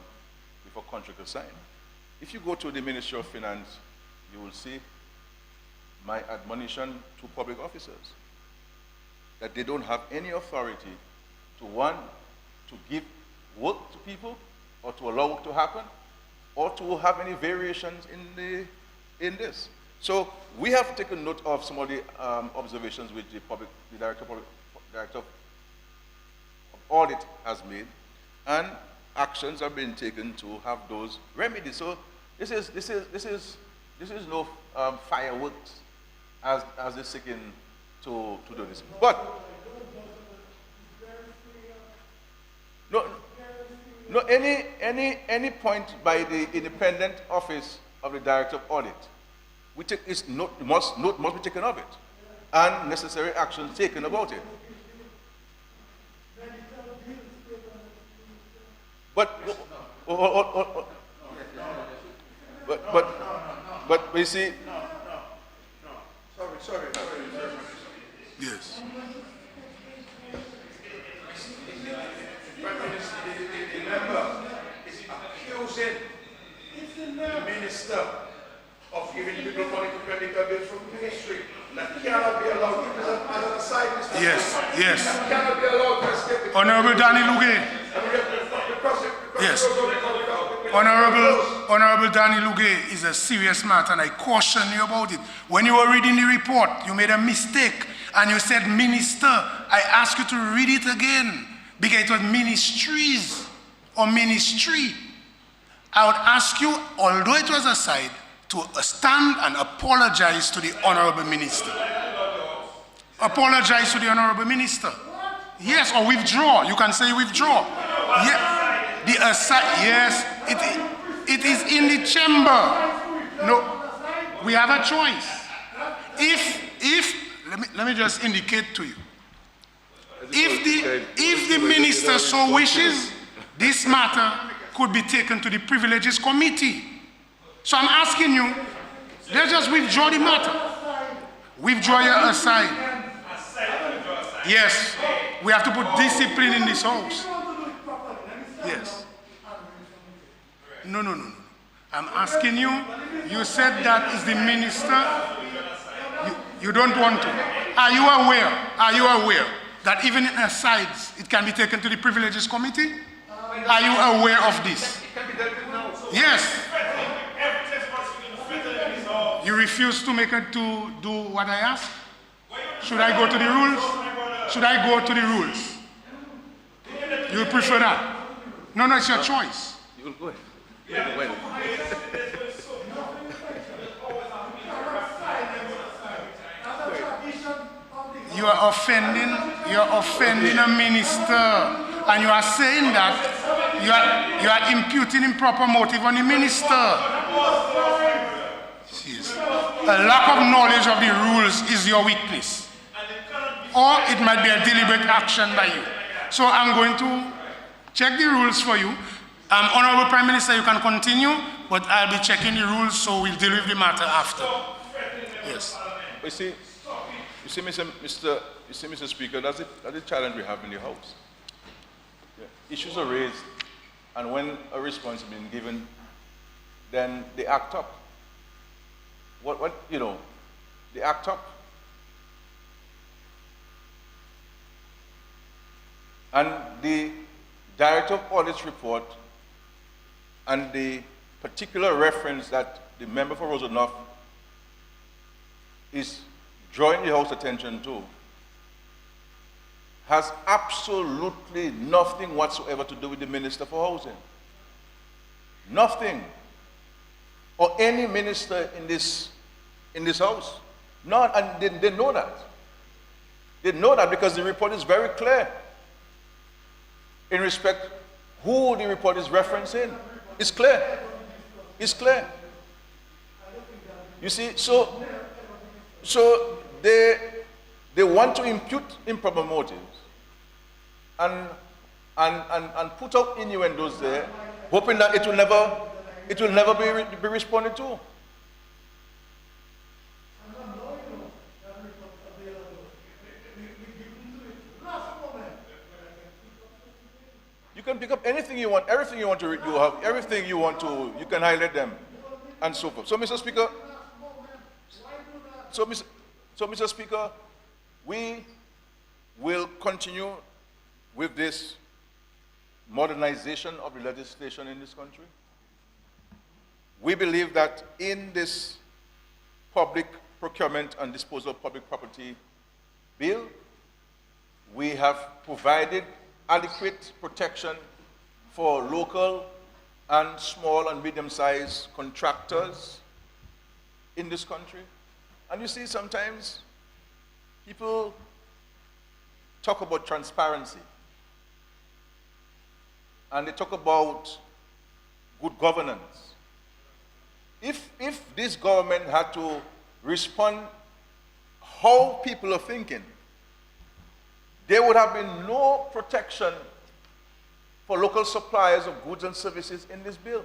before contracts are signed. If you go to the Ministry of Finance, you will see my admonition to public officers that they don't have any authority to, one, to give work to people, or to allow work to happen, or to have any variations in this. So we have taken note of some of the observations which the Director of Audit has made, and actions are being taken to have those remedies. So this is no fireworks as they're seeking to do this. But no, any point by the independent office of the Director of Audit, must be taken of it, and necessary action taken about it. But you see. Sorry. Yes. Prime Minister, the member is accusing the minister of giving people money to medical bills from ministry. That cannot be allowed. As an aside, Mr. Yes. That cannot be allowed to escape. Honorable Danny Luge. Yes. Honorable Danny Luge is a serious matter, and I caution you about it. When you were reading the report, you made a mistake, and you said minister. I ask you to read it again, because it was ministries or ministry. I would ask you, although it was aside, to stand and apologize to the honorable minister. Apologize to the honorable minister. Yes, or withdraw. You can say withdraw. Yeah. The aside, yes, it is in the chamber. No, we have a choice. Let me just indicate to you. If the minister so wishes, this matter could be taken to the Privileges Committee. So I'm asking you, let's just withdraw the matter. Withdraw your aside. Yes, we have to put discipline in this house. Yes. No. I'm asking you, you said that is the minister. You don't want to. Are you aware that even in asides, it can be taken to the Privileges Committee? Are you aware of this? Yes. You refuse to do what I ask? Should I go to the rules? Should I go to the rules? You prefer that? No, it's your choice. You will go ahead. Well, You are offending a minister, and you are saying that you are imputing improper motive on the minister. Jeez. A lack of knowledge of the rules is your weakness, or it might be a deliberate action by you. So I'm going to check the rules for you. Honorable Prime Minister, you can continue, but I'll be checking the rules, so we'll deal with the matter after. Yes. you see, Mr. Speaker, that's the challenge we have in the House. Yeah. Issues are raised, and when a response has been given, then they act up. They act up. And the Director of Audit's report and the particular reference that the member for Rosenhoff is drawing the House attention to has absolutely nothing whatsoever to do with the Minister for Housing. Nothing. Or any minister in this House. None, and they know that. They know that because the report is very clear in respect who the report is referencing. It's clear. It's clear. You see, so they want to impute improper motives and put out innuendos there, hoping that it will never be responded to. You can pick up anything you want, everything you want to read, you have everything you want to, you can highlight them, and so forth. So, Mr. Speaker, Mr. Speaker, we will continue with this modernization of the legislation in this country. We believe that in this public procurement and disposal of public property bill, we have provided adequate protection for local and small and medium-sized contractors in this country. And you see, sometimes people talk about transparency and they talk about good governance. If this government had to respond how people are thinking, there would have been no protection for local suppliers of goods and services in this bill.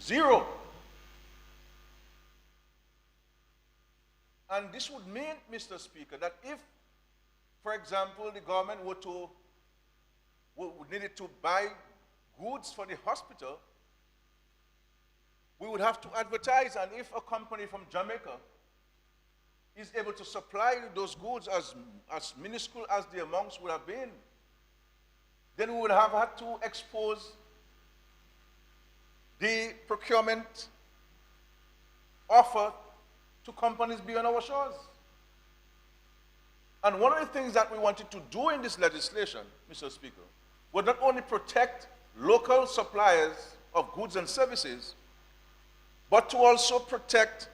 Zero. And this would mean, Mr. Speaker, that if, for example, the government needed to buy goods for the hospital, we would have to advertise, and if a company from Jamaica is able to supply those goods as minuscule as the amounts would have been, then we would have had to expose the procurement offer to companies beyond our shores. And one of the things that we wanted to do in this legislation, Mr. Speaker, was not only protect local suppliers of goods and services, but to also protect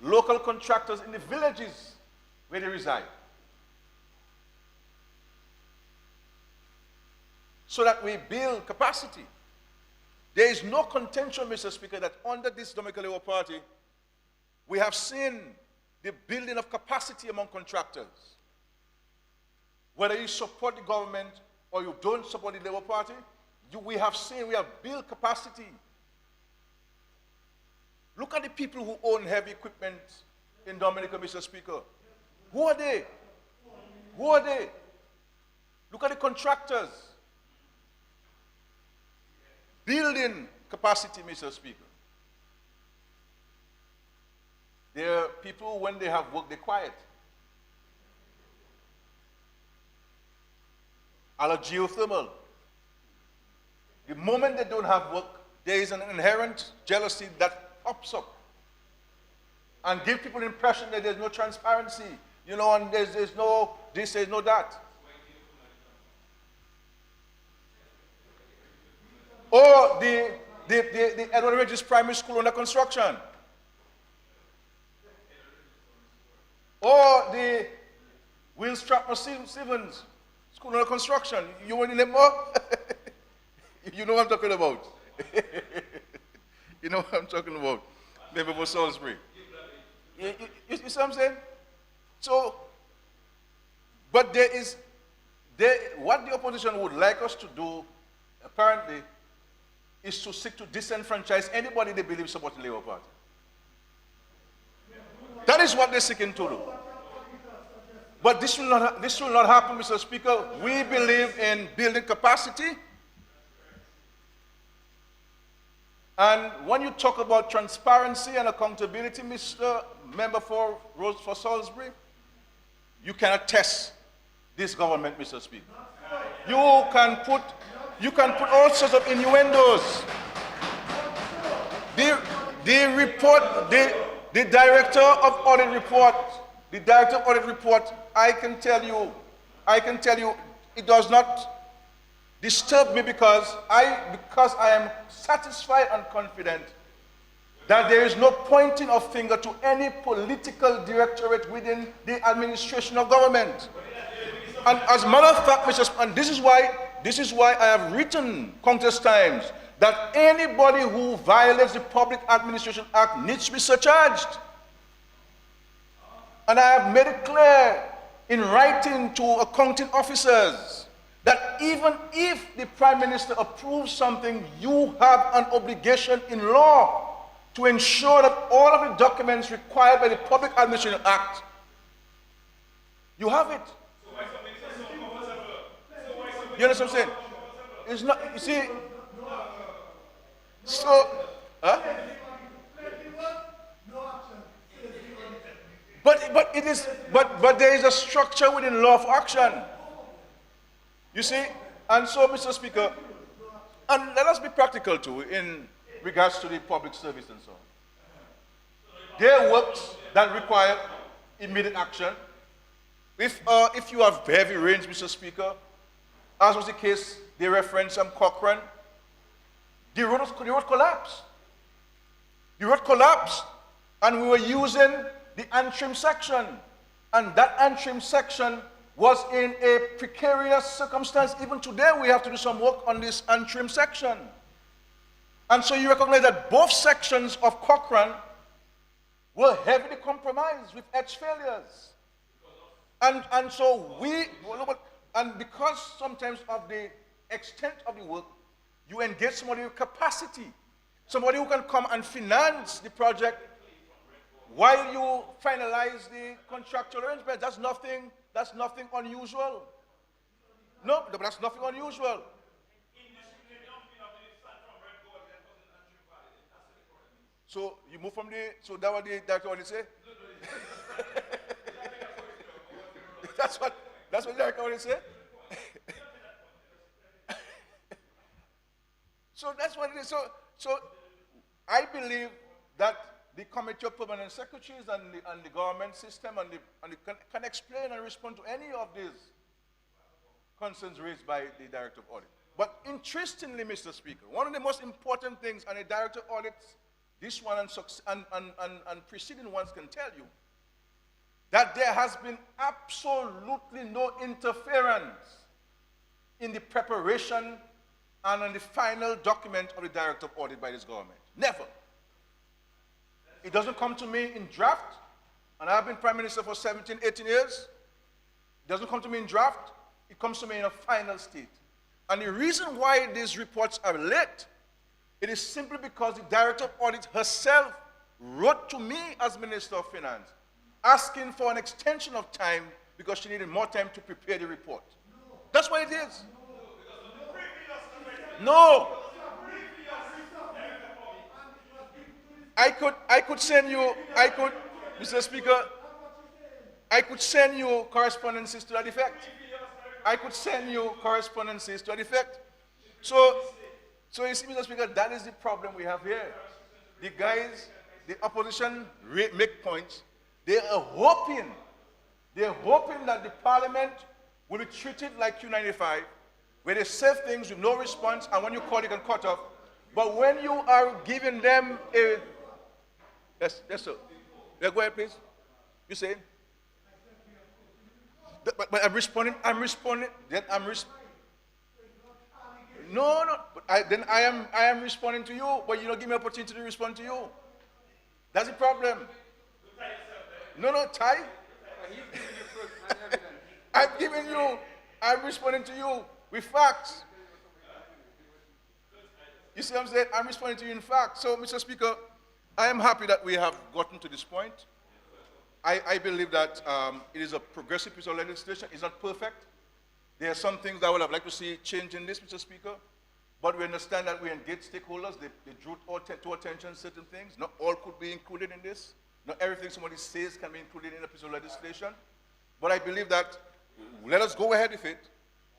local contractors in the villages where they reside. So that we build capacity. There is no contention, Mr. Speaker, that under this Dominican Labour Party, we have seen the building of capacity among contractors. Whether you support the government or you don't support the Labour Party, we have built capacity. Look at the people who own heavy equipment in Dominica, Mr. Speaker. Who are they? Who are they? Look at the contractors. Building capacity, Mr. Speaker. There are people, when they have work, they're quiet. A la geothermal. The moment they don't have work, there is an inherent jealousy that pops up. and give people the impression that there's no transparency, you know, and there's no this, there's no that. Or the Edward Regis Primary School under construction. Or the Will Stratmer Stevens School under construction. You want to name more? You know what I'm talking about. You know what I'm talking about. Maybe for Salisbury. You see what I'm saying? So, but what the opposition would like us to do, apparently, is to seek to disenfranchise anybody they believe supports the Labour Party. That is what they're seeking to do. But this will not happen, Mr. Speaker. We believe in building capacity. And when you talk about transparency and accountability, Mr. Member for Salisbury, you cannot test this government, Mr. Speaker. You can put all sorts of innuendos. The director of audit report, I can tell you, it does not disturb me because I am satisfied and confident that there is no pointing of finger to any political directorate within the administration of government. And as a matter of fact, and this is why I have written countless times that anybody who violates the Public Administration Act needs to be surcharged. And I have made it clear in writing to accounting officers that even if the Prime Minister approves something, you have an obligation in law to ensure that all of the documents required by the Public Administration Act, you have it. You understand what I'm saying? It's not, you see, so, huh? But there is a structure within law of action. You see? And so, Mr. Speaker, and let us be practical too in regards to the public service and so on. There are works that require immediate action. If you have heavy rains, Mr. Speaker, as was the case, they referenced Cochrane, the road collapsed. The road collapsed, and we were using the Antrim section, and that Antrim section was in a precarious circumstance. Even today, we have to do some work on this Antrim section. And so you recognize that both sections of Cochrane were heavily compromised with edge failures. And so and because sometimes of the extent of the work, you engage somebody with capacity, somebody who can come and finance the project while you finalize the contractual arrangement. That's nothing unusual. No, but that's nothing unusual. So you move from so that what the director wanted to say? That's what the director wanted to say? So that's what it is. So I believe that the Committee of Permanent Secretaries and the government system can explain and respond to any of these concerns raised by the Director of Audit. But interestingly, Mr. Speaker, one of the most important things, and a Director of Audit, this one and preceding ones can tell you, that there has been absolutely no interference in the preparation and in the final document of the Director of Audit by this government. Never. It doesn't come to me in draft, and I've been Prime Minister for 17, 18 years. It doesn't come to me in draft. It comes to me in a final state. And the reason why these reports are late, it is simply because the Director of Audit herself wrote to me as Minister of Finance, asking for an extension of time because she needed more time to prepare the report. That's what it is. No. I could send you, Mr. Speaker, I could send you correspondences to that effect. I could send you correspondences to that effect. So you see, Mr. Speaker, that is the problem we have here. The the opposition make points, they are hoping that the parliament will be treated like Q95, where they say things with no response, and when you call, you can cut off. But when you are giving them a... Yes, sir. Yeah, go ahead, please. You say? But I'm responding. No. But I am responding to you, but you don't give me an opportunity to respond to you. That's the problem. No, Ty. I'm responding to you with facts. You see what I'm saying? I'm responding to you in facts. So, Mr. Speaker, I am happy that we have gotten to this point. I believe that it is a progressive piece of legislation. It's not perfect. There are some things I would have liked to see change in this, Mr. Speaker. But we understand that we engage stakeholders. They drew to attention certain things. Not all could be included in this. Not everything somebody says can be included in a piece of legislation. But I believe that let us go ahead with it.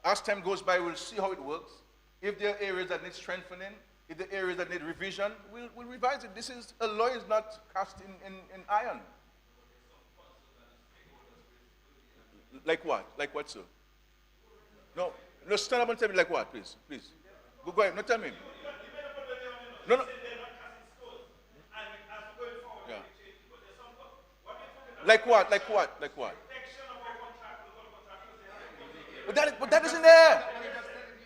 As time goes by, we'll see how it works. If there are areas that need strengthening, if there are areas that need revision, we'll revise it. A law is not cast in iron. Like what? Like what, sir? No, stand up and tell me like what, please. Go ahead, no, tell me. No. Yeah. Like what? But that isn't there.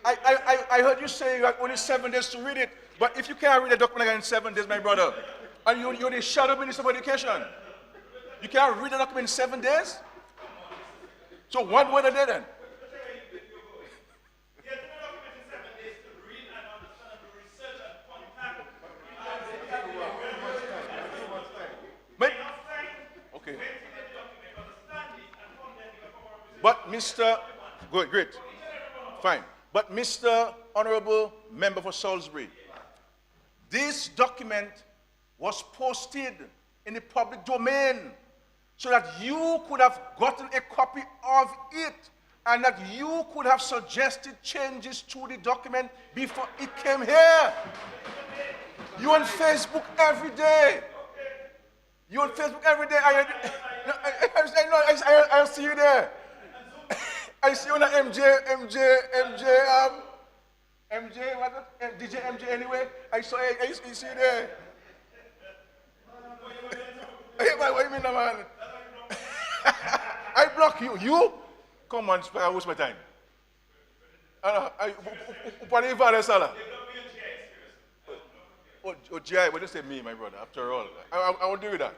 I heard you say you had only 7 days to read it, but if you can't read a document in 7 days, my brother, and you're the shadow minister of education, you can't read a document in 7 days? So what were they then? Okay. But Mr. Good, great. Fine. But Mr. Honorable Member for Salisbury, this document was posted in the public domain so that you could have gotten a copy of it and that you could have suggested changes to the document before it came here. You on Facebook every day. I see you there. I see you on MJ, DJ MJ anyway. I see you there. What do you mean, man? I block you. You? Come on, I waste my time. Oh, GI, what do you say me, my brother? After all, I won't do that.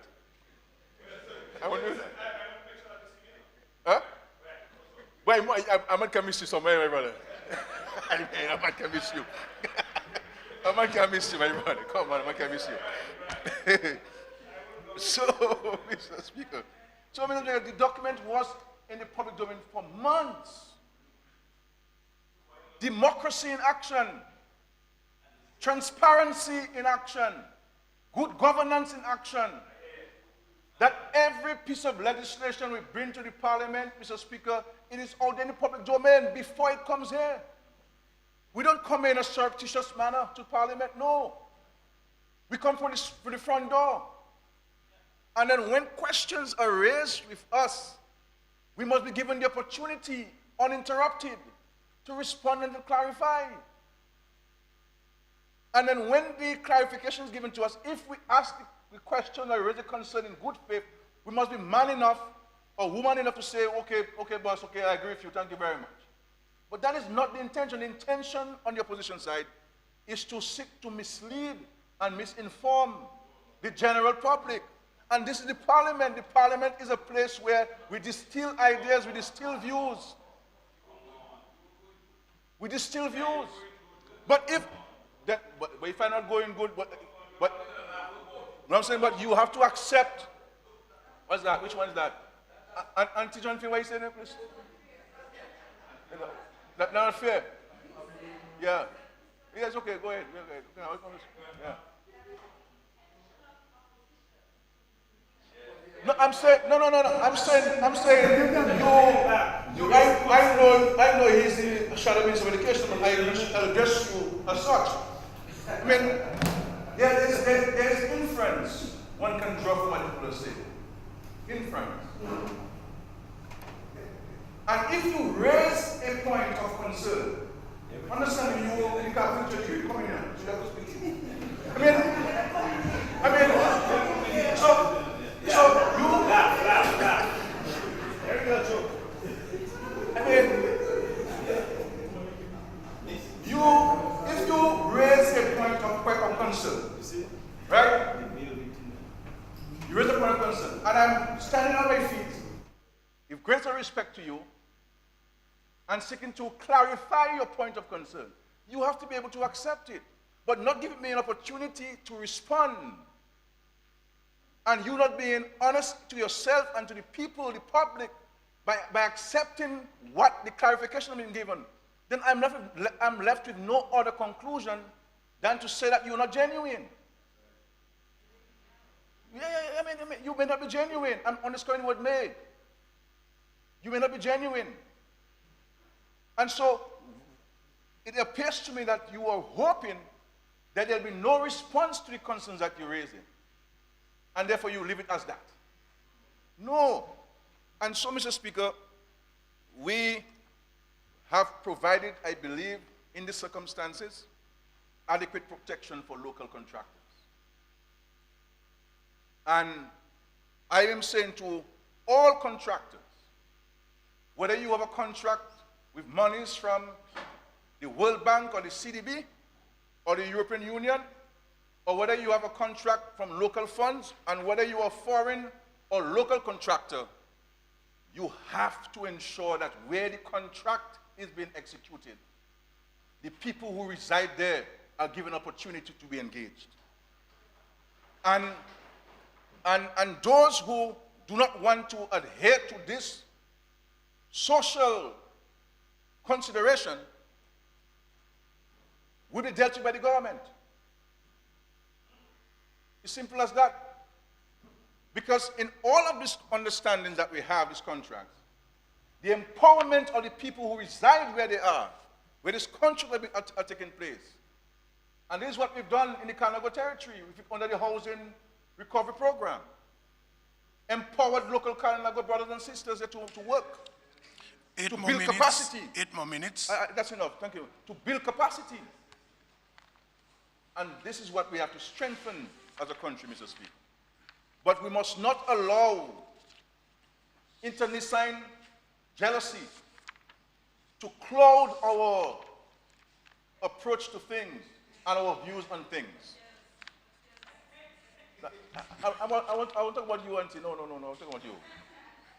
I won't do that. Huh? Why, I might miss you somewhere, my brother. I might miss you. I might miss you, my brother. Come on, I might miss you. So, Mr. Speaker, the document was in the public domain for months. Democracy in action, transparency in action, good governance in action. That every piece of legislation we bring to the parliament, Mr. Speaker, it is out in the public domain before it comes here. We don't come in a surreptitious manner to parliament, no. We come from the front door. And then when questions are raised with us, we must be given the opportunity, uninterrupted, to respond and to clarify. And then when the clarification is given to us, if we ask the question or raise a concern in good faith, we must be man enough or woman enough to say, okay, boss, okay, I agree with you, thank you very much. But that is not the intention. The intention on the opposition side is to seek to mislead and misinform the general public. And this is the parliament. The parliament is a place where we distill ideas, we distill views. We distill views. But if I'm not going good, I'm saying, but you have to accept. What's that? Which one is that? Anti-John Finn, what you saying there, please? That's not fair. Yeah. Yes, okay, go ahead. Yeah. No, I'm saying, no. I'm saying, I know he's the shadow minister of education, but I'll address you as such. I mean, there's inference one can draw from what people are saying. Inference. And if you raise a point of concern, understand you can't filter you coming in, so you have to speak. I mean, so you there you go, Joe. I mean, if you raise a point of concern, right? You raise a point of concern, and I'm standing on my feet with greater respect to you and seeking to clarify your point of concern. You have to be able to accept it, but not give me an opportunity to respond. And you not being honest to yourself and to the people, the public, by accepting what the clarification has been given, then I'm left with no other conclusion than to say that you're not genuine. I mean, you may not be genuine. I'm underscoring the word may. You may not be genuine. And so, it appears to me that you are hoping that there'll be no response to the concerns that you're raising. And therefore, you leave it as that. No. And so, Mr. Speaker, we have provided, I believe, in the circumstances, adequate protection for local contractors. And I am saying to all contractors, whether you have a contract with monies from the World Bank or the CDB or the European Union, or whether you have a contract from local funds, and whether you are foreign or local contractor, you have to ensure that where the contract is being executed, the people who reside there are given opportunity to be engaged. And those who do not want to adhere to this social consideration will be dealt with by the government. It's simple as that. Because in all of this understanding that we have, this contract, the empowerment of the people who reside where they are, where this contract are taking place. And this is what we've done in the Carnago territory under the Housing Recovery Program. Empowered local Carnago brothers and sisters to work. To build capacity. 8 more minutes. That's enough, thank you. To build capacity. And this is what we have to strengthen as a country, Mr. Speaker. But we must not allow internecine jealousy to cloud our approach to things and our views on things. I want to talk about you, Auntie. No, I'm talking about you.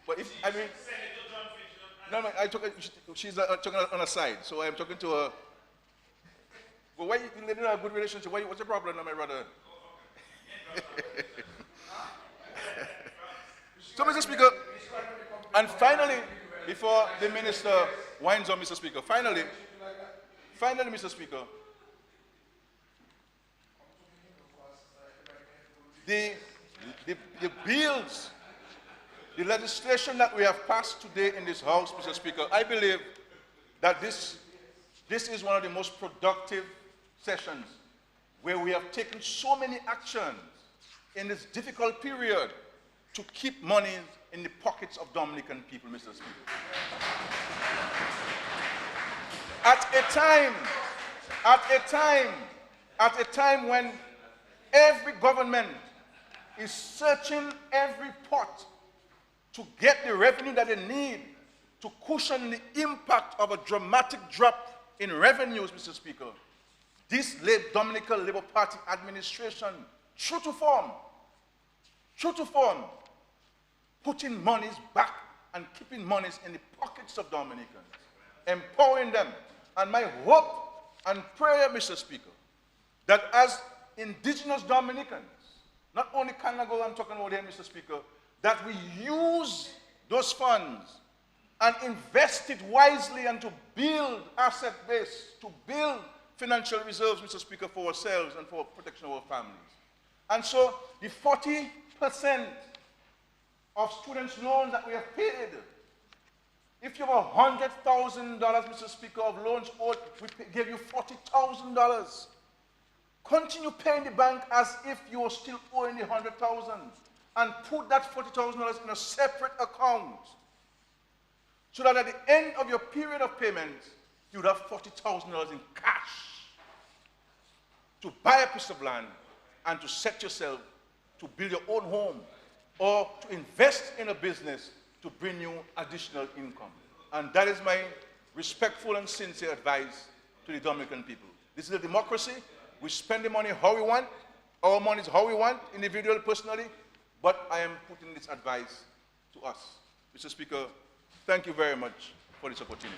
But if, I mean, she's talking on a side, so I'm talking to her. Well, why you didn't have a good relationship? What's the problem, my brother? So, Mr. Speaker, and finally, before the minister winds up, Mr. Speaker, finally, Mr. Speaker, the bills, the legislation that we have passed today in this House, Mr. Speaker, I believe that this is one of the most productive sessions where we have taken so many actions in this difficult period to keep money in the pockets of Dominican people, Mr. Speaker. At a time when every government is searching every pot to get the revenue that they need to cushion the impact of a dramatic drop in revenues, Mr. Speaker, this Dominican Labour Party administration, true to form, putting monies back and keeping monies in the pockets of Dominicans, empowering them. And my hope and prayer, Mr. Speaker, that as indigenous Dominicans, not only Carnago I'm talking about here, Mr. Speaker, that we use those funds and invest it wisely and to build asset base, to build financial reserves, Mr. Speaker, for ourselves and for protection of our families. And so the 40% of students' loans that we have paid, if you have $100,000, Mr. Speaker, of loans owed, we gave you $40,000. continue paying the bank as if you were still owing the 100,000 and put that $40,000 in a separate account so that at the end of your period of payment, you would have $40,000 in cash to buy a piece of land and to set yourself to build your own home or to invest in a business to bring you additional income. And that is my respectful and sincere advice to the Dominican people. This is a democracy. We spend the money how we want. Our money is how we want, individually, personally. But I am putting this advice to us. Mr. Speaker, thank you very much for this opportunity.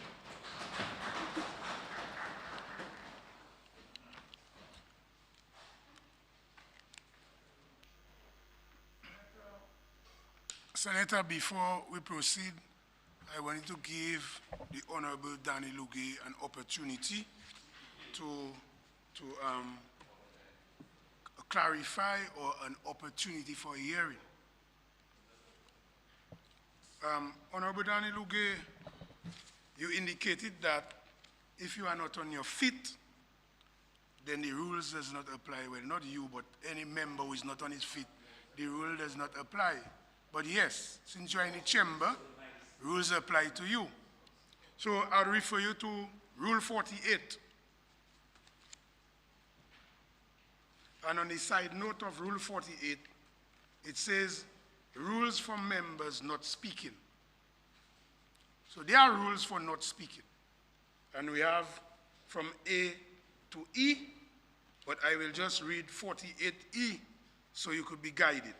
Senator, before we proceed, I wanted to give the Honorable Danny Luge an opportunity to clarify or an opportunity for a hearing. Honorable Danny Luge, you indicated that if you are not on your feet, then the rules does not apply. Well, not you, but any member who is not on his feet, the rule does not apply. But yes, since you are in the chamber, rules apply to you. So I'll refer you to Rule 48. And on the side note of Rule 48, it says, rules for members not speaking. So there are rules for not speaking. And we have from A to E, but I will just read 48E so you could be guided.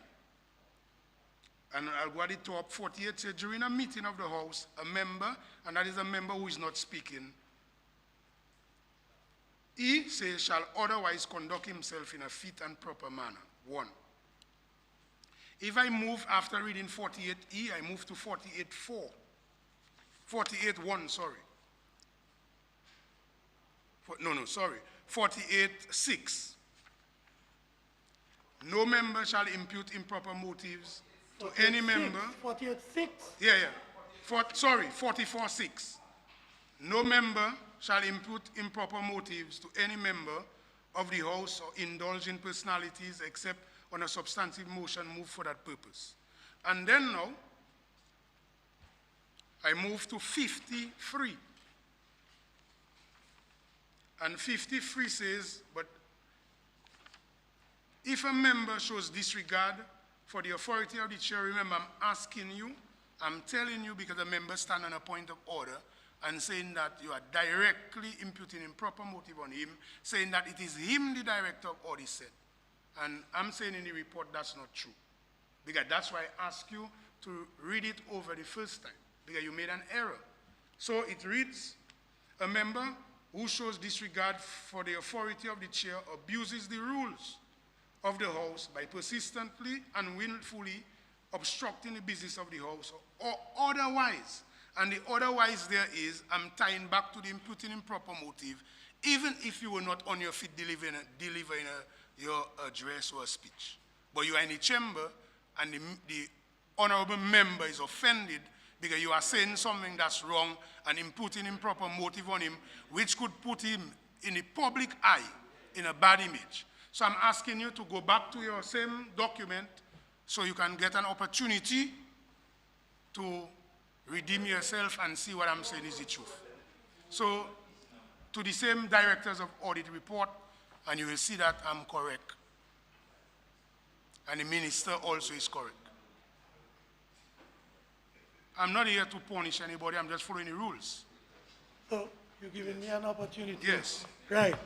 And I'll go at the top. 48 says, during a meeting of the House, a member, and that is a member who is not speaking, E says, shall otherwise conduct himself in a fit and proper manner. 1. If I move after reading 48E, I move to 48.4. 48.1, sorry. 48.6. No member shall impute improper motives to any member. 48.6? Yeah. 44.6. No member shall impute improper motives to any member of the House or indulge in personalities except on a substantive motion moved for that purpose. And then now, I move to 53. And 53 says, but if a member shows disregard for the authority of the chair, remember, I'm asking you, I'm telling you because the members stand on a point of order and saying that you are directly imputing improper motive on him, saying that it is him the director of audit said. And I'm saying in the report that's not true. Because that's why I asked you to read it over the first time, because you made an error. So it reads, a member who shows disregard for the authority of the chair abuses the rules of the House by persistently and willfully obstructing the business of the House or otherwise. And the otherwise there is, I'm tying back to the imputing improper motive, even if you were not on your feet delivering your address or a speech. But you are in the chamber and the honorable member is offended because you are saying something that's wrong and imputing improper motive on him, which could put him in the public eye in a bad image. So I'm asking you to go back to your same document so you can get an opportunity to redeem yourself and see what I'm saying is the truth. So to the same directors of audit report, and you will see that I'm correct. And the minister also is correct. I'm not here to punish anybody, I'm just following the rules. So you're giving me an opportunity? Yes. Right.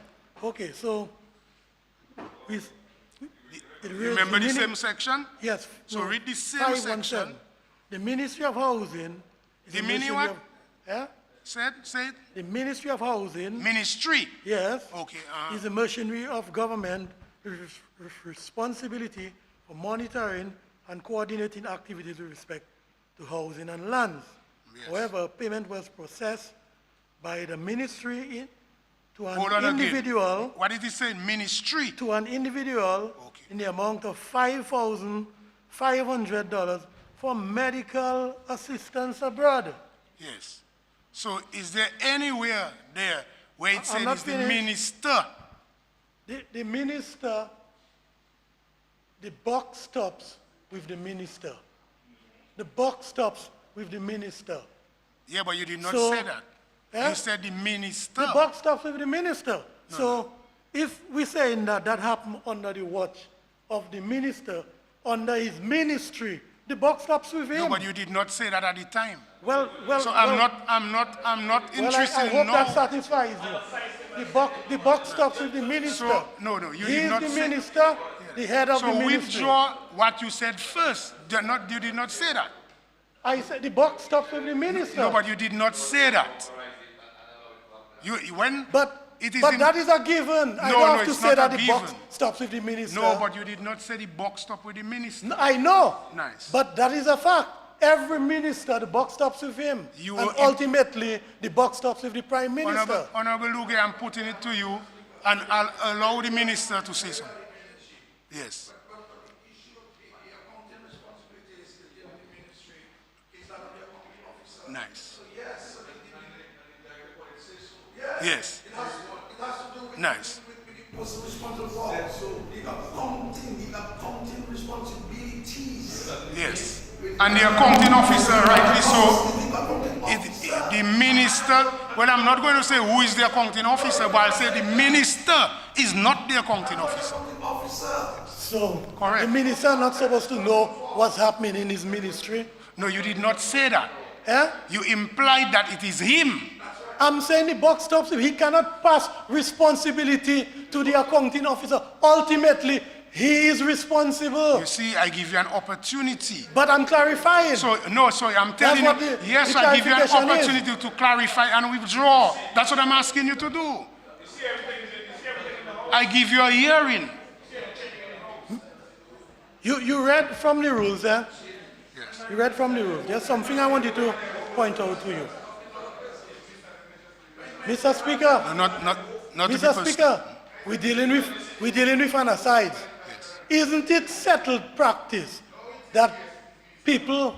Okay, so remember the same section? Yes. So read the same 517. section. The Ministry of Housing. The mini what? Yeah? Say it. The Ministry of Housing. Ministry. Yes. Okay. Is a machinery of government with responsibility for monitoring and coordinating activities with respect to housing and lands. Yes. However, payment was processed by the ministry to an Hold on individual. Again. What did he say? Ministry. To an individual in the amount of $5,500 for medical assistance abroad. Yes. So is there anywhere there where it says it's the finished. minister The minister, the buck stops with the minister. The buck stops with the minister. Yeah, but you did not So, say that. eh? You said the minister. The buck stops with the minister. So if we're saying that that happened under the watch of the minister, under his ministry, the buck stops with him. No, but you did not say that at the time. Well, So I'm well, not well, interested I hope now. that satisfies you. The buck stops with the minister. So, no, you He did is not the say. minister, the head of the So ministry. withdraw what you said first. You did not say that. I said the buck stops with the minister. No, but you did not say that. But it is but in- that is a given. I No, don't no, have to it's say not that a the buck given. stops with the minister. No, but you did not say the buck stop with the minister. No, I know. Nice. But that is a fact. Every minister, the buck stops with him. You And will- ultimately, the buck stops with the prime minister. Honorable Luge, I'm putting it to you, and I'll allow the minister to say something. Yes. Nice. Yes. Nice. Was responsible for the accounting responsibilities. Yes. And the accounting officer, rightly so, the minister, well, I'm not going to say who is the accounting officer, but I'll say the minister is not the accounting officer. So, Correct. the minister not supposed to know what's happening in his ministry. No, you did not say that. Eh? You implied that it is him. I'm saying the buck stops him. He cannot pass responsibility to the accounting officer. Ultimately, he is responsible. You see, I give you an opportunity. But I'm clarifying. So, no, so I'm telling That's you, what the yes, I give you an clarification is. opportunity to clarify and withdraw. That's what I'm asking you to do. I give you a hearing. You read from the rules, eh? Yes. You read from the rules. There's something I wanted to point out to you. Mr. Speaker, No, not to be Mr. personal. Speaker, we're dealing with an aside. Yes. Isn't it settled practice that people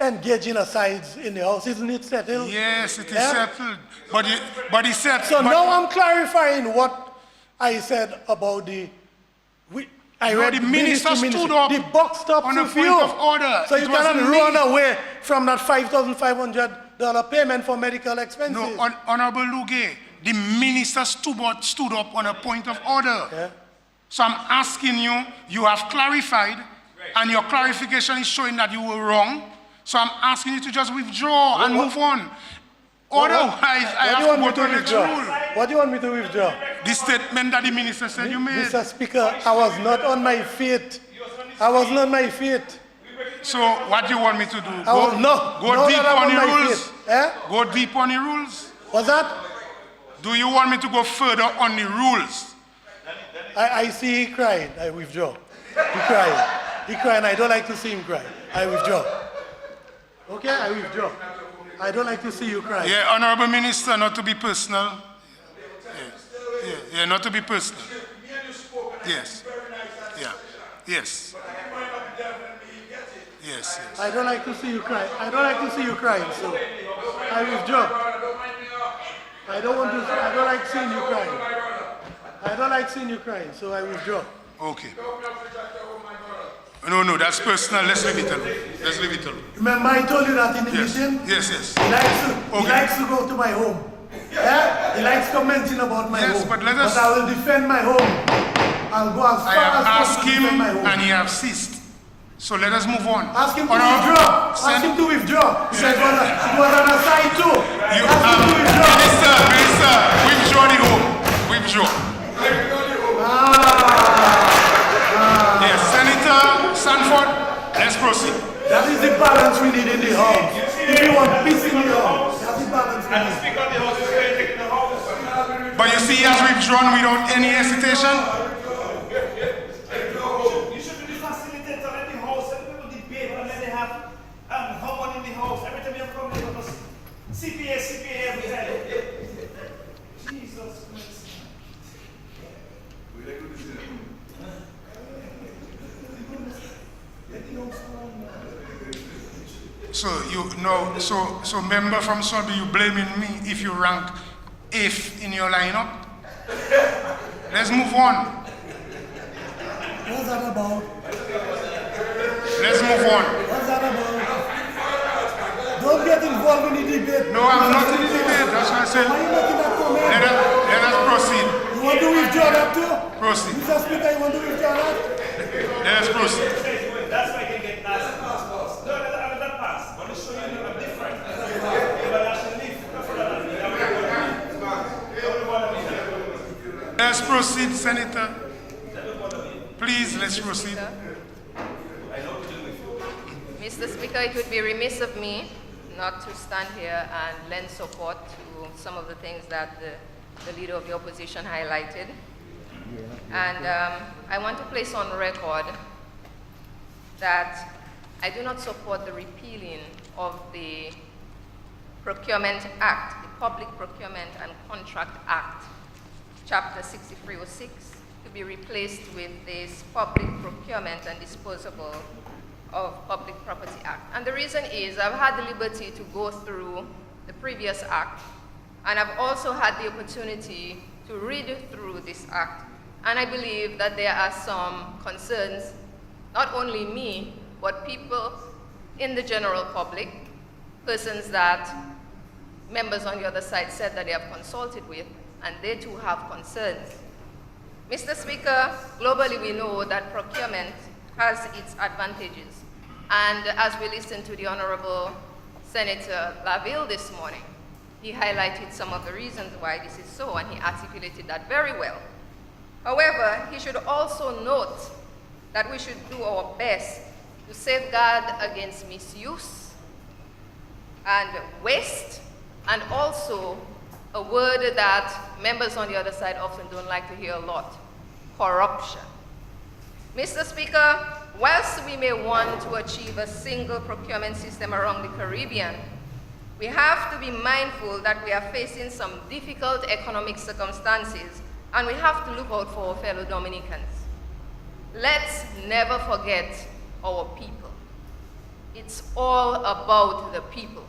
engage in asides in the house? Isn't it settled? Yes, it is Yeah? settled. But he said. So but- now I'm clarifying what I said about the. I No, read the minister ministry. stood up The buck stops on a with point you. of order. So It you cannot wasn't me. run away from that $5,500 payment for medical expenses. No, Honorable Luge, the minister stood up on a point of order. Yeah. So I'm asking you, you have clarified, and your clarification is showing that you were wrong. So I'm asking you to just withdraw and move on. Otherwise, I have to go to the next rule. What do you want me to withdraw? The statement that the minister said you made. Mr. Speaker, I was not on my feet. I was not on my feet. So what do you want me to do? I was not. Go no, deep that I'm on the my rules. feet. Eh? Go deep on the rules. What's that? Do you want me to go further on the rules? I see he crying. I withdraw. He crying. He crying. I don't like to see him cry. I withdraw. Okay, I withdraw. I don't like to see you cry. Yeah, Honorable Minister, not to be personal. Yeah, not to be personal. Yes. Yeah. Yes. Yes. I don't like to see you cry. I don't like to see you crying, so I withdraw. I don't like seeing you crying. I don't like seeing you crying, so I withdraw. Okay. No, that's personal. Let's leave it alone. Let's leave it alone. Remember I told you that in the Yes. meeting? Yes. He likes to go to my home. Yeah? He likes commenting about my Yes, home. but let us- I will defend my home. I'll go as I far have as asked possible to him defend my home. and he have ceased. So let us move on. Ask him to Honorable- withdraw. Ask Sen- him to withdraw. He said it was on a side too. You, Ask him to withdraw. Minister, withdraw the home. Withdraw. Yes, Senator Sanford, let's proceed. That is the balance we need in the house. If you want peace in the house, that's the balance we And the need. Speaker of the House is going to take the House. But you see, he has withdrawn without any hesitation. You should be the facilitator in the House. Let people debate and then they have harmony in the House. Every time you come here, because CPA every time. Jesus Christ. So you know, so member from Sobi, you blaming me if you rank 8th in your lineup? Let's move on. What's that about? Let's move on. What's that about? Don't get involved in the debate. No, I'm not in the debate. That's why I said, Why are you making that comment? let us proceed. You want to withdraw that too? Proceed. Mr. Speaker, you want to withdraw that? Let us proceed. That's why I can get asked. No, that pass. I want to show you a different. But actually, Let's proceed, Senator. Please, let's proceed. Mr. Speaker, it would be remiss of me not to stand here and lend support to some of the things that the Leader of the Opposition highlighted. And I want to place on record that I do not support the repealing of the Procurement Act, the Public Procurement and Contract Act, Chapter 6306, to be replaced with this Public Procurement and Disposable of Public Property Act. And the reason is I've had the liberty to go through the previous act, and I've also had the opportunity to read through this act. And I believe that there are some concerns, not only me, but people in the general public, persons that members on the other side said that they have consulted with, and they too have concerns. Mr. Speaker, globally we know that procurement has its advantages. And as we listened to the Honorable Senator Laville this morning, he highlighted some of the reasons why this is so, and he articulated that very well. However, he should also note that we should do our best to safeguard against misuse and waste, and also a word that members on the other side often don't like to hear a lot, corruption. Mr. Speaker, whilst we may want to achieve a single procurement system around the Caribbean, we have to be mindful that we are facing some difficult economic circumstances, and we have to look out for our fellow Dominicans. Let's never forget our people. It's all about the people.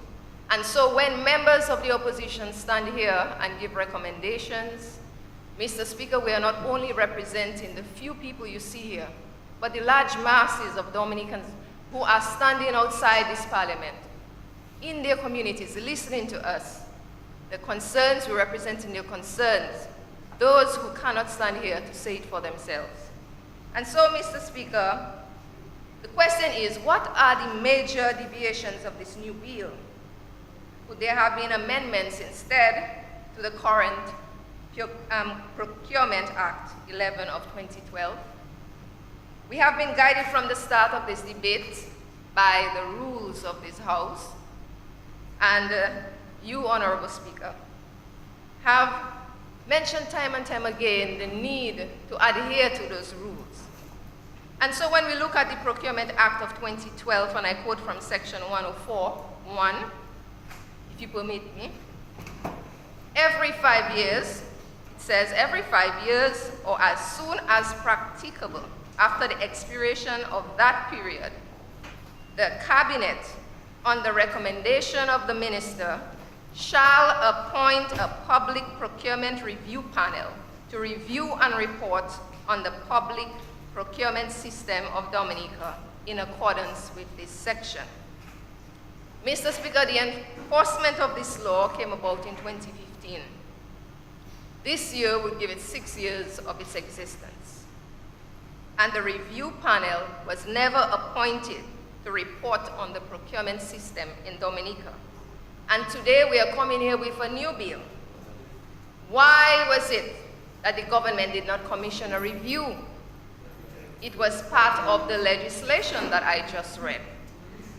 And so when members of the opposition stand here and give recommendations, Mr. Speaker, we are not only representing the few people you see here, but the large masses of Dominicans who are standing outside this parliament, in their communities, listening to us. The concerns, we're representing their concerns, those who cannot stand here to say it for themselves. And so, Mr. Speaker, the question is, what are the major deviations of this new bill? Could there have been amendments instead to the current Procurement Act 11 of 2012? We have been guided from the start of this debate by the rules of this House, and you, Honorable Speaker, have mentioned time and time again the need to adhere to those rules. And so when we look at the Procurement Act of 2012, and I quote from section 104(1), if you permit me, every 5 years, it says every 5 years or as soon as practicable after the expiration of that period, the Cabinet, on the recommendation of the Minister, shall appoint a public procurement review panel to review and report on the public procurement system of Dominica in accordance with this section. Mr. Speaker, the enforcement of this law came about in 2015. This year would give it 6 years of its existence. And the review panel was never appointed to report on the procurement system in Dominica. And today we are coming here with a new bill. Why was it that the government did not commission a review? It was part of the legislation that I just read.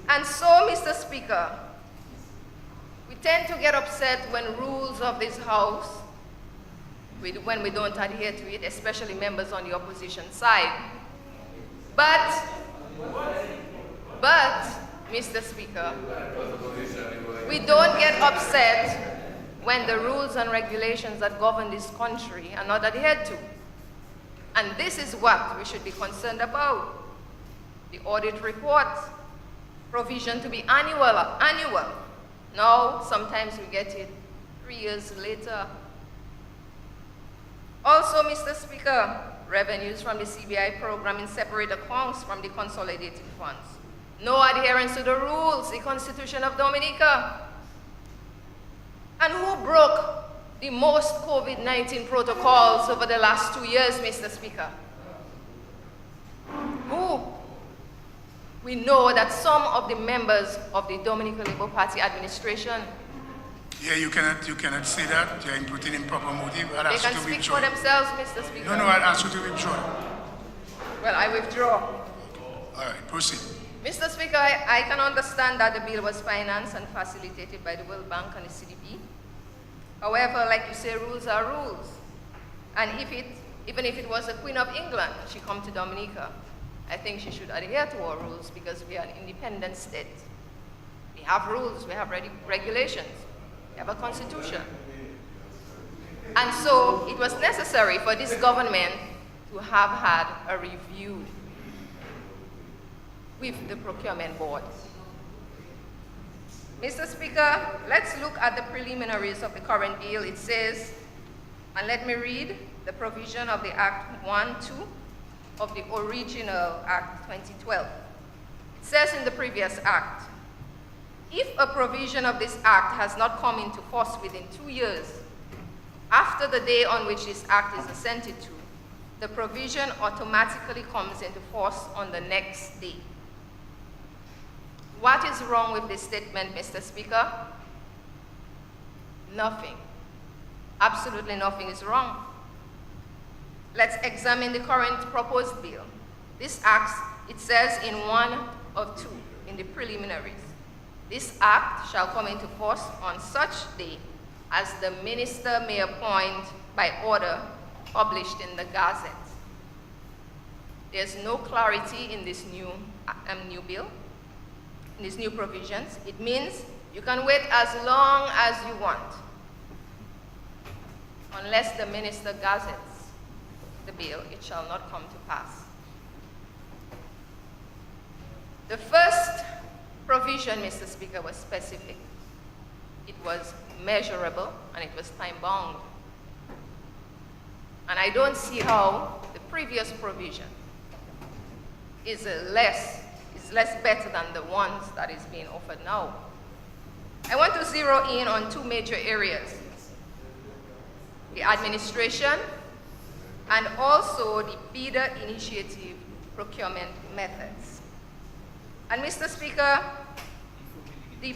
And so, Mr. Speaker, we tend to get upset when rules of this House, when we don't adhere to it, especially members on the opposition side. But, Mr. Speaker, we don't get upset when the rules and regulations that govern this country are not adhered to. And this is what we should be concerned about. The audit report, provision to be annual. Now, sometimes we get it 3 years later. Also, Mr. Speaker, revenues from the CBI program in separate accounts from the consolidated funds. No adherence to the rules, the Constitution of Dominica. And who broke the most COVID-19 protocols over the last 2 years, Mr. Speaker? Who? We know that some of the members of the Dominican Labour Party administration, Yeah, you cannot say that. You are imputing improper motive. I'll they ask you can to speak withdraw. for themselves, Mr. Speaker. No, I'll ask you to withdraw. Well, I withdraw. All right, proceed. Mr. Speaker, I can understand that the bill was financed and facilitated by the World Bank and the CDP. However, like you say, rules are rules. And even if it was the Queen of England, she come to Dominica, I think she should adhere to our rules because we are an independent state. We have rules, we have regulations, we have a constitution. And so it was necessary for this government to have had a review with the procurement board. Mr. Speaker, let's look at the preliminaries of the current bill. It says, and let me read the provision of the Act 1-2 of the original Act 2012. It says in the previous Act, if a provision of this Act has not come into force within 2 years after the day on which this Act is assented to, the provision automatically comes into force on the next day. What is wrong with this statement, Mr. Speaker? Nothing. Absolutely nothing is wrong. Let's examine the current proposed bill. This act, it says in 1 of 2 in the preliminaries, this act shall come into force on such day as the minister may appoint by order published in the Gazette. There's no clarity in this new bill, in these new provisions. It means you can wait as long as you want, unless the minister gazettes the bill, it shall not come to pass. The first provision, Mr. Speaker, was specific. It was measurable and it was time-bound. And I don't see how the previous provision is less better than the ones that is being offered now. I want to zero in on 2 major areas: the administration and also the bidder initiative procurement methods. And Mr. Speaker, the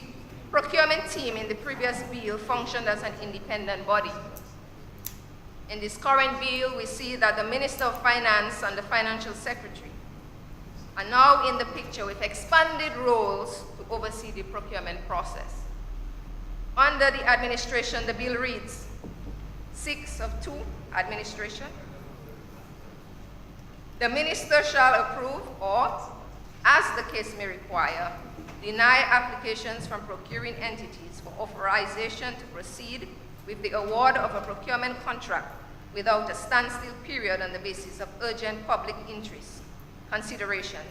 procurement team in the previous bill functioned as an independent body. In this current bill, we see that the Minister of Finance and the Financial Secretary are now in the picture with expanded roles to oversee the procurement process. Under the administration, the bill reads 6 of 2, administration. The minister shall approve or, as the case may require, deny applications from procuring entities for authorization to proceed with the award of a procurement contract without a standstill period on the basis of urgent public interest considerations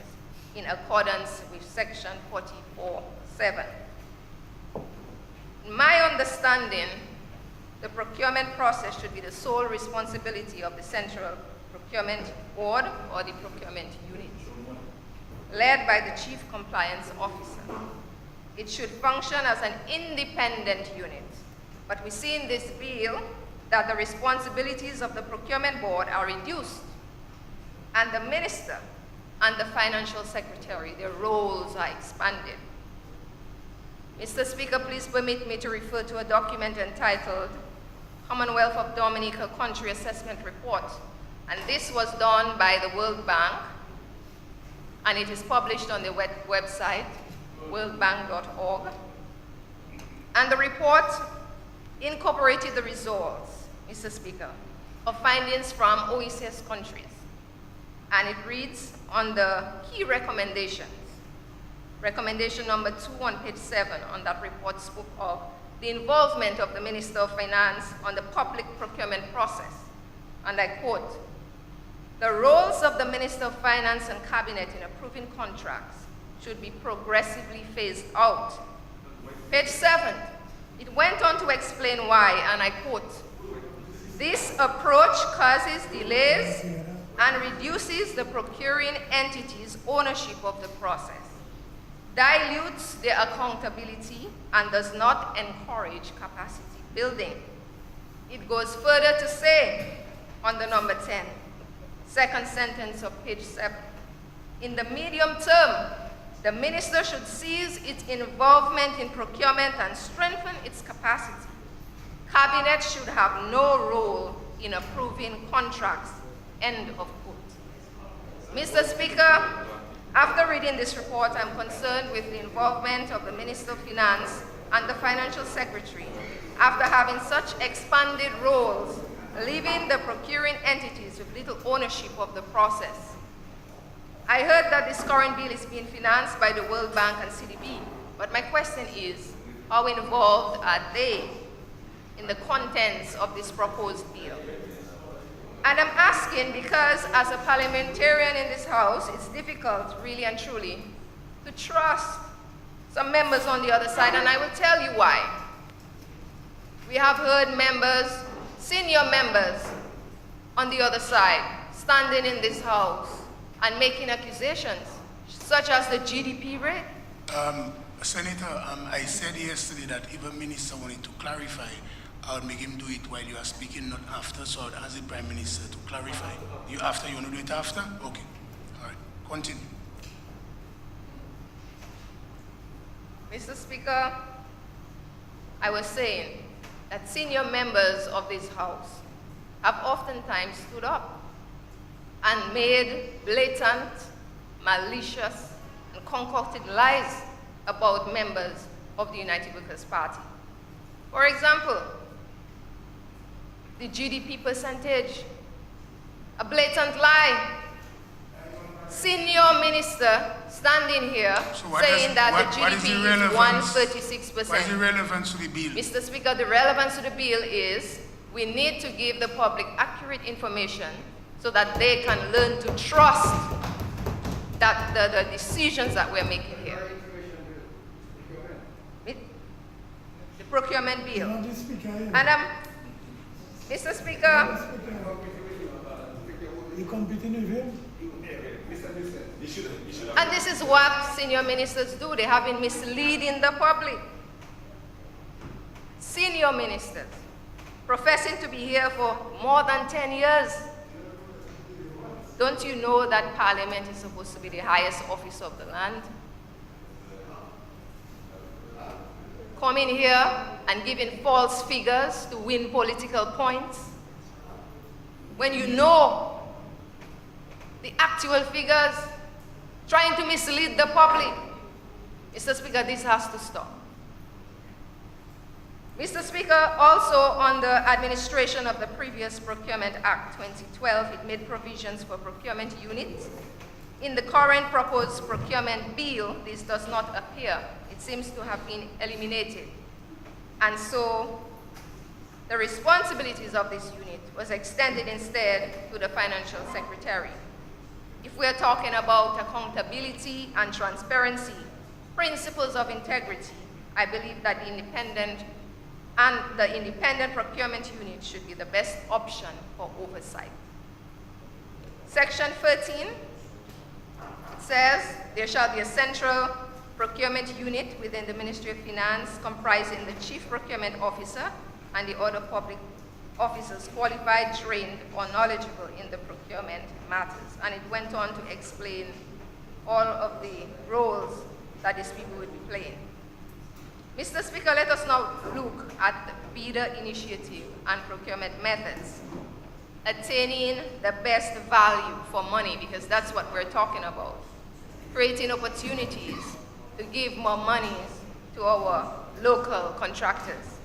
in accordance with Section 44(7). In my understanding, the procurement process should be the sole responsibility of the Central Procurement Board or the procurement unit, led by the Chief Compliance Officer. It should function as an independent unit, but we see in this bill that the responsibilities of the procurement board are reduced, and the minister and the financial secretary, their roles are expanded. Mr. Speaker, please permit me to refer to a document entitled Commonwealth of Dominica Country Assessment Report, and this was done by the World Bank, and it is published on the website, worldbank.org. And the report incorporated the results, Mr. Speaker, of findings from OECS countries. And it reads on the key recommendations. Recommendation number 2 on page 7 on that report spoke of the involvement of the Minister of Finance on the public procurement process. And I quote, "The roles of the Minister of Finance and Cabinet in approving contracts should be progressively phased out." Page 7, it went on to explain why, and I quote, This approach causes delays and reduces the procuring entity's ownership of the process, dilutes their accountability, and does not encourage capacity building. It goes further to say, on the number 10, second sentence of page 7, in the medium term, the minister should cease its involvement in procurement and strengthen its capacity. Cabinet should have no role in approving contracts, end of quote. Mr. Speaker, after reading this report, I'm concerned with the involvement of the Minister of Finance and the Financial Secretary after having such expanded roles, leaving the procuring entities with little ownership of the process. I heard that this current bill is being financed by the World Bank and CDB, but my question is, how involved are they in the contents of this proposed bill? And I'm asking because as a parliamentarian in this House, it's difficult, really and truly, to trust some members on the other side, and I will tell you why. We have heard members, senior members on the other side, standing in this House and making accusations, such as the GDP rate. Senator, I said yesterday that if a minister wanted to clarify, I would make him do it while you are speaking, not after. So I would ask the Prime Minister to clarify. You after? You want to do it after? Okay. All right. Continue. Mr. Speaker, I was saying that senior members of this House have oftentimes stood up and made blatant, malicious, and concocted lies about members of the United Workers' Party. For example, the GDP percentage, a blatant lie. Senior minister standing here saying that the GDP is 136%. What is the relevance to the bill? Mr. Speaker, the relevance to the bill is we need to give the public accurate information so that they can learn to trust that the decisions that we're making here. The procurement bill. And Mr. Speaker, You competing with him? and this is what senior ministers do. They have been misleading the public. Senior ministers, professing to be here for more than 10 years. Don't you know that Parliament is supposed to be the highest office of the land? Coming here and giving false figures to win political points, when you know the actual figures, trying to mislead the public. Mr. Speaker, this has to stop. Mr. Speaker, also on the administration of the previous Procurement Act 2012, it made provisions for procurement units. In the current proposed procurement bill, this does not appear. It seems to have been eliminated. And so the responsibilities of this unit was extended instead to the Financial Secretary. If we're talking about accountability and transparency, principles of integrity, I believe that the independent procurement unit should be the best option for oversight. Section 13, it says there shall be a central procurement unit within the Ministry of Finance comprising the Chief Procurement Officer and the other public officers qualified, trained, or knowledgeable in the procurement matters. And it went on to explain all of the roles that these people would be playing. Mr. Speaker, let us now look at the bidder initiative and procurement methods, attaining the best value for money, because that's what we're talking about, creating opportunities to give more monies to our local contractors.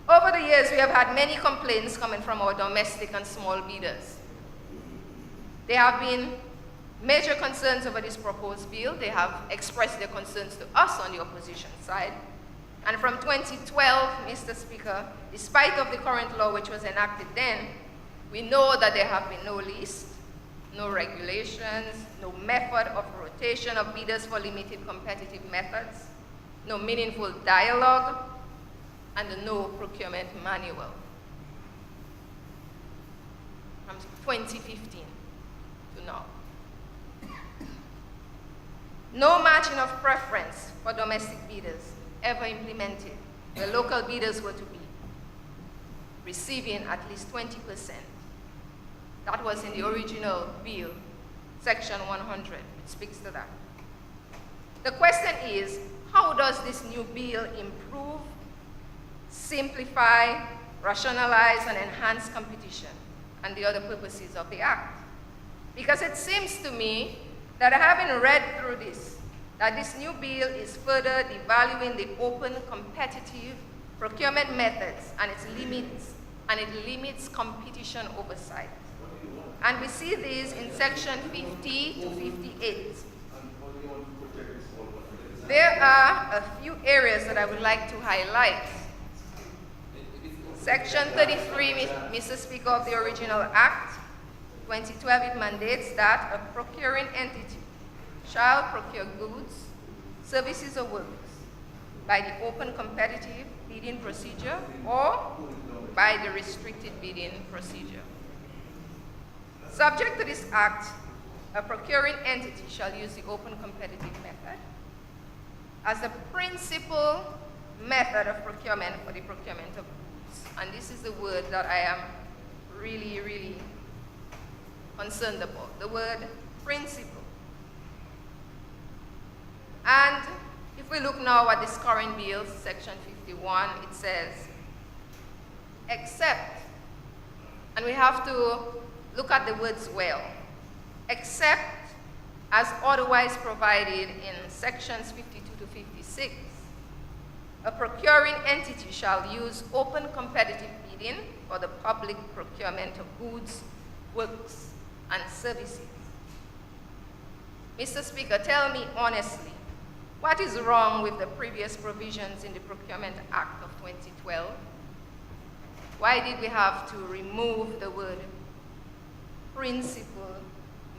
Over the years, we have had many complaints coming from our domestic and small bidders. There have been major concerns over this proposed bill. They have expressed their concerns to us on the opposition side. And from 2012, Mr. Speaker, despite of the current law which was enacted then, we know that there have been no list, no regulations, no method of rotation of bidders for limited competitive methods, no meaningful dialogue, and no procurement manual. from 2015 to now. No margin of preference for domestic bidders ever implemented, where local bidders were to be receiving at least 20%. That was in the original bill, section 100, which speaks to that. The question is, how does this new bill improve, simplify, rationalize, and enhance competition and the other purposes of the Act? Because it seems to me that having read through this, that this new bill is further devaluing the open, competitive procurement methods and its limits, and it limits competition oversight. And we see this in section 50 to 58. There are a few areas that I would like to highlight. Section 33, Mr. Speaker, of the original Act, 2012, it mandates that a procuring entity shall procure goods, services, or works by the open competitive bidding procedure or by the restricted bidding procedure. Subject to this Act, a procuring entity shall use the open competitive method as the principal method of procurement for the procurement of goods. And this is the word that I am really, really concerned about, the word principal. And if we look now at this current bill, section 51, it says, except, and we have to look at the words well, except as otherwise provided in sections 52 to 56, a procuring entity shall use open competitive bidding for the public procurement of goods, works, and services. Mr. Speaker, tell me honestly, what is wrong with the previous provisions in the Procurement Act of 2012? Why did we have to remove the word principal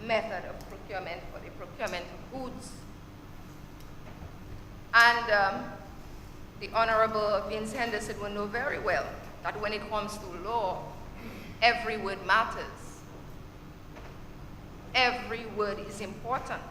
method of procurement for the procurement of goods? And the Honorable Vince Henderson will know very well that when it comes to law, every word matters. Every word is important.